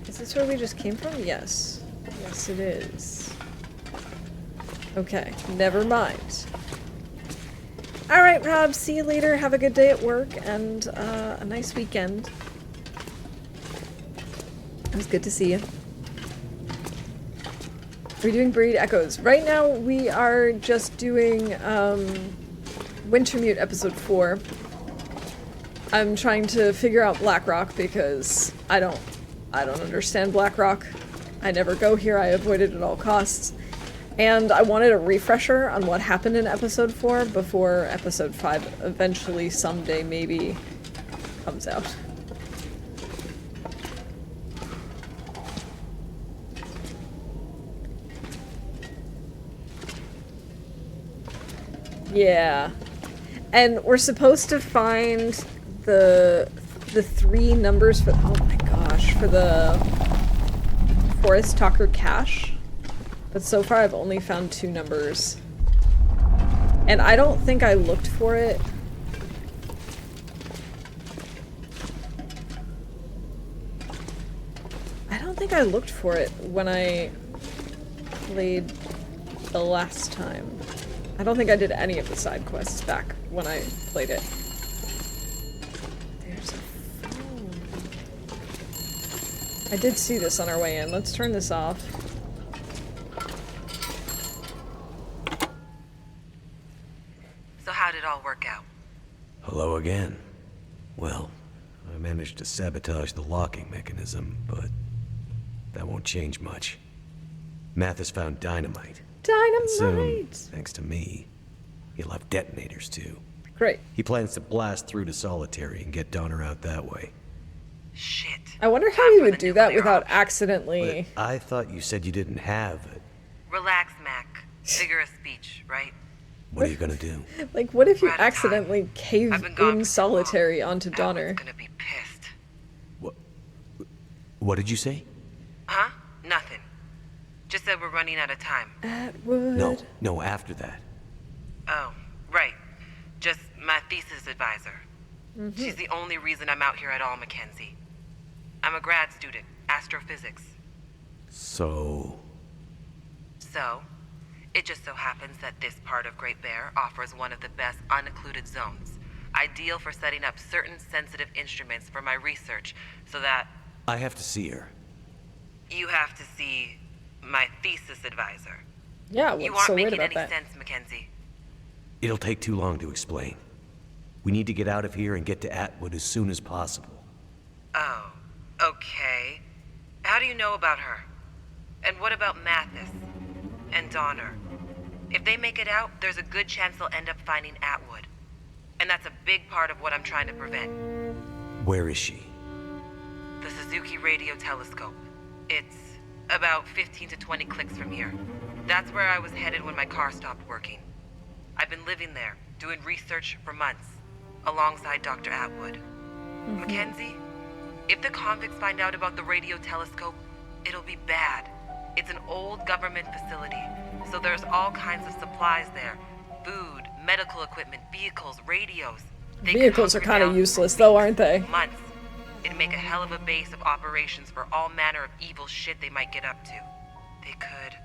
Is this where we just came from? Yes. Yes, it is. Okay, never mind. Alright, Rob, see you later. Have a good day at work and a nice weekend. It was good to see you. We're doing Breed Echoes. Right now, we are just doing Wintermute episode 4. I'm trying to figure out Blackrock because I don't understand Blackrock. I never go here. I avoid it at all costs. And I wanted a refresher on what happened in episode 4 before episode 5 eventually someday maybe comes out. Yeah. And we're supposed to find the 3 numbers for, oh my gosh, for the Forest Talker cache. But so far I've only found 2 numbers. And I don't think I looked for it. I don't think I looked for it when I played the last time. I don't think I did any of the side quests back when I played it. There's a phone. I did see this on our way in. Let's turn this off. So how did it all work out? Hello again. Well, I managed to sabotage the locking mechanism, but that won't change much. Mathis found dynamite. And soon, thanks to me, he'll have detonators too. Great. He plans to blast through to Solitary and get Donner out that way. Shit. I wonder how he would do that without accidentally... But I thought you said you didn't have it. Relax, Mac. Figure of speech, right? What are you gonna do? Like, what if you We're out of accidentally time. cave I've been gone in for too Solitary long. onto Donner? Atwood's gonna be pissed. What did you say? Huh? Nothing. Just said we're running out of time. Atwood. No, after that. Oh, right. Just my thesis advisor. She's the only reason I'm out here at all, Mackenzie. I'm a grad student, astrophysics. So, It just so happens that this part of Great Bear offers one of the best unoccluded zones, ideal for setting up certain sensitive instruments for my research, so that I have to see her. you have to see my thesis advisor. Yeah, You what's aren't so weird making about any that? sense, Mackenzie. It'll take too long to explain. We need to get out of here and get to Atwood as soon as possible. Oh, okay. How do you know about her? And what about Mathis? And Donner? If they make it out, there's a good chance they'll end up finding Atwood. And that's a big part of what I'm trying to prevent. Where is she? The Suzuki Radio Telescope. It's about 15 to 20 clicks from here. That's where I was headed when my car stopped working. I've been living there, doing research for months, alongside Dr. Atwood. Mackenzie, if the convicts find out about the radio telescope, it'll be bad. It's an old government facility, so there's all kinds of supplies there. Food, medical equipment, vehicles, radios. They could Vehicles are hunker kind of down useless, for though, weeks, aren't they? Months. It'd make a hell of a base of operations for all manner of evil shit they might get up to. They could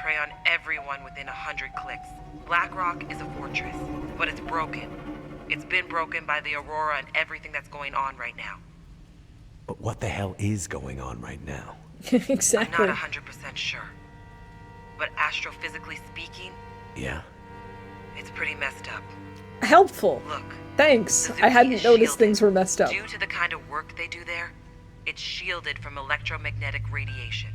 prey on everyone within 100 clicks. Blackrock is a fortress, but it's broken. It's been broken by the Aurora and everything that's going on right now. But what the hell is going on right now? Exactly. I'm not 100% sure. But astrophysically speaking, Yeah? it's pretty messed up. Helpful. Look, Thanks. Suzuki I hadn't is noticed shielded. things were messed up. Due to the kind of work they do there, it's shielded from electromagnetic radiation.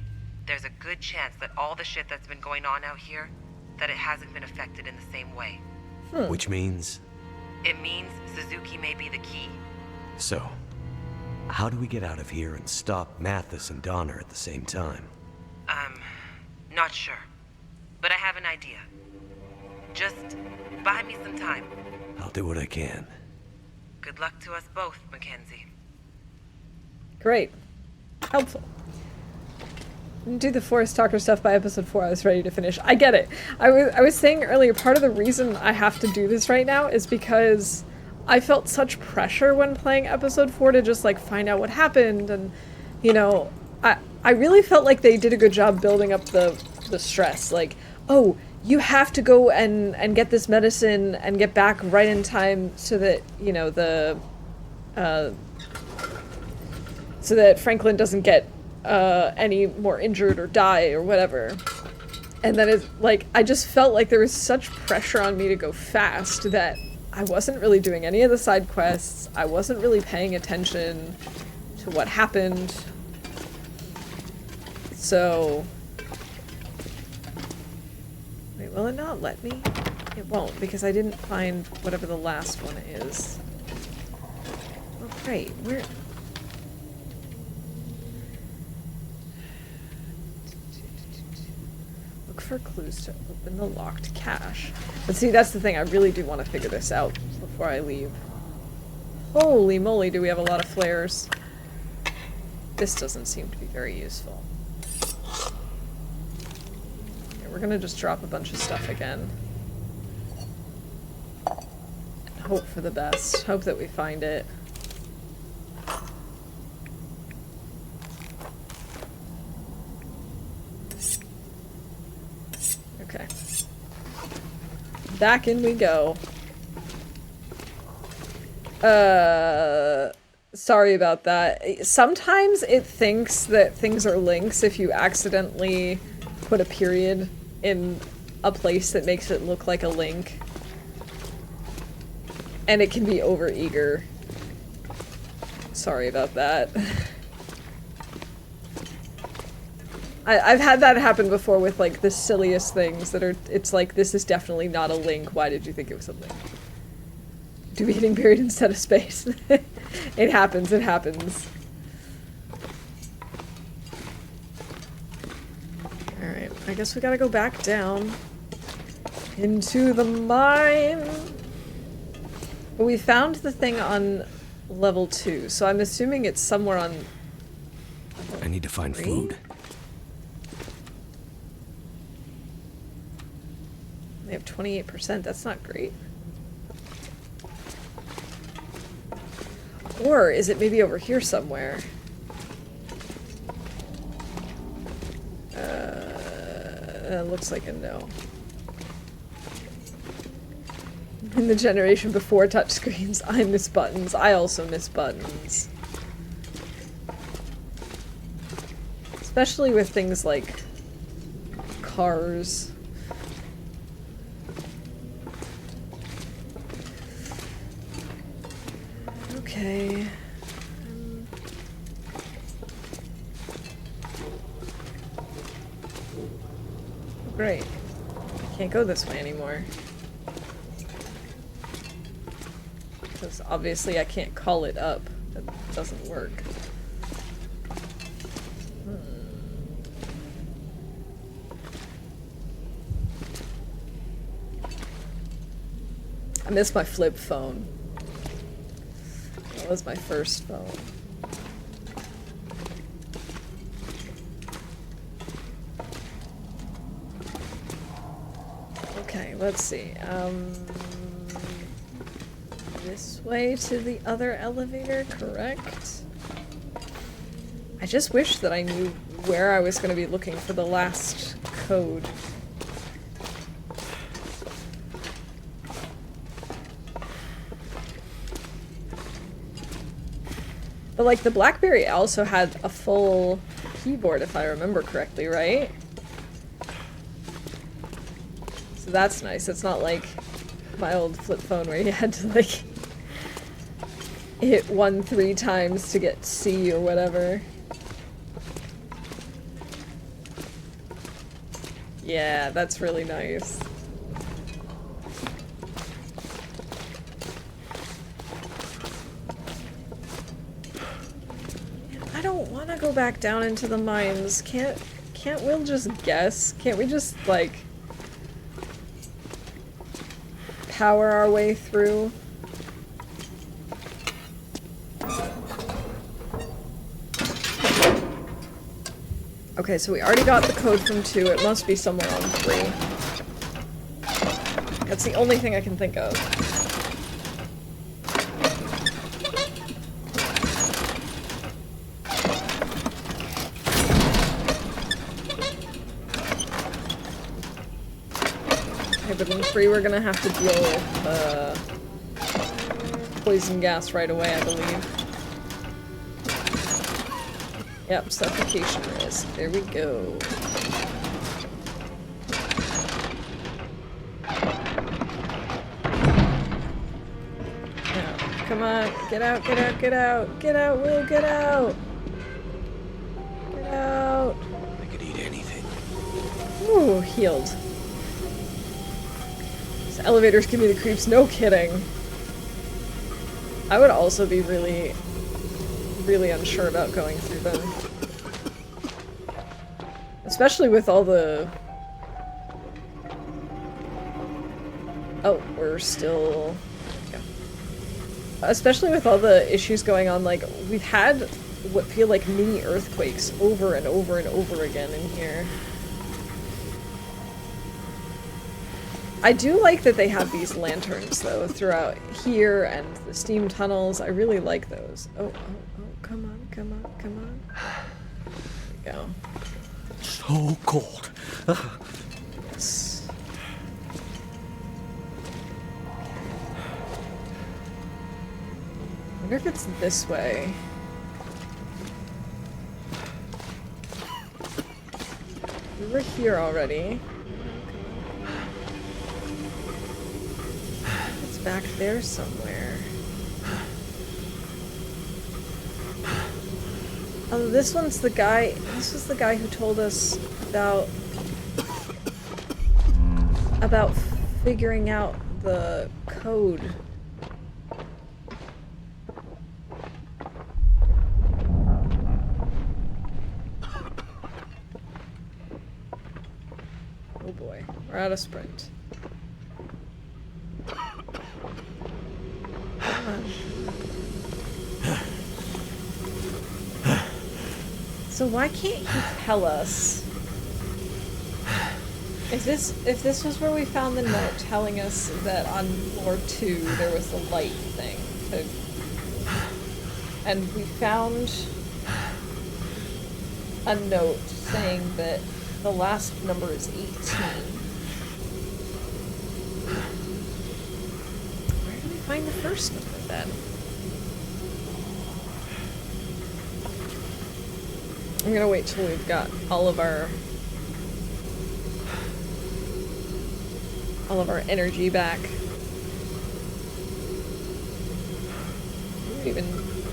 There's a good chance that all the shit that's been going on out here, that it hasn't been affected in the same way. Which means... It means Suzuki may be the key. So, how do we get out of here and stop Mathis and Donner at the same time? Not sure. But I have an idea. Just buy me some time. I'll do what I can. Good luck to us both, Mackenzie. Great. Helpful. Didn't do the Forest Talker stuff by episode 4. I was ready to finish. I get it. I was saying earlier, part of the reason I have to do this right now is because I felt such pressure when playing episode 4 to just, like, find out what happened. And, you know, I really felt like they did a good job building up the stress. Like, oh, you have to go and get this medicine and get back right in time so that, you know, so that Franklin doesn't get any more injured or die or whatever. And then it's like, I just felt like there was such pressure on me to go fast that I wasn't really doing any of the side quests. I wasn't really paying attention to what happened. So... Wait, will it not let me? It won't, because I didn't find whatever the last one is. Oh, great. Where... Look for clues to open the locked cache. But see, that's the thing. I really do want to figure this out before I leave. Holy moly, do we have a lot of flares. This doesn't seem to be very useful. Okay, we're gonna just drop a bunch of stuff again. And hope for the best. Hope that we find it. Okay. Back in we go. Sorry about that. Sometimes it thinks that things are links if you accidentally put a period in a place that makes it look like a link. And it can be overeager. Sorry about that. I've had that happen before with, like, the silliest things that are, it's like, this is definitely not a link. Why did you think it was a link? To be hitting period instead of space. It happens, it happens. Alright, I guess we gotta go back down into the mine. But we found the thing on level 2, so I'm assuming it's somewhere on... I need to find food. They have 28%, that's not great. Or is it maybe over here somewhere? That looks like a no. In the generation before touchscreens, I miss buttons. I also miss buttons. Especially with things like cars. Okay. Great. I can't go this way anymore. Because obviously I can't call it up. That doesn't work. I miss my flip phone. That was my first phone. Okay, let's see. This way to the other elevator, correct? I just wish that I knew where I was going to be looking for the last code. But, like, the BlackBerry also had a full keyboard, if I remember correctly, right? So that's nice. It's not like my old flip phone where you had to, like, hit 1 3 times to get C or whatever. Yeah, that's really nice. I don't want to go back down into the mines. Can't Will just guess? Can't we just, like, power our way through. Okay, so we already got the code from 2. It must be somewhere on 3. That's the only thing I can think of. Okay, but in 3 we're gonna have to deal with poison gas right away, I believe. Yep, suffocation risk. There we go. Now, come on, get out, get out, get out! Get out, Will, get out! Get out! I could eat anything. Ooh, healed. These elevators give me the creeps, no kidding. I would also be really unsure about going through them. Especially with all the... Oh, we're still... Yeah. Especially with all the issues going on, like, we've had what feel like mini earthquakes over and over and over again in here. I do like that they have these lanterns, though, throughout here and the steam tunnels. I really like those. Oh, come on, come on, come on. There we go. So cold. Yes. I wonder if it's this way. We were here already. It's back there somewhere. Oh, this one's the guy. This was the guy who told us about figuring out the code. Oh boy, we're out of sprint. Come on. So why can't he tell us? If this was where we found the note telling us that on floor 2 there was the light thing, and we found a note saying that the last number is 18. Where do we find the first number then? I'm gonna wait till we've got all of our energy back. We can even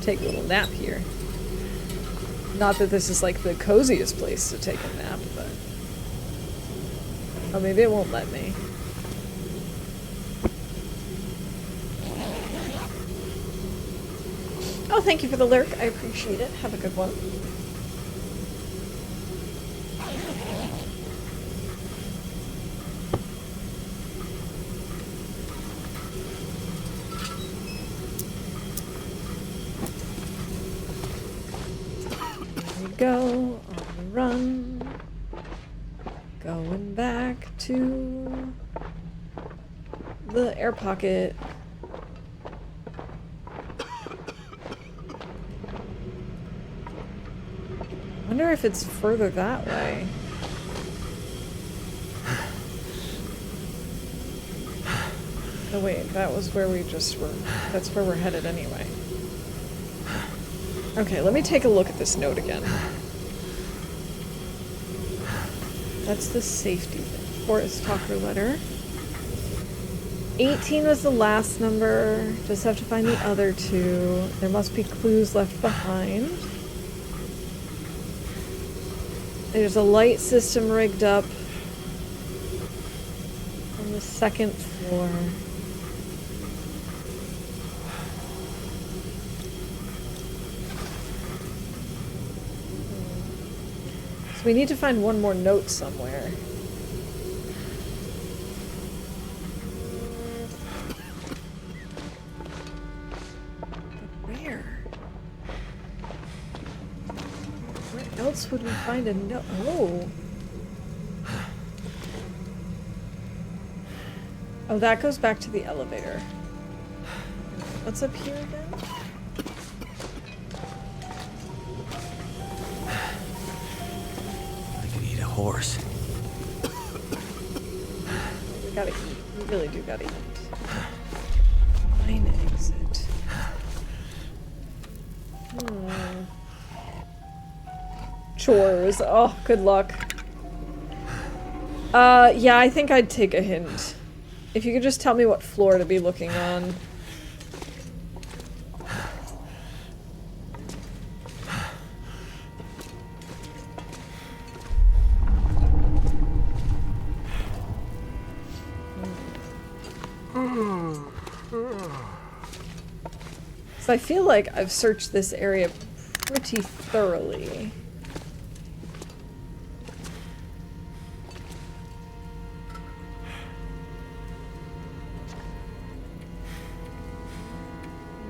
take a little nap here. Not that this is like the coziest place to take a nap, but... Oh, maybe it won't let me. Oh, thank you for the lurk. I appreciate it. Have a good one. Go on the run, going back to the air pocket. Wonder if it's further that way. Oh wait, that was where we just were. That's where we're headed anyway. Okay, let me take a look at this note again. That's the safety Forest Talker letter. 18 was the last number. Just have to find the other 2. There must be clues left behind. There's a light system rigged up on the 2nd floor. So we need to find one more note somewhere. else would we find a note? Oh. Oh, that goes back to the elevator. What's up here again? I could eat a horse. We gotta eat. We really do gotta eat. Mine exit. Chores. Oh, good luck. Yeah, I think I'd take a hint. If you could just tell me what floor to be looking on. So I feel like I've searched this area pretty thoroughly.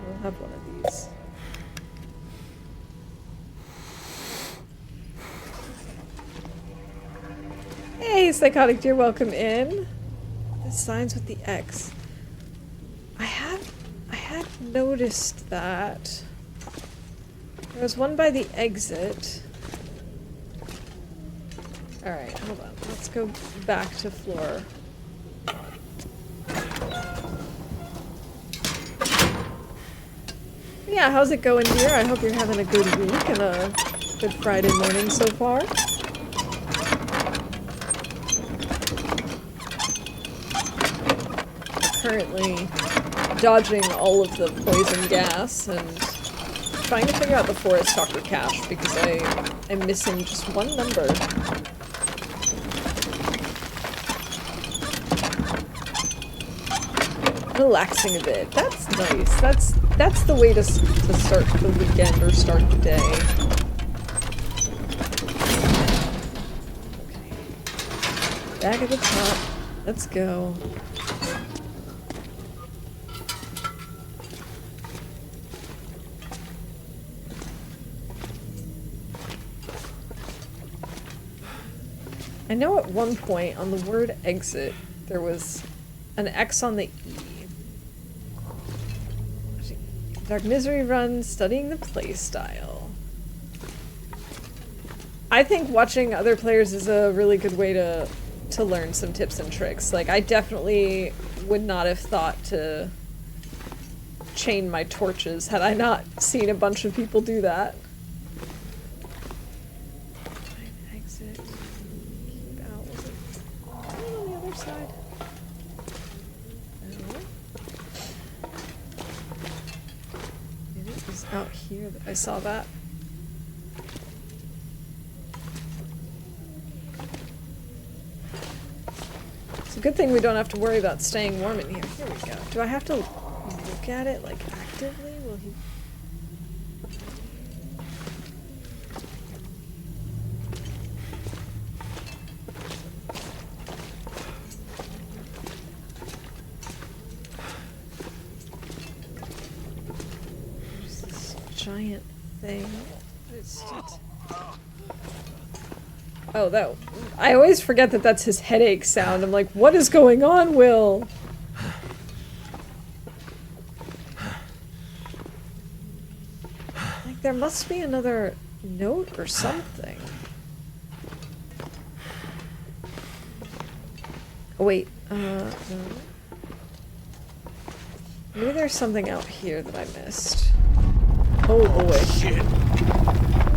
We'll have one of these. Hey, Psychotic Deer, welcome in. The signs with the X. I had noticed that. There was one by the exit. Alright, hold on. Let's go back to floor. Yeah, how's it going, dear? I hope you're having a good week and a good Friday morning so far. Currently dodging all of the poison gas and trying to figure out the Forest Stalker cache because I'm missing just one number. Relaxing a bit. That's nice. That's the way to start the weekend or start the day. Okay. Back at the top. Let's go. I know at one point on the word exit there was an X on the E. Dark Misery Run, studying the playstyle. I think watching other players is a really good way to learn some tips and tricks. Like, I definitely would not have thought to chain my torches had I not seen a bunch of people do that. Exit. Keep out. Was it on the other side? No. Maybe it was out here that I saw that. It's a good thing we don't have to worry about staying warm in here. Here we go. Do I have to look at it, like, actively? Will he... There's this giant thing. It's just... Oh, that... I always forget that that's his headache sound. I'm like, what is going on, Will? Like, there must be another note or something. Oh, wait. No. Maybe there's something out here that I missed. Oh, boy. Shit.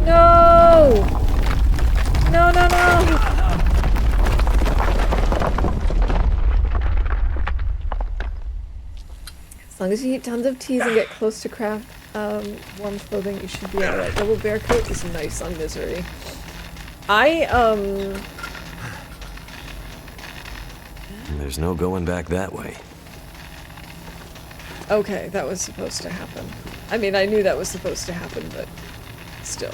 No! No, no, no! As long as you eat tons of teas and get close to craft warm clothing, you should be alright. Double bear coat is nice on Misery. There's no going back that way. Okay, that was supposed to happen. I mean, I knew that was supposed to happen, but still.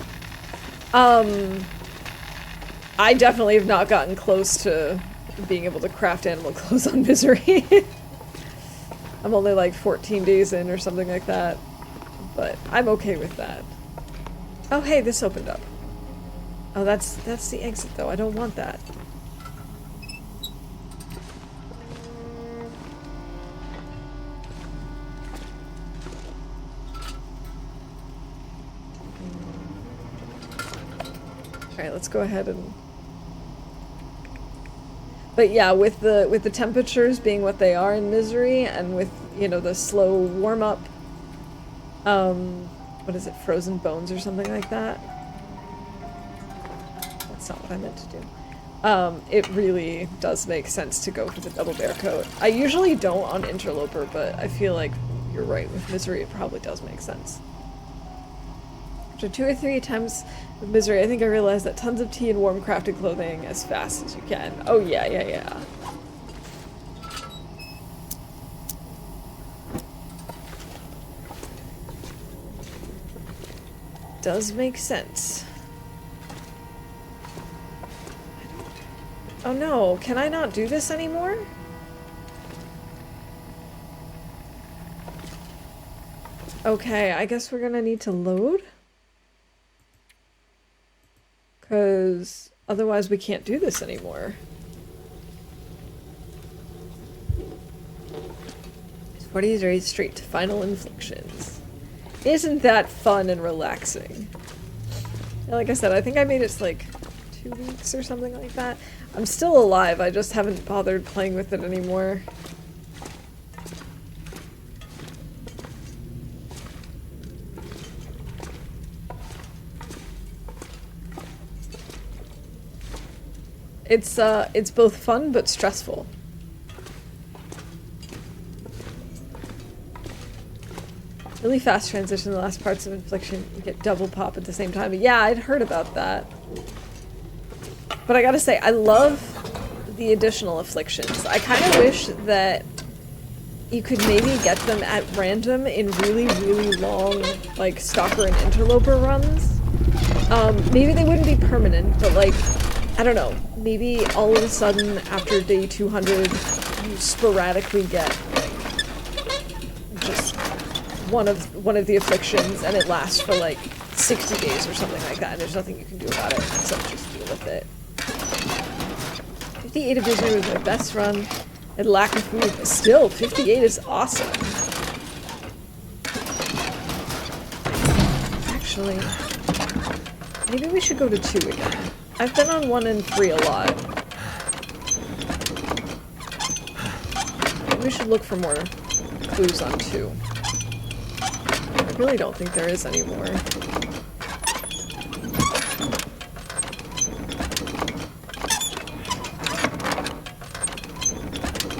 I definitely have not gotten close to being able to craft animal clothes on Misery. I'm only like 14 days in or something like that, but I'm okay with that. Oh hey, this opened up. Oh, that's the exit though. I don't want that. Alright, let's go ahead and... But yeah, with the temperatures being what they are in Misery, and with, you know, the slow warm-up, what is it, frozen bones or something like that? That's not what I meant to do. It really does make sense to go for the double bear coat. I usually don't on Interloper, but I feel like you're right, with Misery it probably does make sense. After 2 or 3 attempts with Misery, I think I realized that tons of tea and warm crafted clothing as fast as you can. Oh yeah. Does make sense. Oh no, can I not do this anymore? Okay, I guess we're gonna need to load. Because otherwise we can't do this anymore. It's 40 days straight to final inflictions. Isn't that fun and relaxing? Yeah, like I said, I think I made it like 2 weeks or something like that. I'm still alive, I just haven't bothered playing with it anymore. It's both fun but stressful. Really fast transition in the last parts of Infliction. You get double pop at the same time. Yeah, I'd heard about that. But I gotta say, I love the additional afflictions. I kind of wish that you could maybe get them at random in really, really long, like, Stalker and Interloper runs. Maybe they wouldn't be permanent, but like, I don't know, maybe all of a sudden after day 200 you sporadically get like just one of the afflictions and it lasts for like 60 days or something like that and there's nothing you can do about it except just deal with it. 58 of Misery was my best run. And lack of food, but still 58 is awesome. Actually, maybe we should go to 2 again. I've been on 1 and 3 a lot. Maybe we should look for more clues on 2. I really don't think there is anymore.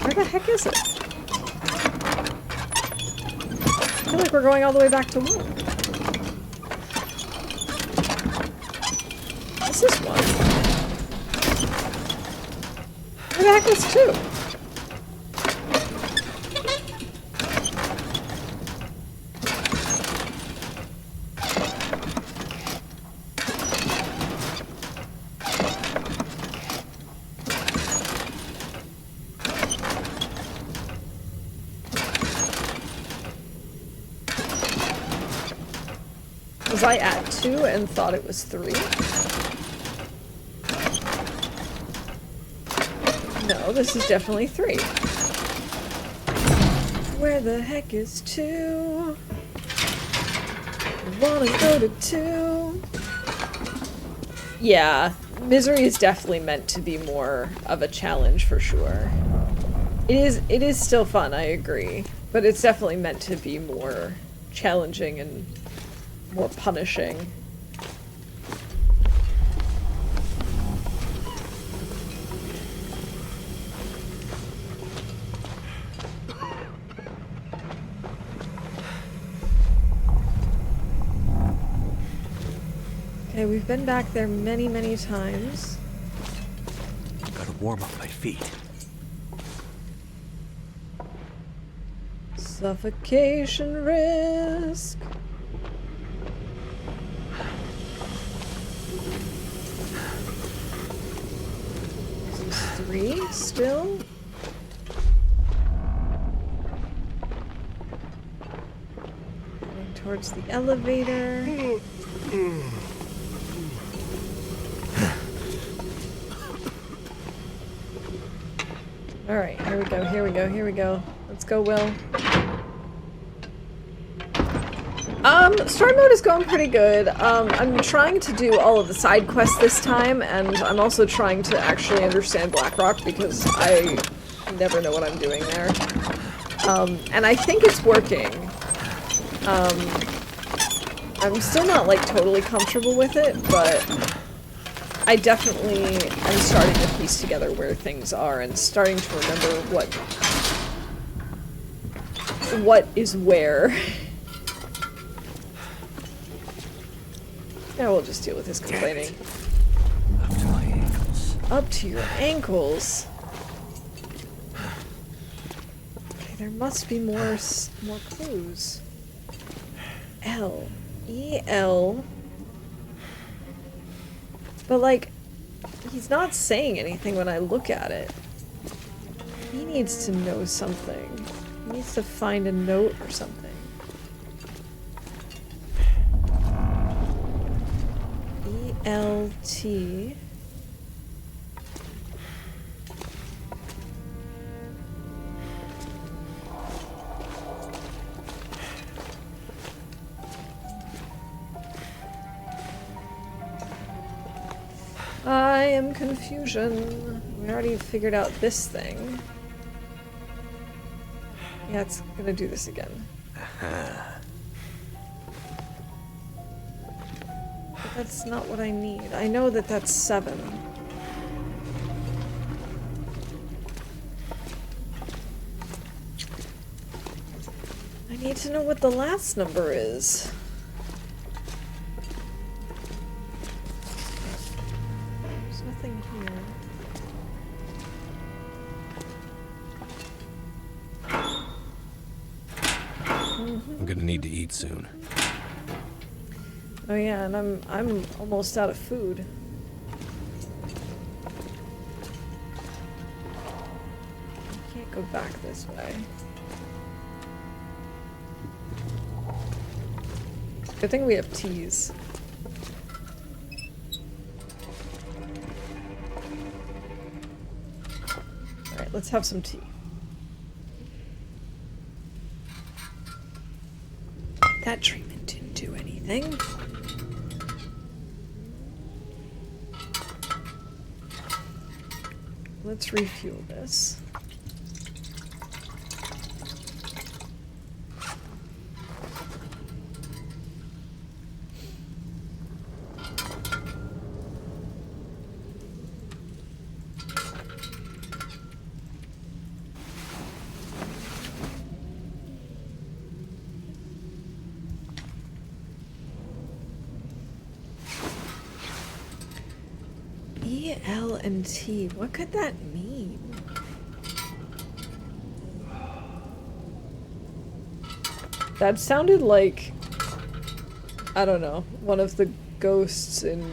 Where the heck is it? I feel like we're going all the way back to 1. This is 1. Where the heck was 2? Was I at 2 and thought it was 3? No, this is definitely 3. Where the heck is 2? I wanna go to 2. Yeah, Misery is definitely meant to be more of a challenge for sure. It is still fun, I agree, but it's definitely meant to be more challenging and more punishing. Okay, we've been back there many, many times. Gotta warm up my feet. Suffocation risk. This is 3 still? Heading towards the elevator. Alright, here we go, here we go, here we go. Let's go, Will. Story mode is going pretty good. I'm trying to do all of the side quests this time, and I'm also trying to actually understand Blackrock because I never know what I'm doing there. And I think it's working. I'm still not, like, totally comfortable with it, but I definitely am starting to piece together where things are and starting to remember what is where. Yeah, we'll just deal with his complaining. Up to my ankles. Up to your ankles. Okay, there must be more clues. L. E-L. But, like, he's not saying anything when I look at it. He needs to know something. He needs to find a note or something. E-L-T. I am confusion. We already figured out this thing. Yeah, it's gonna do this again. But that's not what I need. I know that that's 7. I need to know what the last number is. There's nothing here. I'm gonna need to eat soon. Oh yeah, and I'm almost out of food. I can't go back this way. Good thing we have teas. Alright, let's have some tea. That treatment didn't do anything. Let's refuel this. E, L, and T. What could that mean? That sounded like, I don't know, one of the ghosts in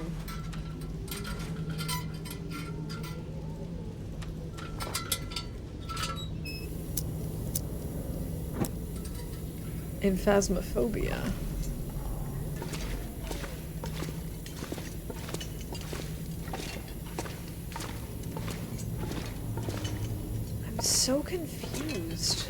Phasmophobia. I'm so confused.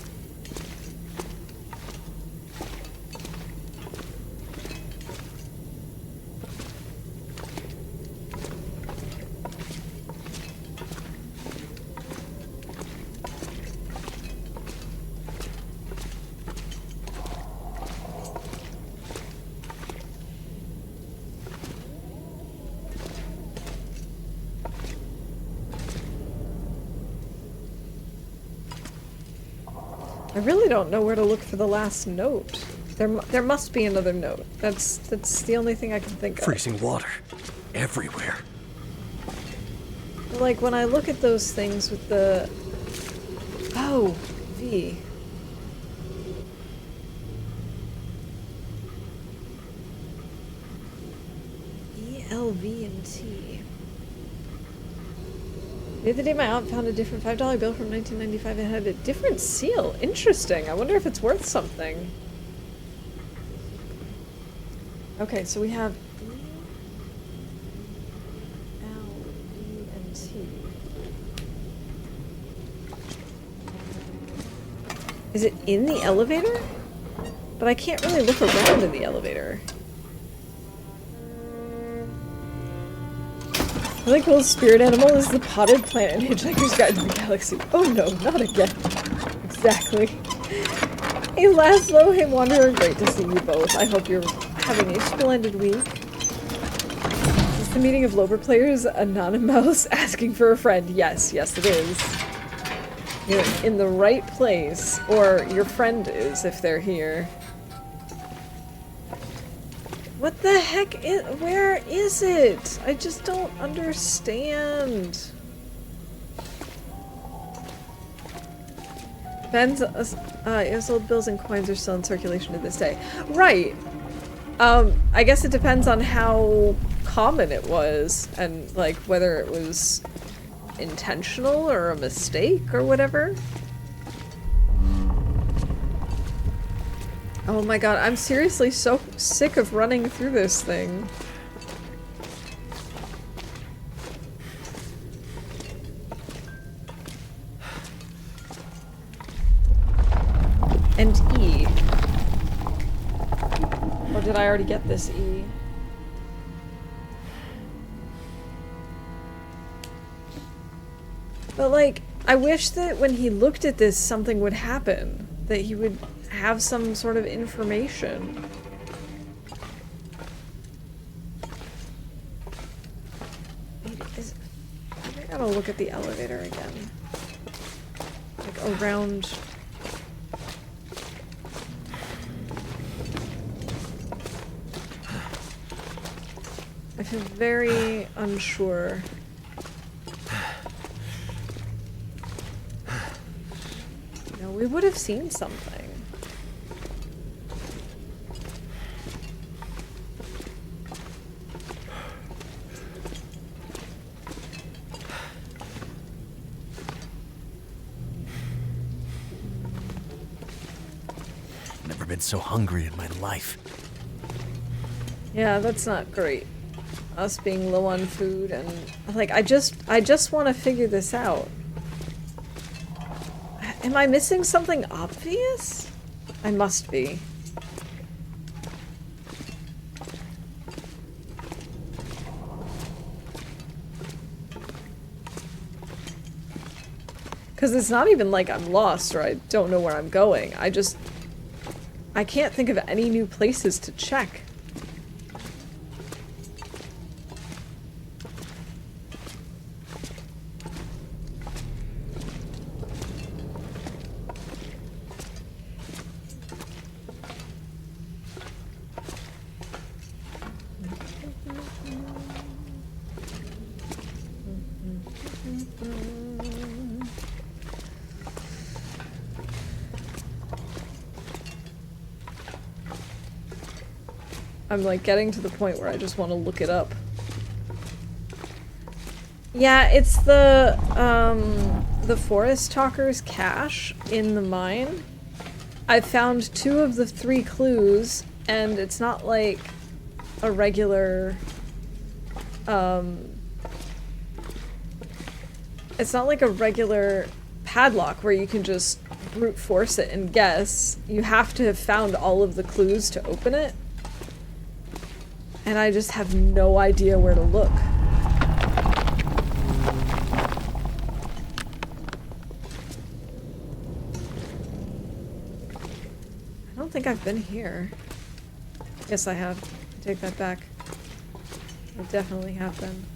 I really don't know where to look for the last note. There must be another note. That's the only thing I can think of. Freezing water. Everywhere. Like, when I look at those things with the... Oh, V. E, L, V, and T. The other day my aunt found a different $5 bill from 1995 and had a different seal. Interesting. I wonder if it's worth something. Okay, so we have E, L, E, and T. Is it in the elevator? But I can't really look around in the elevator. I think Will's spirit animal is the potted plant in Hitchhiker's Guide to the Galaxy. Oh no, not again. Exactly. Hey Laszlo, hey Wanderer, great to see you both. I hope you're having a splendid week. Is the meeting of Lober players anonymous asking for a friend? Yes, yes it is. You're in the right place, or your friend is if they're here. What the heck is- where is it? I just don't understand. Ben's old bills and coins are still in circulation to this day. Right. I guess it depends on how common it was and like whether it was intentional or a mistake or whatever. Oh my god, I'm seriously so sick of running through this thing. And E. Or did I already get this E? But like, I wish that when he looked at this, something would happen. That he would have some sort of information. I gotta look at the elevator again. Like around... I feel very unsure. No, we would have seen something. Never been so hungry in my life. Yeah, that's not great. Us being low on food and like I just want to figure this out. Am I missing something obvious? I must be. Because it's not even like I'm lost or I don't know where I'm going. I can't think of any new places to check. I'm like getting to the point where I just want to look it up. Yeah, it's the Forest Talker's cache in the mine. I found 2 of the 3 clues, and it's not like a regular, it's not like a regular padlock where you can just brute force it and guess. You have to have found all of the clues to open it. And I just have no idea where to look. I don't think I've been here. Yes, I have. I take that back. I definitely have been.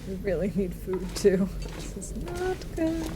We really need food too. This is not good.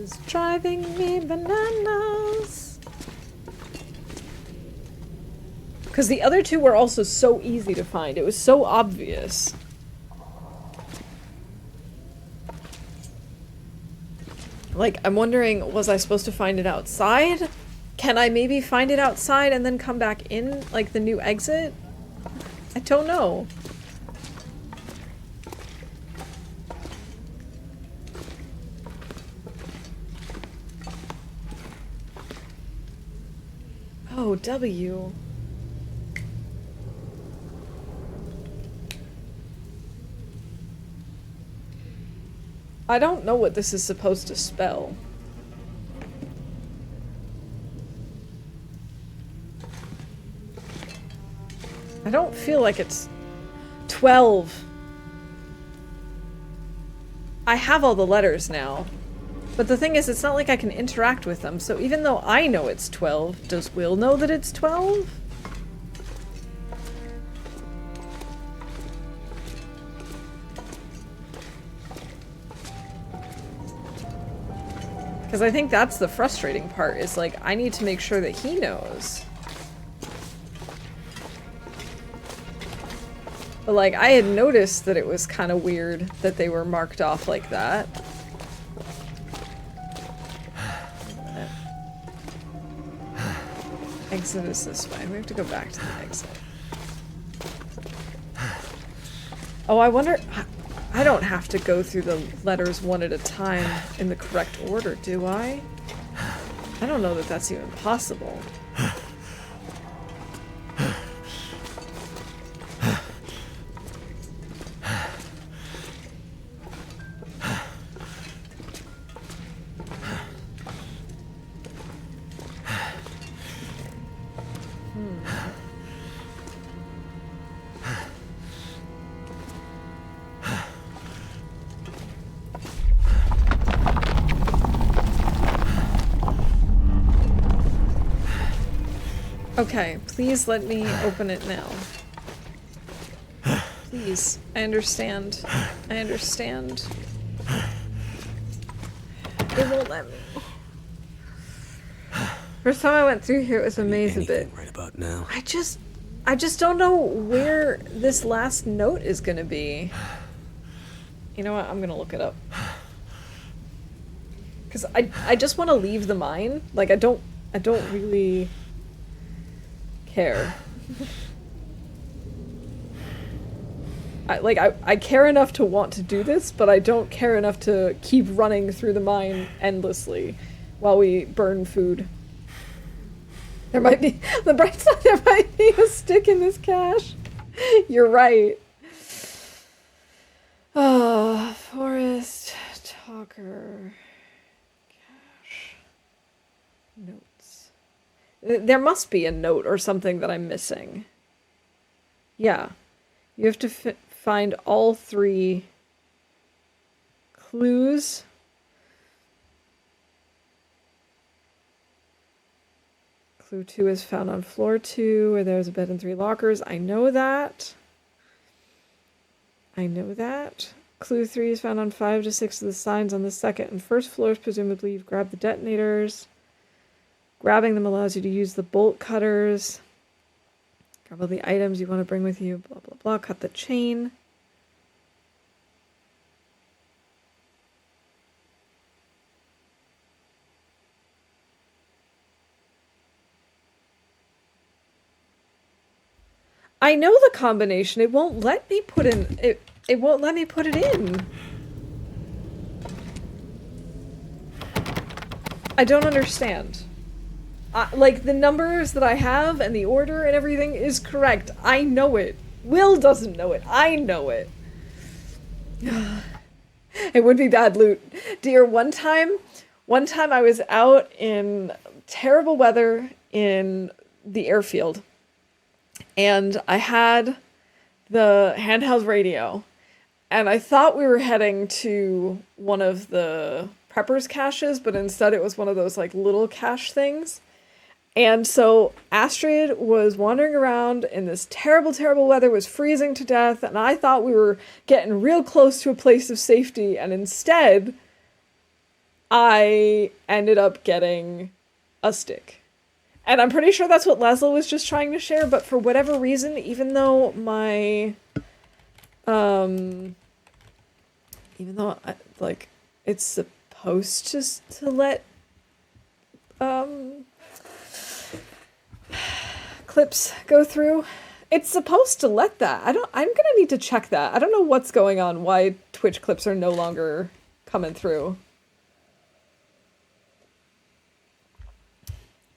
is driving me bananas. Because the other two were also so easy to find. It was so obvious. Like, I'm wondering, was I supposed to find it outside? Can I maybe find it outside and then come back in, like, the new exit? I don't know. Oh, W. I don't know what this is supposed to spell. I don't feel like it's 12. I have all the letters now. But the thing is, it's not like I can interact with them, so even though I know it's 12, does Will know that it's 12? Because I think that's the frustrating part, is like, I need to make sure that he knows. But like, I had noticed that it was kind of weird that they were marked off like that. Exit is this way. We have to go back to the exit. Oh, I wonder... I don't have to go through the letters one at a time in the correct order, do I? I don't know that that's even possible. Okay, please let me open it now. Please. I understand. I understand. It won't let me. First time I went through here, it was a maze a bit. Right about now. I just don't know where this last note is gonna be. You know what? I'm gonna look it up. Cause I just want to leave the mine. Like I don't really care. I care enough to want to do this, but I don't care enough to keep running through the mine endlessly while we burn food. There might be, the bright side, there might be a stick in this cache. You're right. Forest Talker cache notes. There must be a note or something that I'm missing. Yeah. You have to find all 3 clues. Clue 2 is found on floor 2, where there's a bed and 3 lockers. I know that. I know that. Clue 3 is found on 5 to 6 of the signs on the second and first floors. Presumably you've grabbed the detonators. Grabbing them allows you to use the bolt cutters. Grab all the items you want to bring with you. Blah, blah, blah. Cut the chain. I know the combination. It won't let me put in... It won't let me put it in. I don't understand. Like, the numbers that I have and the order and everything is correct. I know it. Will doesn't know it. I know it. It would be bad loot. Dear, one time I was out in terrible weather in the airfield. And I had the handheld radio. And I thought we were heading to one of the preppers caches, but instead it was one of those like little cache things. And so Astrid was wandering around in this terrible, terrible weather, was freezing to death, and I thought we were getting real close to a place of safety, and instead I ended up getting a stick. And I'm pretty sure that's what Leslie was just trying to share, but for whatever reason, even though like, it's supposed to let, clips go through, it's supposed to let that. I'm gonna need to check that. I don't know what's going on, why Twitch clips are no longer coming through.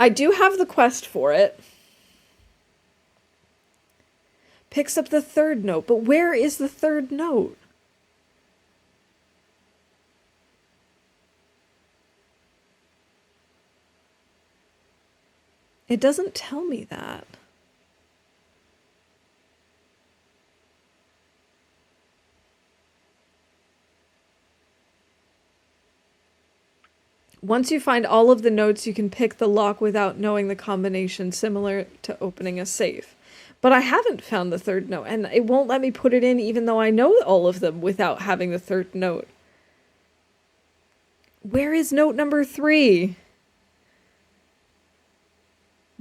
I do have the quest for it. Picks up the third note, but where is the third note? It doesn't tell me that. Once you find all of the notes, you can pick the lock without knowing the combination, similar to opening a safe. But I haven't found the third note, and it won't let me put it in even though I know all of them without having the third note. Where is note number 3?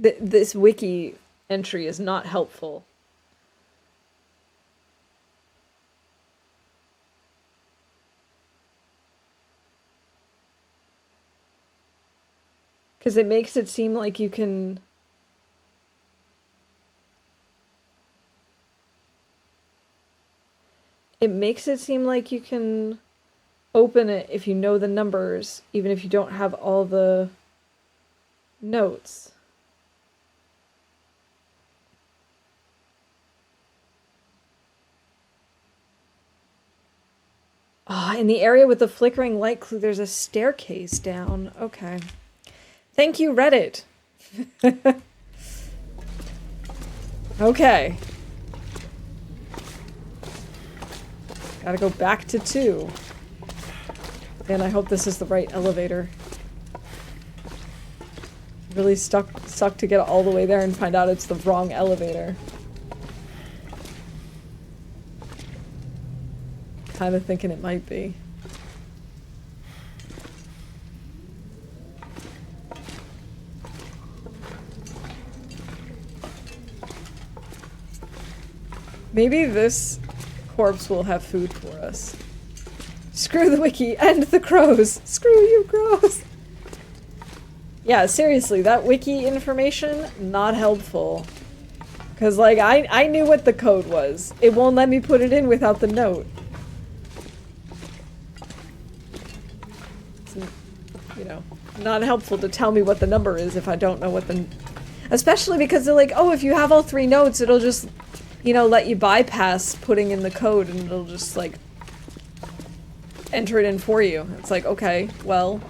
This wiki entry is not helpful. Because it makes it seem like you can... It makes it seem like you can open it if you know the numbers, even if you don't have all the notes. Ah, in the area with the flickering light clue, there's a staircase down. Okay. Thank you, Reddit. Okay. Gotta go back to 2. And I hope this is the right elevator. Really stuck to get all the way there and find out it's the wrong elevator. Kind of thinking it might be. Maybe this corpse will have food for us. Screw the wiki and the crows. Screw you, crows. Yeah, seriously, that wiki information, not helpful. Because, like, I knew what the code was. It won't let me put it in without the note. It's, you know, not helpful to tell me what the number is if I don't know what the... Especially because they're like, oh, if you have all 3 notes, it'll just, you know, let you bypass putting in the code and it'll just, like, enter it in for you. It's like, okay, well...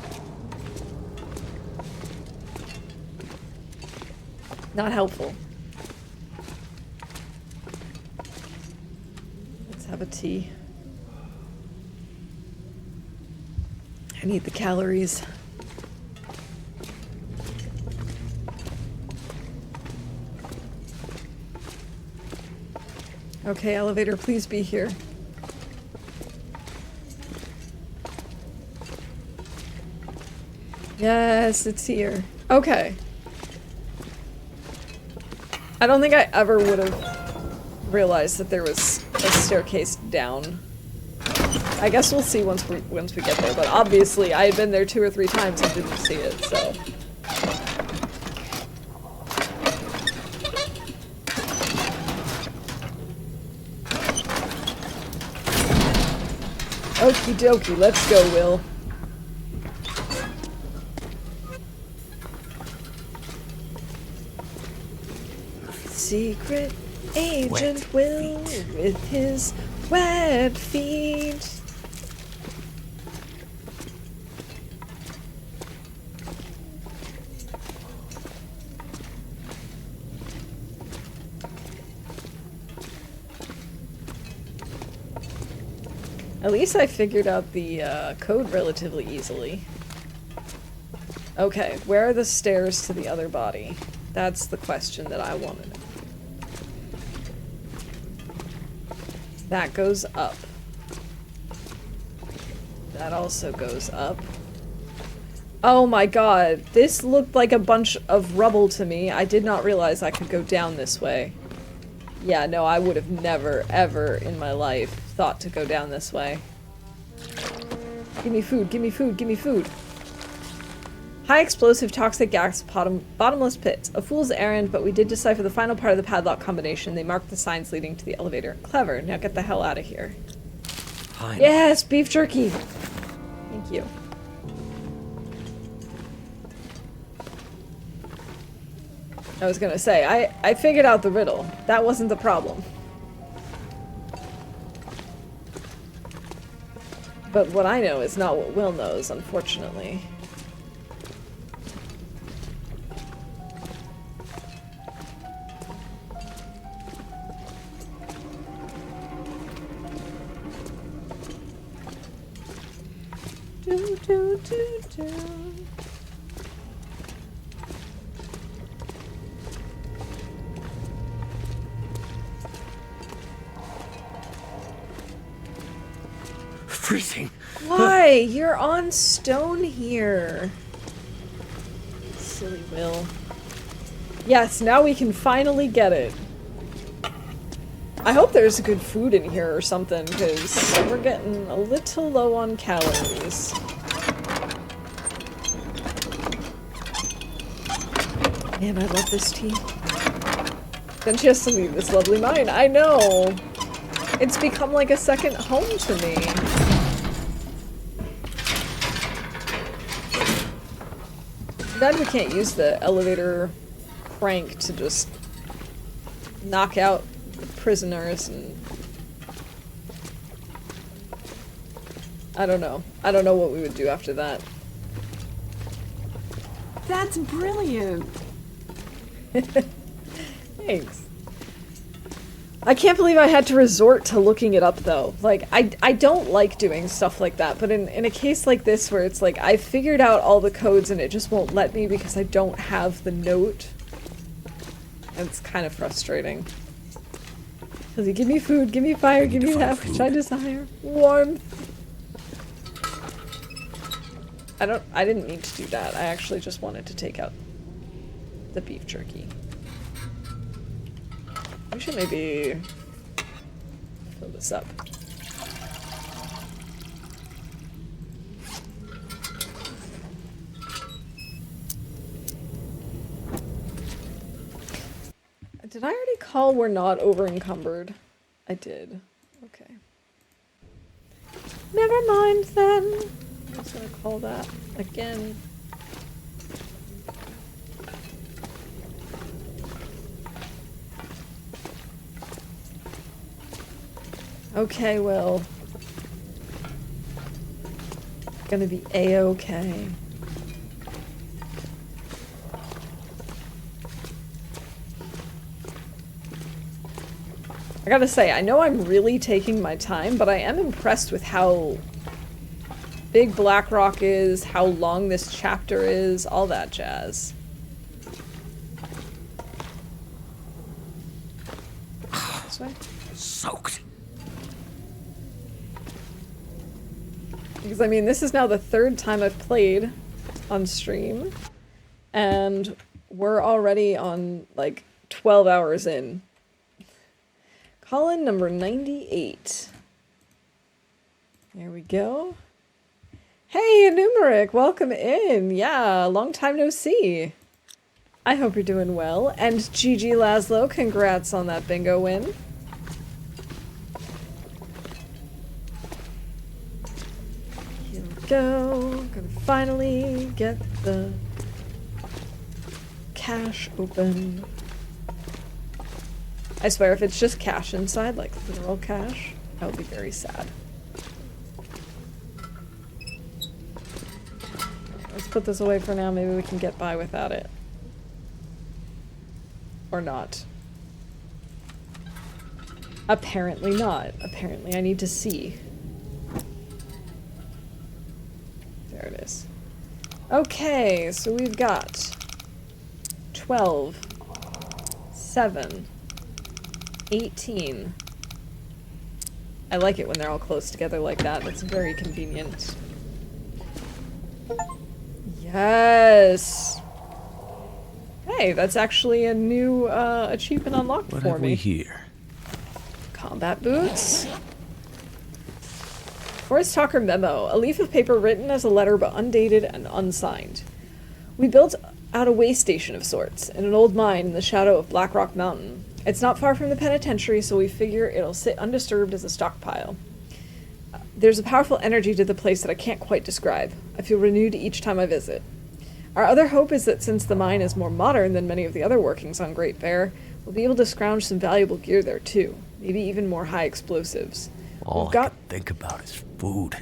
Not helpful. Let's have a tea. I need the calories. Okay, elevator, please be here. Yes, it's here. Okay. I don't think I ever would have realized that there was a staircase down. I guess we'll see once we get there, but obviously I had been there 2 or 3 times and didn't see it, so. Okie dokie, let's go, Will. Secret Agent Will with his wet feet. At least I figured out the code relatively easily. Okay, where are the stairs to the other body? That's the question that I wanted. That goes up. That also goes up. Oh my god, this looked like a bunch of rubble to me. I did not realize I could go down this way. Yeah, no, I would have never, ever in my life thought to go down this way. Give me food, give me food, give me food. High explosive toxic gas bottomless pits. A fool's errand, but we did decipher the final part of the padlock combination. They marked the signs leading to the elevator. Clever. Now get the hell out of here. Fine. Yes, beef jerky. Thank you. I was gonna say, I figured out the riddle. That wasn't the problem. But what I know is not what Will knows, unfortunately. Do, do, do, do. Freezing. Why? You're on stone here. Silly Will. Yes, now we can finally get it. I hope there's good food in here or something, because we're getting a little low on calories. Man, I love this tea. Then she has to leave this lovely mine. I know! It's become like a second home to me. Too bad we can't use the elevator crank to just knock out the prisoners and... I don't know. I don't know what we would do after that. That's brilliant. Thanks. I can't believe I had to resort to looking it up, though. Like, I don't like doing stuff like that, but in a case like this where it's like, I figured out all the codes and it just won't let me because I don't have the note, it's kind of frustrating. Does he give me food, give me fire, give me that which I desire? Warmth. I didn't mean to do that. I actually just wanted to take out the beef jerky. We should maybe fill this up. Did I already call we're not over encumbered? I did. Okay. Never mind then. I'm just gonna call that again. Okay, Will. Gonna be A-okay. I gotta say, I know I'm really taking my time, but I am impressed with how big Blackrock is, how long this chapter is, all that jazz. This way? Soaked. Because, I mean, this is now the third time I've played on stream, and we're already on, like, 12 hours in. Call-in number 98. There we go. Hey, Numeric, welcome in. Yeah, long time no see. I hope you're doing well. And GG Laszlo, congrats on that bingo win. Here we go. Gonna finally get the cache open. I swear, if it's just cash inside, like literal cash, I would be very sad. Let's put this away for now. Maybe we can get by without it. Or not. Apparently not. Apparently I need to see. There it is. Okay, so we've got 12, 7, 18. I like it when they're all close together like that. That's very convenient. Yes. Hey, that's actually a new achievement unlocked What for have me. we here? Combat boots. Forest Talker memo. A leaf of paper written as a letter but undated and unsigned. We built out a way station of sorts in an old mine in the shadow of Black Rock Mountain. It's not far from the penitentiary, so we figure it'll sit undisturbed as a stockpile. There's a powerful energy to the place that I can't quite describe. I feel renewed each time I visit. Our other hope is that since the mine is more modern than many of the other workings on Great Bear, we'll be able to scrounge some valuable gear there too. Maybe even more high explosives. All I can think about is food.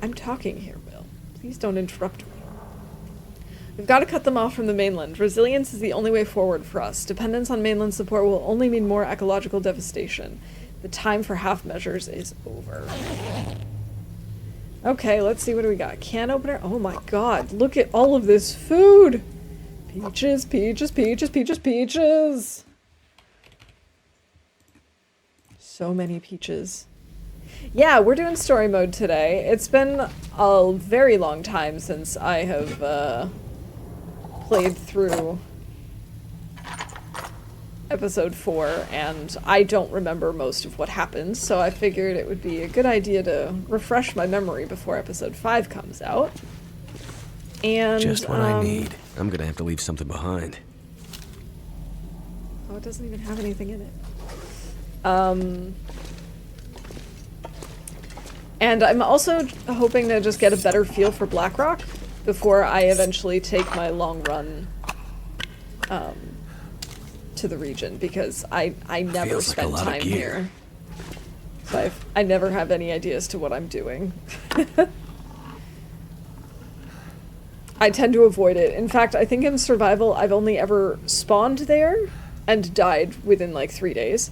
I'm talking here, Will. Please don't interrupt me. We've got to cut them off from the mainland. Resilience is the only way forward for us. Dependence on mainland support will only mean more ecological devastation. The time for half measures is over. Okay, let's see what do we got. Can opener. Oh my god, look at all of this food! Peaches, peaches, peaches, peaches, peaches! So many peaches. Yeah, we're doing story mode today. It's been a very long time since I have played through episode 4, and I don't remember most of what happens, so I figured it would be a good idea to refresh my memory before episode 5 comes out. And Just what I need. I'm gonna have to leave something behind. Oh, it doesn't even have anything in it. And I'm also hoping to just get a better feel for Blackrock before I eventually take my long run to the region, because I never Feels like a spend lot of time gear. here. So I never have any idea as to what I'm doing. I tend to avoid it. In fact, I think in survival I've only ever spawned there and died within like 3 days.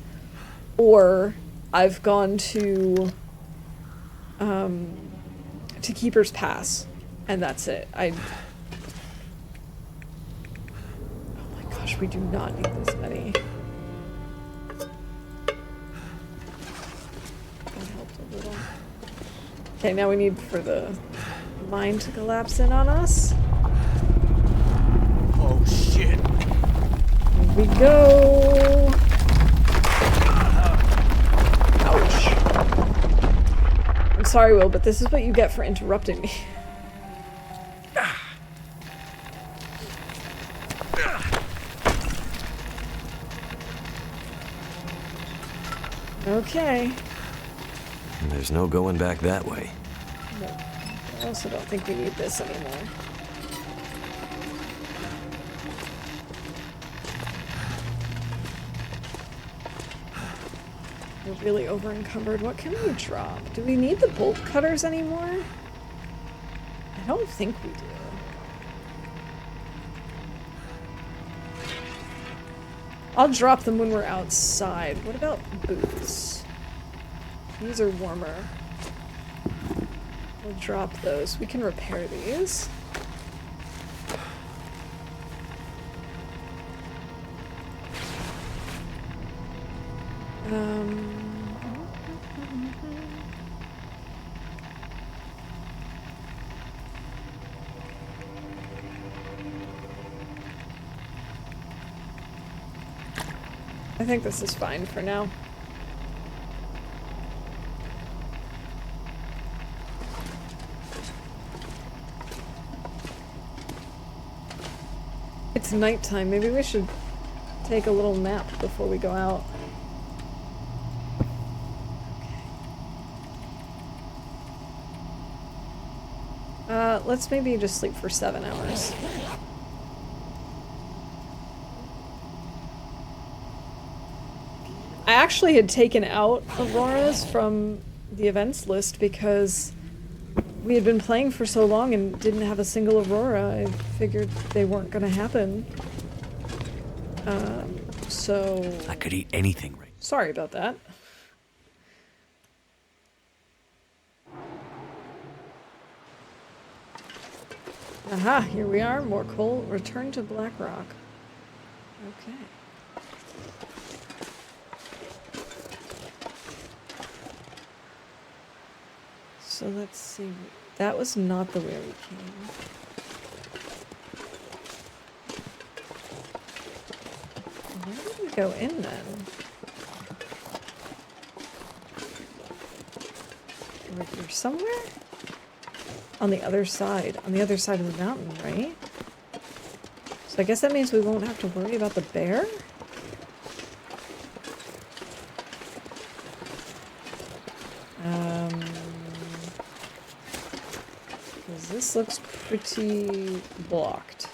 Or I've gone to Keeper's Pass, and that's it. Oh my gosh, we do not need this many. That helped a little. Okay, now we need for the mine to collapse in on us. Oh shit. Here we go. Ouch. I'm sorry, Will, but this is what you get for interrupting me. Okay. There's no going back that way. No, I also don't think we need this anymore. We're really over encumbered. What can we drop? Do we need the bolt cutters anymore? I don't think we do. I'll drop them when we're outside. What about boots? These are warmer. We'll drop those. We can repair these. I think this is fine for now. It's nighttime. Maybe we should take a little nap before we go out. Let's maybe just sleep for 7 hours. I actually had taken out Auroras from the events list because we had been playing for so long and didn't have a single Aurora. I figured they weren't going to happen. So... I could eat anything right. Sorry about that. Aha, here we are. More coal. Return to Black Rock. Okay. So let's see. That was not the way we came. we go in then? Over here somewhere? On the other side of the mountain, right? So I guess that means we won't have to worry about the bear? Because this looks pretty blocked.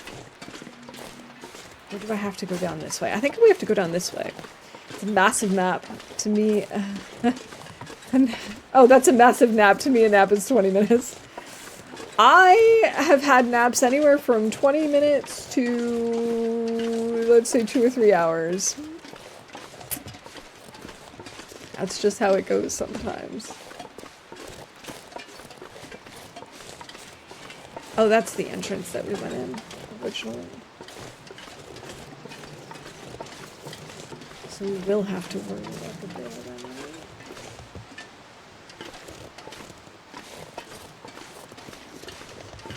Or do I have to go down this way? I think we have to go down this way. It's a massive map. To me... oh, that's a massive nap. To me, a nap is 20 minutes. I have had naps anywhere from 20 minutes to, let's say, 2 or 3 hours. That's just how it goes sometimes. Oh, that's the entrance that we went in originally. So we will have to worry about the bear then, right?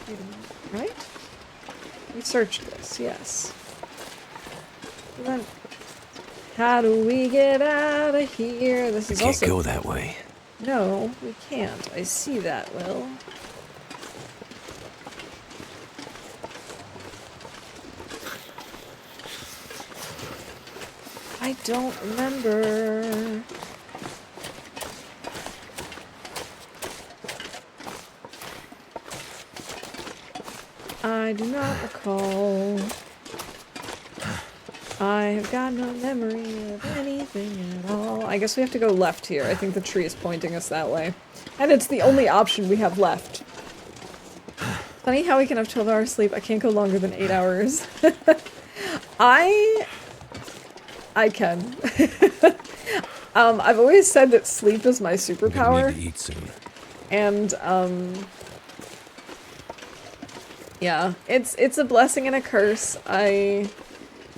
Wait a minute, right? We searched this, yes. Then, how do we get out of here? This is also... Can't go that way. No, we can't. I see that, Will. I don't remember. I do not recall. I have got no memory of anything at all. I guess we have to go left here. I think the tree is pointing us that way. And it's the only option we have left. Funny how we can have 12 hours sleep. I can't go longer than 8 hours. I can. I've always said that sleep is my superpower. Need to eat soon. And, yeah, it's a blessing and a curse. I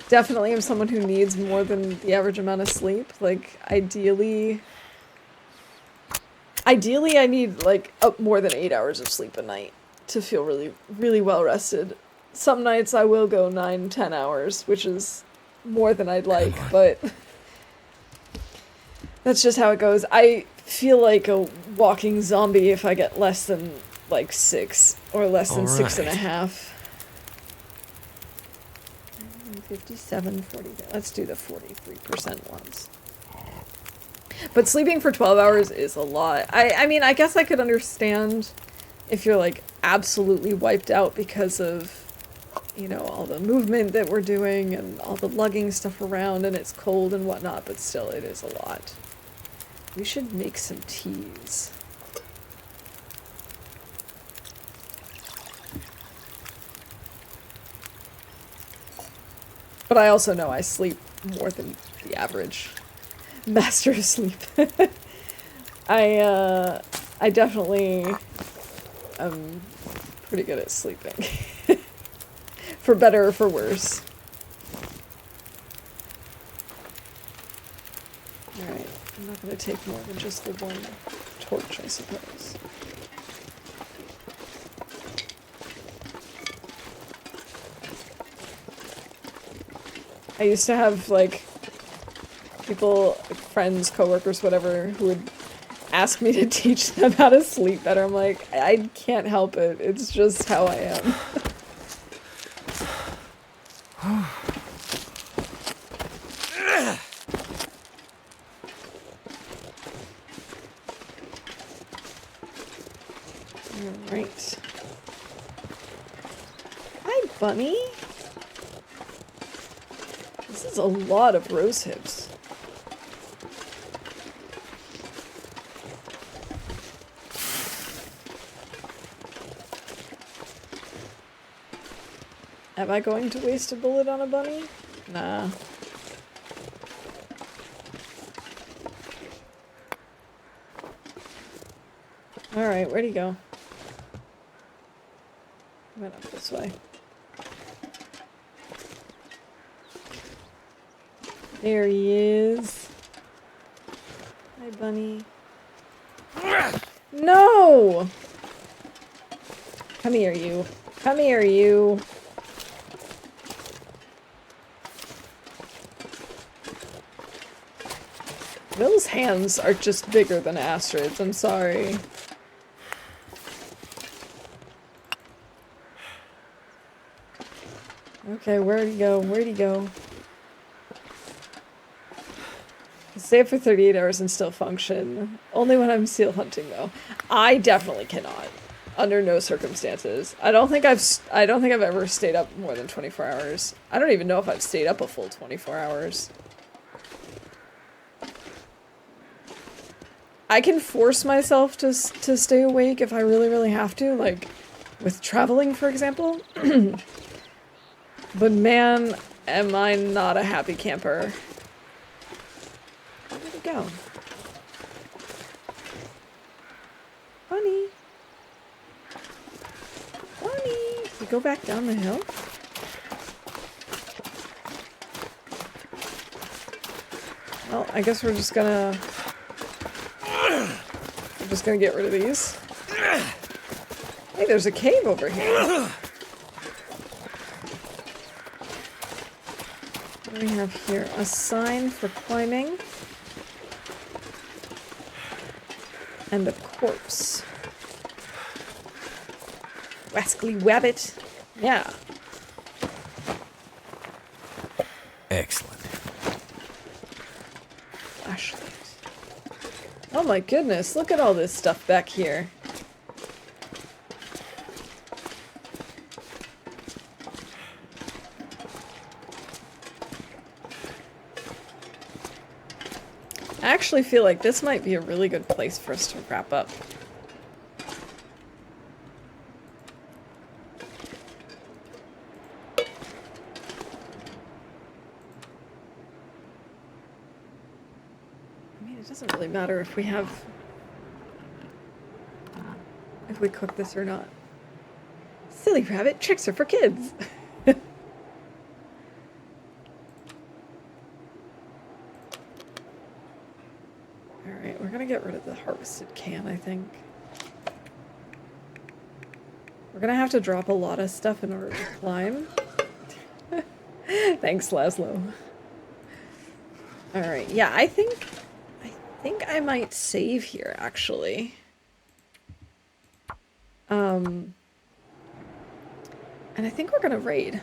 definitely am someone who needs more than the average amount of sleep. Like, ideally I need, like, more than 8 hours of sleep a night to feel really, really well rested. Some nights I will go 9, 10 hours, which is more than I'd like, but that's just how it goes. I feel like a walking zombie if I get less than, like, 6, or less than 6.5. 57, 40. Let's do the 43% ones. But sleeping for 12 hours is a lot. I mean, I guess I could understand if you're, like, absolutely wiped out because of, you know, all the movement that we're doing and all the lugging stuff around and it's cold and whatnot, but still, it is a lot. We should make some teas. But I also know I sleep more than the average master of sleep. I definitely am pretty good at sleeping. For better or for worse. Alright, I'm not going to take more than just the one torch, I suppose. I used to have, like, people, friends, coworkers, whatever, who would ask me to teach them how to sleep better. I'm like, I can't help it. It's just how I am. Alright. Hi, bunny. This is a lot of rose hips. Am I going to waste a bullet on a bunny? Nah. Alright, where'd he go? Went up this way. There he is. Hi, bunny. No! Come here, you. Come here, you. Bill's hands are just bigger than Astrid's, I'm sorry. Okay, where'd he go? Where'd he go? Stay up for 38 hours and still function. Only when I'm seal hunting, though. I definitely cannot. Under no circumstances. I don't think I've ever stayed up more than 24 hours. I don't even know if I've stayed up a full 24 hours. I can force myself to stay awake if I really, really have to, like with traveling, for example. But man, am I not a happy camper. Where'd it go? Bunny. Bunny. We go back down the hill? Well, I guess we're just gonna get rid of these. Hey, there's a cave over here. What do we have here? A sign for climbing. And a corpse. Rascally wabbit. Yeah. Excellent. Flashlight. Oh my goodness, look at all this stuff back here. I actually feel like this might be a really good place for us to wrap up. I mean, it doesn't really matter if we cook this or not. Silly rabbit, tricks are for kids. Alright, we're gonna get rid of the harvested can, I think. We're gonna have to drop a lot of stuff in order to climb. Thanks, Laszlo. Alright, yeah, I think I might save here, actually. And I think we're gonna raid.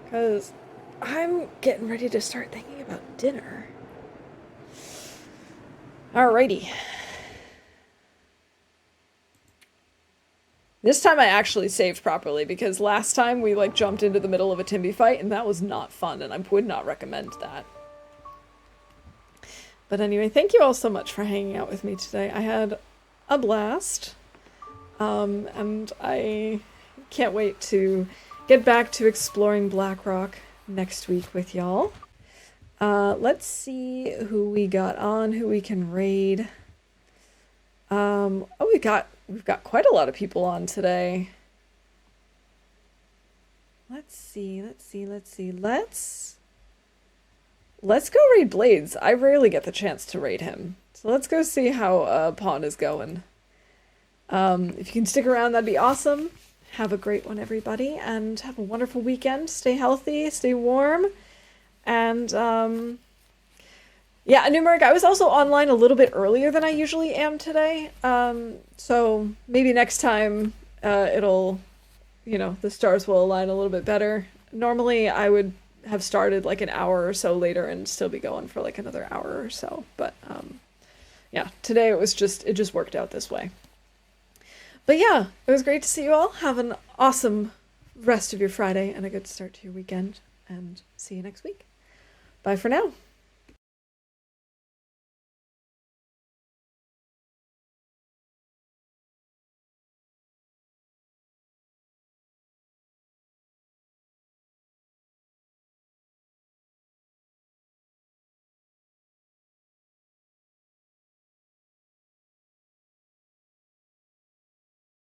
Because I'm getting ready to start thinking about dinner. Alrighty. This time I actually saved properly, because last time we like jumped into the middle of a Timby fight and that was not fun, and I would not recommend that. But anyway, thank you all so much for hanging out with me today. I had a blast. And I can't wait to get back to exploring Blackrock next week with y'all. Let's see who we got on, who we can raid. Oh, we've got quite a lot of people on today. Let's see. Let's go raid Blades. I rarely get the chance to raid him. So let's go see how Pawn is going. If you can stick around, that'd be awesome. Have a great one, everybody, and have a wonderful weekend. Stay healthy, stay warm, and yeah, Numeric, I was also online a little bit earlier than I usually am today, so maybe next time it'll, the stars will align a little bit better. Normally I would have started like an hour or so later and still be going for like another hour or so, but yeah, today it just worked out this way. But yeah, it was great to see you all. Have an awesome rest of your Friday and a good start to your weekend. And see you next week. Bye for now.